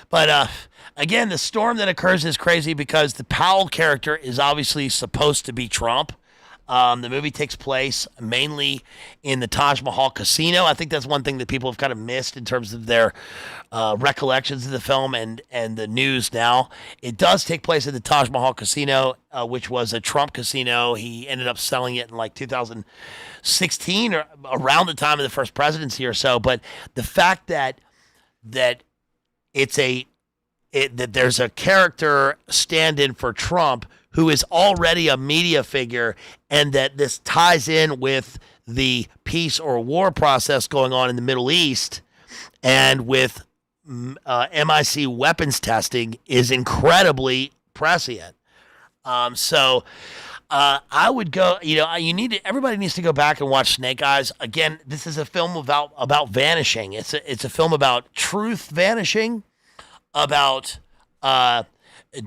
but again, the storm that occurs is crazy because the Powell character is obviously supposed to be Trump. The movie takes place mainly in the Taj Mahal casino. I think that's one thing that people have kind of missed in terms of their recollections of the film and the news now. It does take place at the Taj Mahal casino, which was a Trump casino. He ended up selling it in like 2016 or around the time of the first presidency or so. But the fact that there's a character stand-in for Trump who is already a media figure, and that this ties in with the peace or war process going on in the Middle East and with MIC weapons testing is incredibly prescient. So I would go, everybody needs to go back and watch Snake Eyes. Again, this is a film about vanishing. It's a film about truth vanishing, about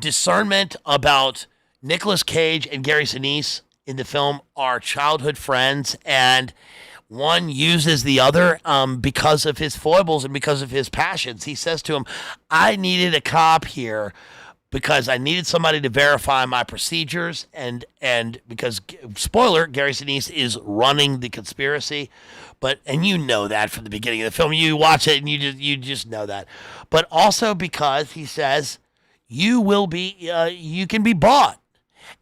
discernment, about Nicolas Cage and Gary Sinise in the film are childhood friends, and one uses the other because of his foibles and because of his passions. He says to him, I needed a cop here because I needed somebody to verify my procedures, and because, spoiler, Gary Sinise is running the conspiracy, and you know that from the beginning of the film. You watch it and you just know that. But also because he says, you can be bought.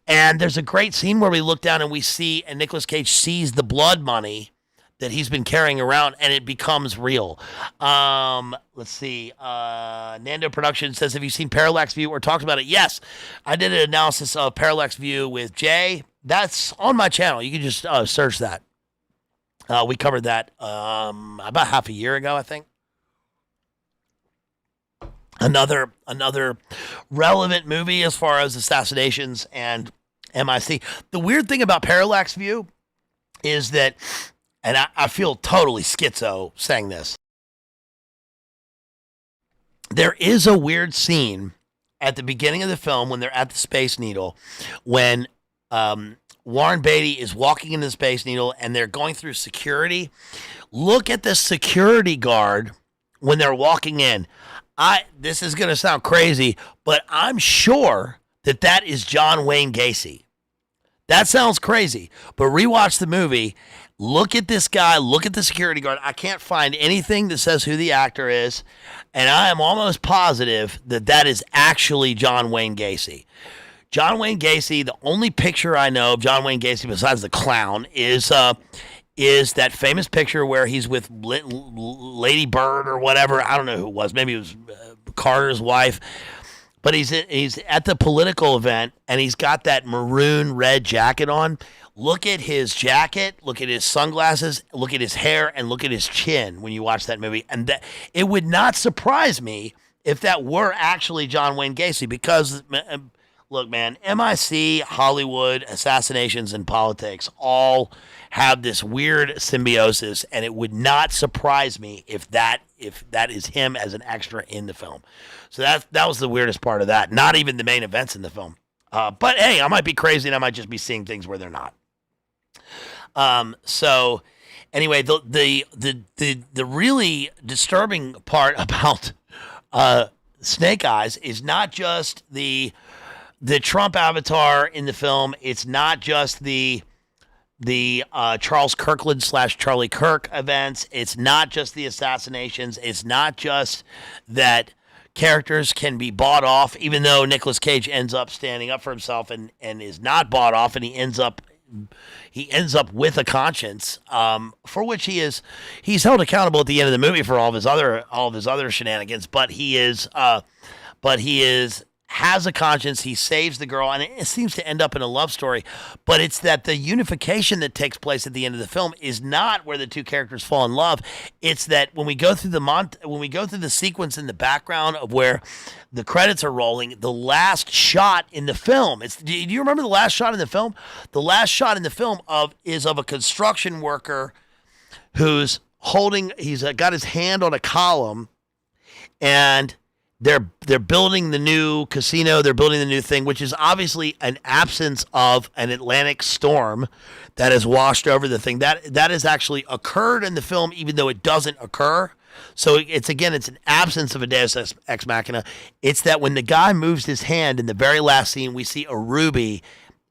And there's a great scene where we look down and we see, and Nicolas Cage sees the blood money that he's been carrying around, and it becomes real. Let's see. Nando Productions says, have you seen Parallax View or talked about it? Yes, I did an analysis of Parallax View with Jay. That's on my channel. You can just search that. We covered that about half a year ago, I think. Another relevant movie as far as assassinations and MIC. The weird thing about Parallax View is that, and I feel totally schizo saying this, there is a weird scene at the beginning of the film when they're at the Space Needle, when Warren Beatty is walking into the Space Needle and they're going through security. Look at the security guard when they're walking in. This is going to sound crazy, but I'm sure that is John Wayne Gacy. That sounds crazy, but rewatch the movie. Look at this guy. Look at the security guard. I can't find anything that says who the actor is, and I am almost positive that is actually John Wayne Gacy. John Wayne Gacy, the only picture I know of John Wayne Gacy besides the clown is that famous picture where he's with Lady Bird or whatever. I don't know who it was. Maybe it was Carter's wife. But he's at the political event, and he's got that maroon red jacket on. Look at his jacket. Look at his sunglasses. Look at his hair, and look at his chin when you watch that movie. And that it would not surprise me if that were actually John Wayne Gacy, because Look, man, MIC, Hollywood, assassinations, and politics all have this weird symbiosis, and it would not surprise me if that is him as an extra in the film. So that was the weirdest part of that. Not even the main events in the film. But hey, I might be crazy, and I might just be seeing things where they're not. So anyway, the really disturbing part about Snake Eyes is not just the Trump avatar in the film. It's not just the Charles Kirkland / Charlie Kirk events. It's not just the assassinations. It's not just that characters can be bought off, even though Nicolas Cage ends up standing up for himself and is not bought off, and he ends up with a conscience, for which he's held accountable at the end of the movie for all of his other shenanigans. But he has a conscience. He saves the girl, and it seems to end up in a love story. But it's that the unification that takes place at the end of the film is not where the two characters fall in love. It's that when we go through the sequence in the background of where the credits are rolling, the last shot in the film. Do you remember the last shot in the film? The last shot in the film is of a construction worker who's he's got his hand on a column, and they're building the new casino. They're building the new thing, which is obviously an absence of an Atlantic storm that has washed over the thing. That has actually occurred in the film, even though it doesn't occur. So it's an absence of a Deus Ex Machina. It's that when the guy moves his hand in the very last scene, we see a ruby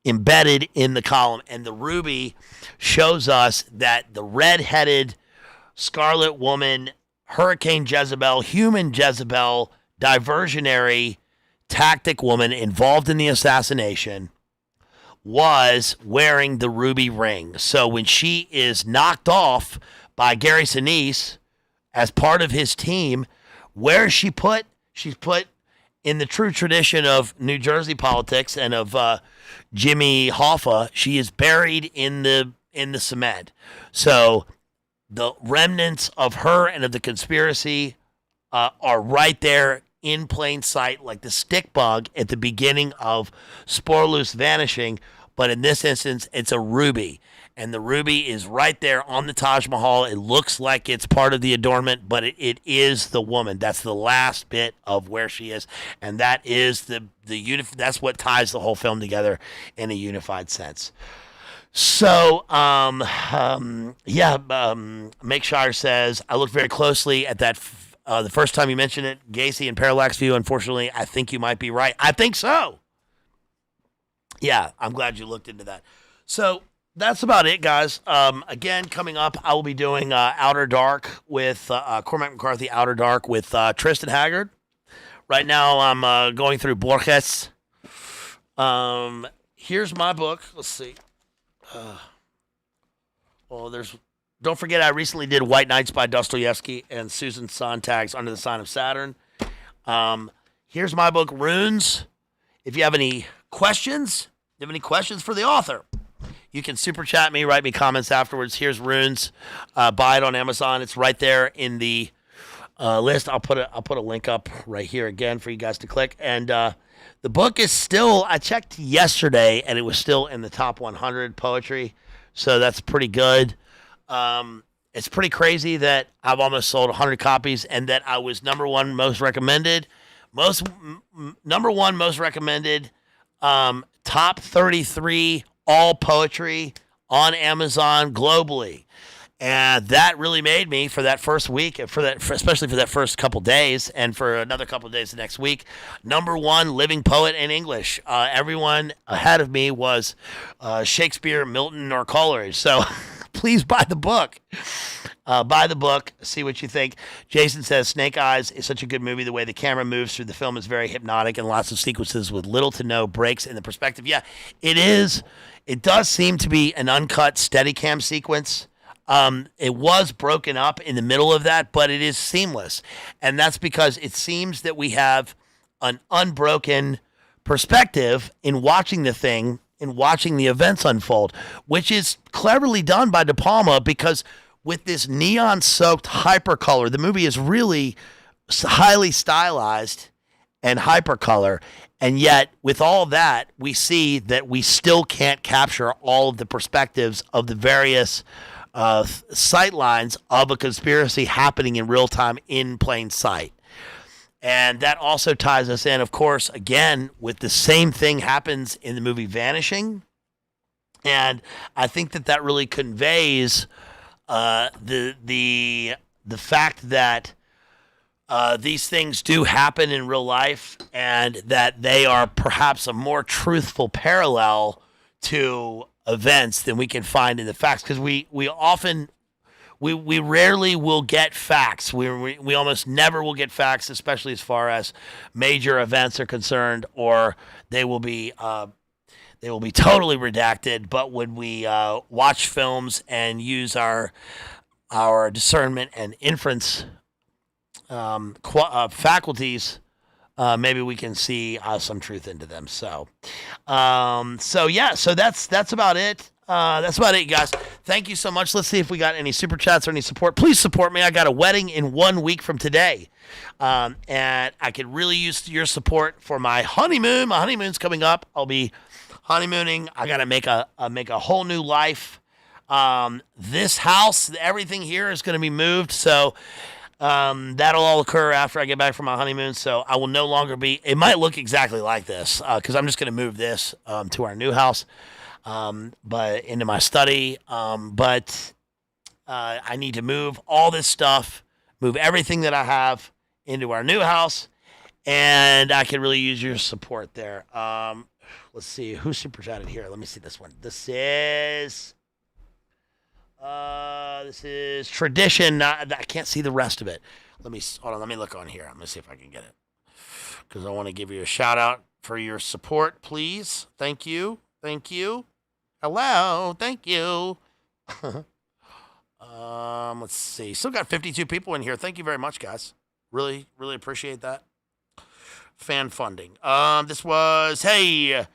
embedded in the column, and the ruby shows us that the red-headed Scarlet Woman, Hurricane Jezebel, human Jezebel, diversionary tactic woman involved in the assassination, was wearing the ruby ring. So when she is knocked off by Gary Sinise as part of his team, where is she put? She's put in the true tradition of New Jersey politics and of Jimmy Hoffa. She is buried in the cement. So the remnants of her and of the conspiracy are right there in plain sight, like the stick bug at the beginning of SPOORLOOS Vanishing. But in this instance, it's a ruby. And the ruby is right there on the Taj Mahal. It looks like it's part of the adornment, but it is the woman. That's the last bit of where she is. And that is that's what ties the whole film together in a unified sense. So, Make Shire says, I looked very closely at that the first time you mentioned it, Gacy and Parallax View. Unfortunately, I think you might be right. I think so. Yeah, I'm glad you looked into that. So that's about it, guys. Again, coming up, I will be doing Outer Dark with Cormac McCarthy, Outer Dark with Tristan Haggard. Right now, I'm going through Borges. Here's my book. Let's see. Don't forget, I recently did White Nights by Dostoevsky and Susan Sontag's Under the Sign of Saturn. Here's my book, Runes. If you have any questions, for the author, you can super chat me, write me comments afterwards. Here's Runes. Buy it on Amazon. It's right there in the list. I'll put a link up right here again for you guys to click. And the book is still, I checked yesterday, and it was still in the top 100 poetry. So that's pretty good. It's pretty crazy that I've almost sold 100 copies and that I was number one most recommended. Top 33 all poetry on Amazon globally. And that really made me, for that first week, especially for that first couple days, and for another couple days the next week, number one living poet in English. Everyone ahead of me was Shakespeare, Milton, or Coleridge. So please buy the book. Buy the book. See what you think. Jason says, Snake Eyes is such a good movie. The way the camera moves through the film is very hypnotic, and lots of sequences with little to no breaks in the perspective. Yeah, it is. It does seem to be an uncut Steadicam sequence. It was broken up in the middle of that, but it is seamless. And that's because it seems that we have an unbroken perspective in watching the thing, in watching the events unfold, which is cleverly done by De Palma, because with this neon-soaked hypercolor, the movie is really highly stylized and hypercolor. And yet, with all that, we see that we still can't capture all of the perspectives of the various sight lines of a conspiracy happening in real time in plain sight. And that also ties us in, of course, again, with the same thing happens in the movie Vanishing. And I think that really conveys the fact that these things do happen in real life, and that they are perhaps a more truthful parallel to events than we can find in the facts, because we rarely will get facts. We almost never will get facts, especially as far as major events are concerned, or they will be totally redacted. But when we watch films and use our discernment and inference faculties, maybe we can see some truth into them. So that's about it. That's about it, guys. Thank you so much. Let's see if we got any super chats or any support. Please support me. I got a wedding in 1 week from today, and I could really use your support for my honeymoon. My honeymoon's coming up. I'll be honeymooning. I gotta make a whole new life. This house, everything here is gonna be moved. So that'll all occur after I get back from my honeymoon. So I will no longer be. It might look exactly like this because I'm just gonna move this to our new house. But into my study. But I need to move all this stuff, move everything that I have into our new house, and I could really use your support there. Let's see who super chatted here. Let me see this one. This is tradition. I can't see the rest of it. Hold on. Let me look on here. I'm gonna see if I can get it, because I want to give you a shout out for your support, please. Thank you. Hello, thank you. Let's see. Still got 52 people in here. Thank you very much, guys. Really, really appreciate that. Fan funding. This was, hey,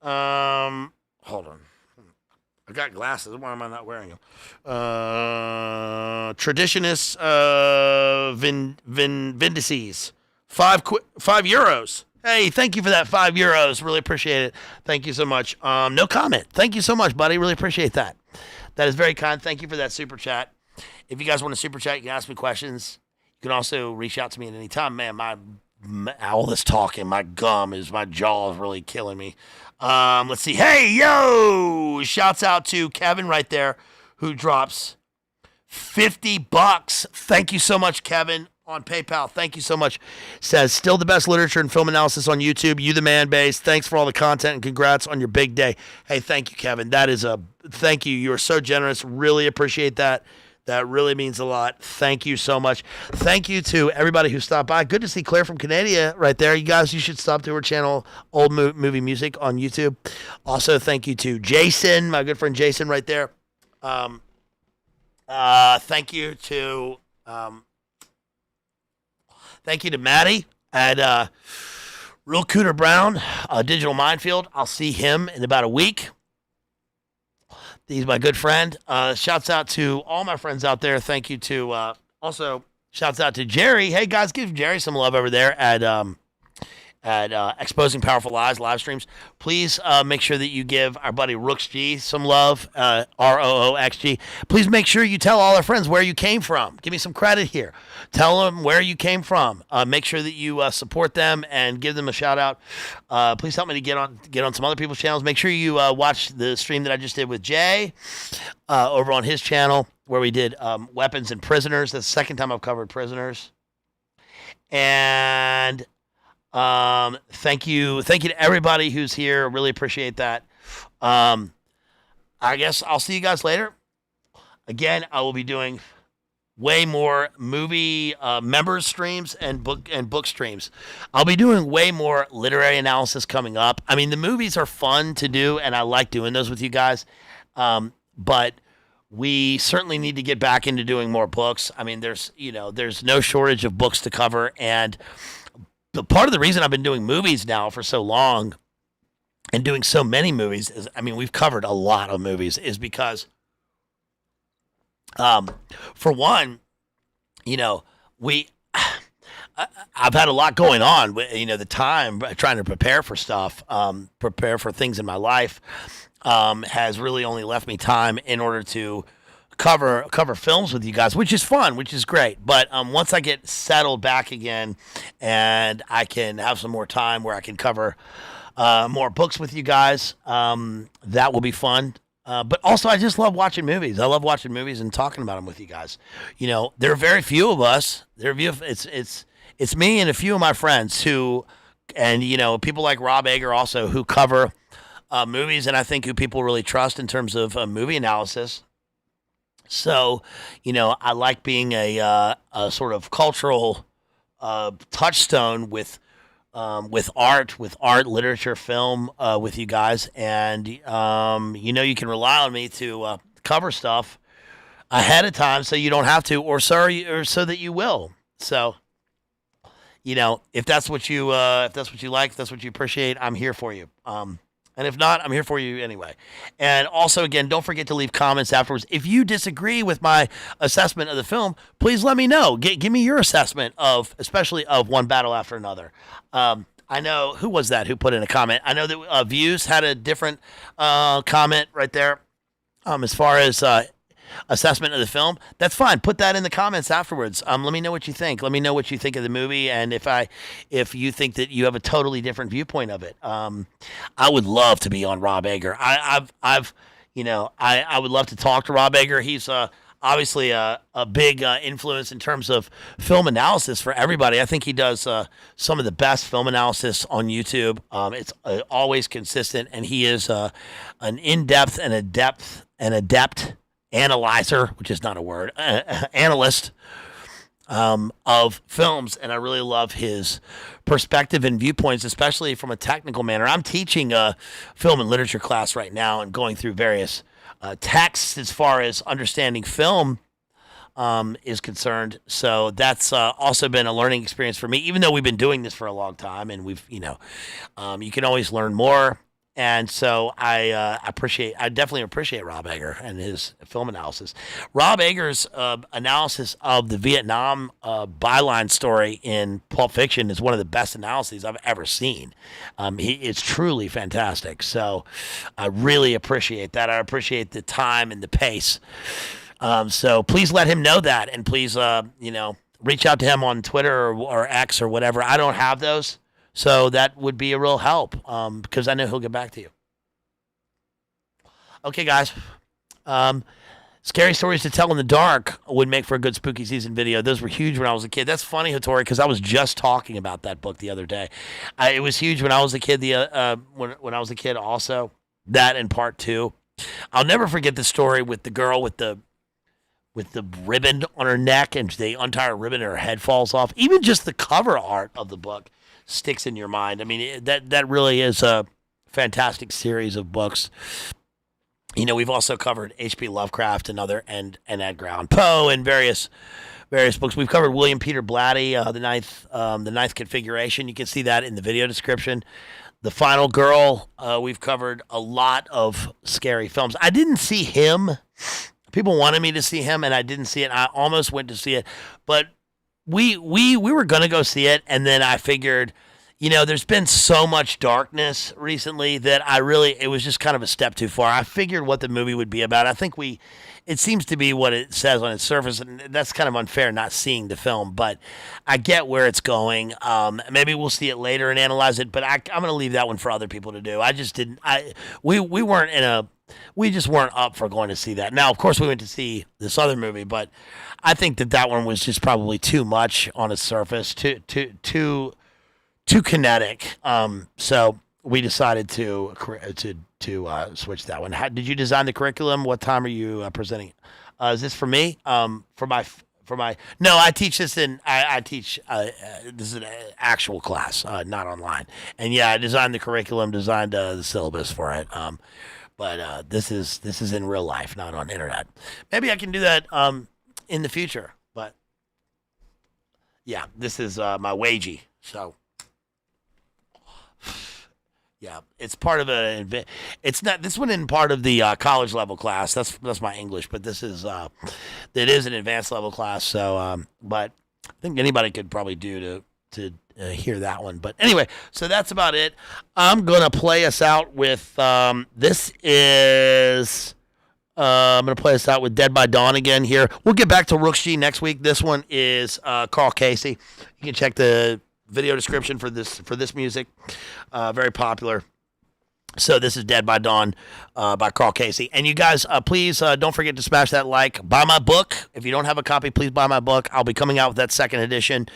hold on. I got glasses. Why am I not wearing them? Traditionist Vindices. €5. Hey, thank you for that €5. Really appreciate it. Thank you so much. No comment. Thank you so much, buddy. Really appreciate that. That is very kind. Thank you for that super chat. If you guys want to super chat, you can ask me questions. You can also reach out to me at any time. Man, all this talking, my jaw is really killing me. Let's see. Hey, yo! Shouts out to Kevin right there, who drops $50. Thank you so much, Kevin, on PayPal. Thank you so much. Says, still the best literature and film analysis on YouTube. You the man, Bazed. Thanks for all the content, and congrats on your big day. Hey, thank you, Kevin. Thank you. You are so generous. Really appreciate that. That really means a lot. Thank you so much. Thank you to everybody who stopped by. Good to see Claire from Canada right there. You guys, you should stop to her channel, Old Movie Music on YouTube. Also, thank you to Jason, my good friend Jason right there. Thank you to Maddie at Real Cooter Brown, Digital Minefield. I'll see him in about a week. He's my good friend. Shouts out to all my friends out there. Thank you to also shouts out to Jerry. Hey guys, give Jerry some love over there at Exposing Powerful Lies live streams. Please make sure that you give our buddy Rooks G some love, ROOXG. Please make sure you tell all our friends where you came from. Give me some credit here. Tell them where you came from. Make sure that you support them and give them a shout out. Please help me to get on some other people's channels. Make sure you watch the stream that I just did with Jay over on his channel, where we did weapons and prisoners. That's the second time I've covered prisoners. And thank you to everybody who's here. Really appreciate that. I guess I'll see you guys later. Again, I will be doing way more movie members streams and book streams. I'll be doing way more literary analysis coming up. I mean, the movies are fun to do, and I like doing those with you guys. But we certainly need to get back into doing more books. I mean, there's no shortage of books to cover, and the part of the reason I've been doing movies now for so long and doing so many movies is, I mean, we've covered a lot of movies, is because, for one, I've had a lot going on. The time trying to prepare for stuff, prepare for things in my life, has really only left me time in order to cover films with you guys, which is fun, which is great. But once I get settled back again, and I can have some more time where I can cover more books with you guys, that will be fun. But also, I just love watching movies. I love watching movies and talking about them with you guys. There are very few of us. It's me and a few of my friends who, and people like Rob Ager also, who cover movies, and I think who people really trust in terms of movie analysis. So, I like being a sort of cultural touchstone with art, literature, film, with you guys, and you can rely on me to cover stuff ahead of time, so you don't have to, or so that you will. So, if that's what you like, if that's what you appreciate, I'm here for you. And if not, I'm here for you anyway. And also, again, don't forget to leave comments afterwards. If you disagree with my assessment of the film, please let me know. Give me your assessment especially of One Battle After Another. I know, who was that who put in a comment? I know that Views had a different comment right there as far as assessment of the film. That's fine. Put that in the comments afterwards. Let me know what you think. Let me know what you think of the movie, and if you think that you have a totally different viewpoint of it. I would love to be on Rob Ager. I would love to talk to Rob Ager. He's obviously a big influence in terms of film analysis for everybody. I think he does some of the best film analysis on YouTube. It's always consistent, and he is an in-depth and adept analyzer, which is not a word, analyst of films, and I really love his perspective and viewpoints, especially from a technical manner. I'm teaching a film and literature class right now and going through various texts as far as understanding film is concerned. So that's also been a learning experience for me, even though we've been doing this for a long time, and we've, you can always learn more. And so I definitely appreciate Rob Ager and his film analysis. Rob Ager's analysis of the Vietnam byline story in Pulp Fiction is one of the best analyses I've ever seen. It's truly fantastic. So I really appreciate that. I appreciate the time and the pace. So please let him know that, and please, reach out to him on Twitter or X or whatever. I don't have those. So that would be a real help, because I know he'll get back to you. Okay, guys. Scary stories to tell in the dark would make for a good spooky season video. Those were huge when I was a kid. That's funny, Hattori, because I was just talking about that book the other day. It was huge when I was a kid. When I was a kid, also that and part 2. I'll never forget the story with the girl with the ribbon on her neck, and they untie her ribbon and her head falls off. Even just the cover art of the book sticks in your mind. I mean, that really is a fantastic series of books. We've also covered H.P. Lovecraft and Edgar Allan Poe and various books. We've covered William Peter Blatty, the ninth configuration. You can see that in the video description. The Final Girl. We've covered a lot of scary films. I didn't see him. People wanted me to see him, and I didn't see it. I almost went to see it, but we were going to go see it, and then I figured, there's been so much darkness recently that it was just kind of a step too far. I figured what the movie would be about. I think it seems to be what it says on its surface, and that's kind of unfair not seeing the film, but I get where it's going. Maybe we'll see it later and analyze it, but I'm going to leave that one for other people to do. I just didn't, we just weren't up for going to see that. Now, of course, we went to see this other movie, but I think that one was just probably too much on its surface, too kinetic. So we decided to switch that one. Did you design the curriculum? What time are you presenting? Is this for me? No, I teach this I teach, this is an actual class, not online. And yeah, I designed the curriculum, designed the syllabus for it. But this is in real life, not on internet. Maybe I can do that in the future. But yeah, this is my wagey. So yeah, it's part of it's not, this one isn't part of the college level class. That's my English, but this is it is an advanced level class. So but I think anybody could probably do to hear that one. But anyway, so that's about it. I'm gonna play us out with this is. I'm going to play us out with Dead by Dawn again here. We'll get back to Rookshi next week. This one is Carl Casey. You can check the video description for this music. Very popular. So this is Dead by Dawn by Carl Casey. And you guys, please don't forget to smash that like. Buy my book. If you don't have a copy, please buy my book. I'll be coming out with that second edition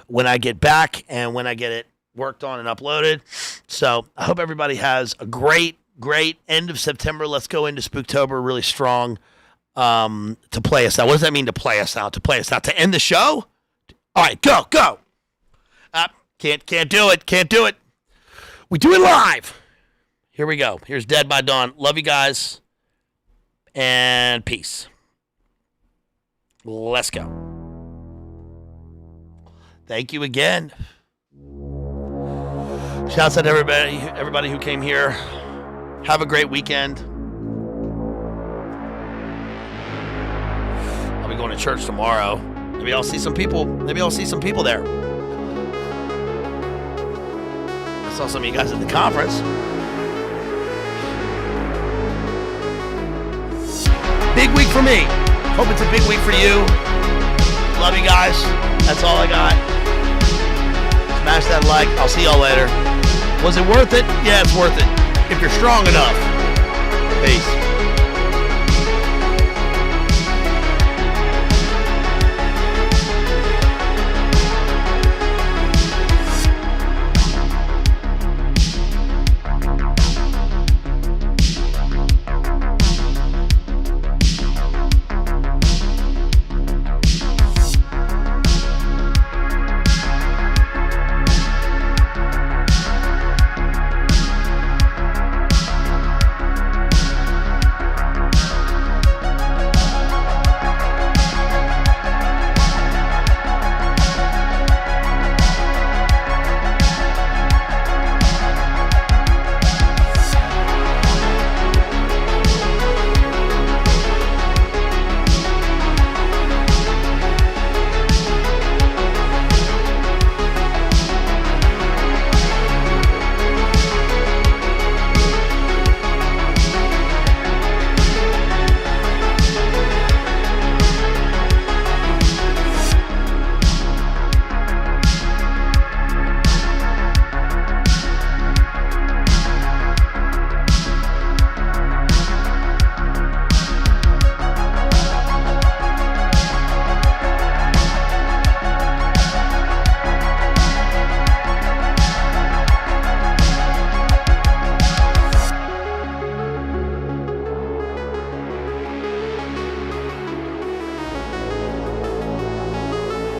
when I get back and when I get it worked on and uploaded. So I hope everybody has a great end of September. Let's go into Spooktober really strong to play us out. What does that mean to play us out? To play us out? To end the show? All right, go. Can't do it. We do it live. Here we go. Here's Dead by Dawn. Love you guys. And peace. Let's go. Thank you again. Shouts out to everybody who came here. Have a great weekend. I'll be going to church tomorrow. Maybe I'll see some people. There. I saw some of you guys at the conference. Big week for me. Hope it's a big week for you. Love you guys. That's all I got. Smash that like. I'll see y'all later. Was it worth it? Yeah, it's worth it. If you're strong enough.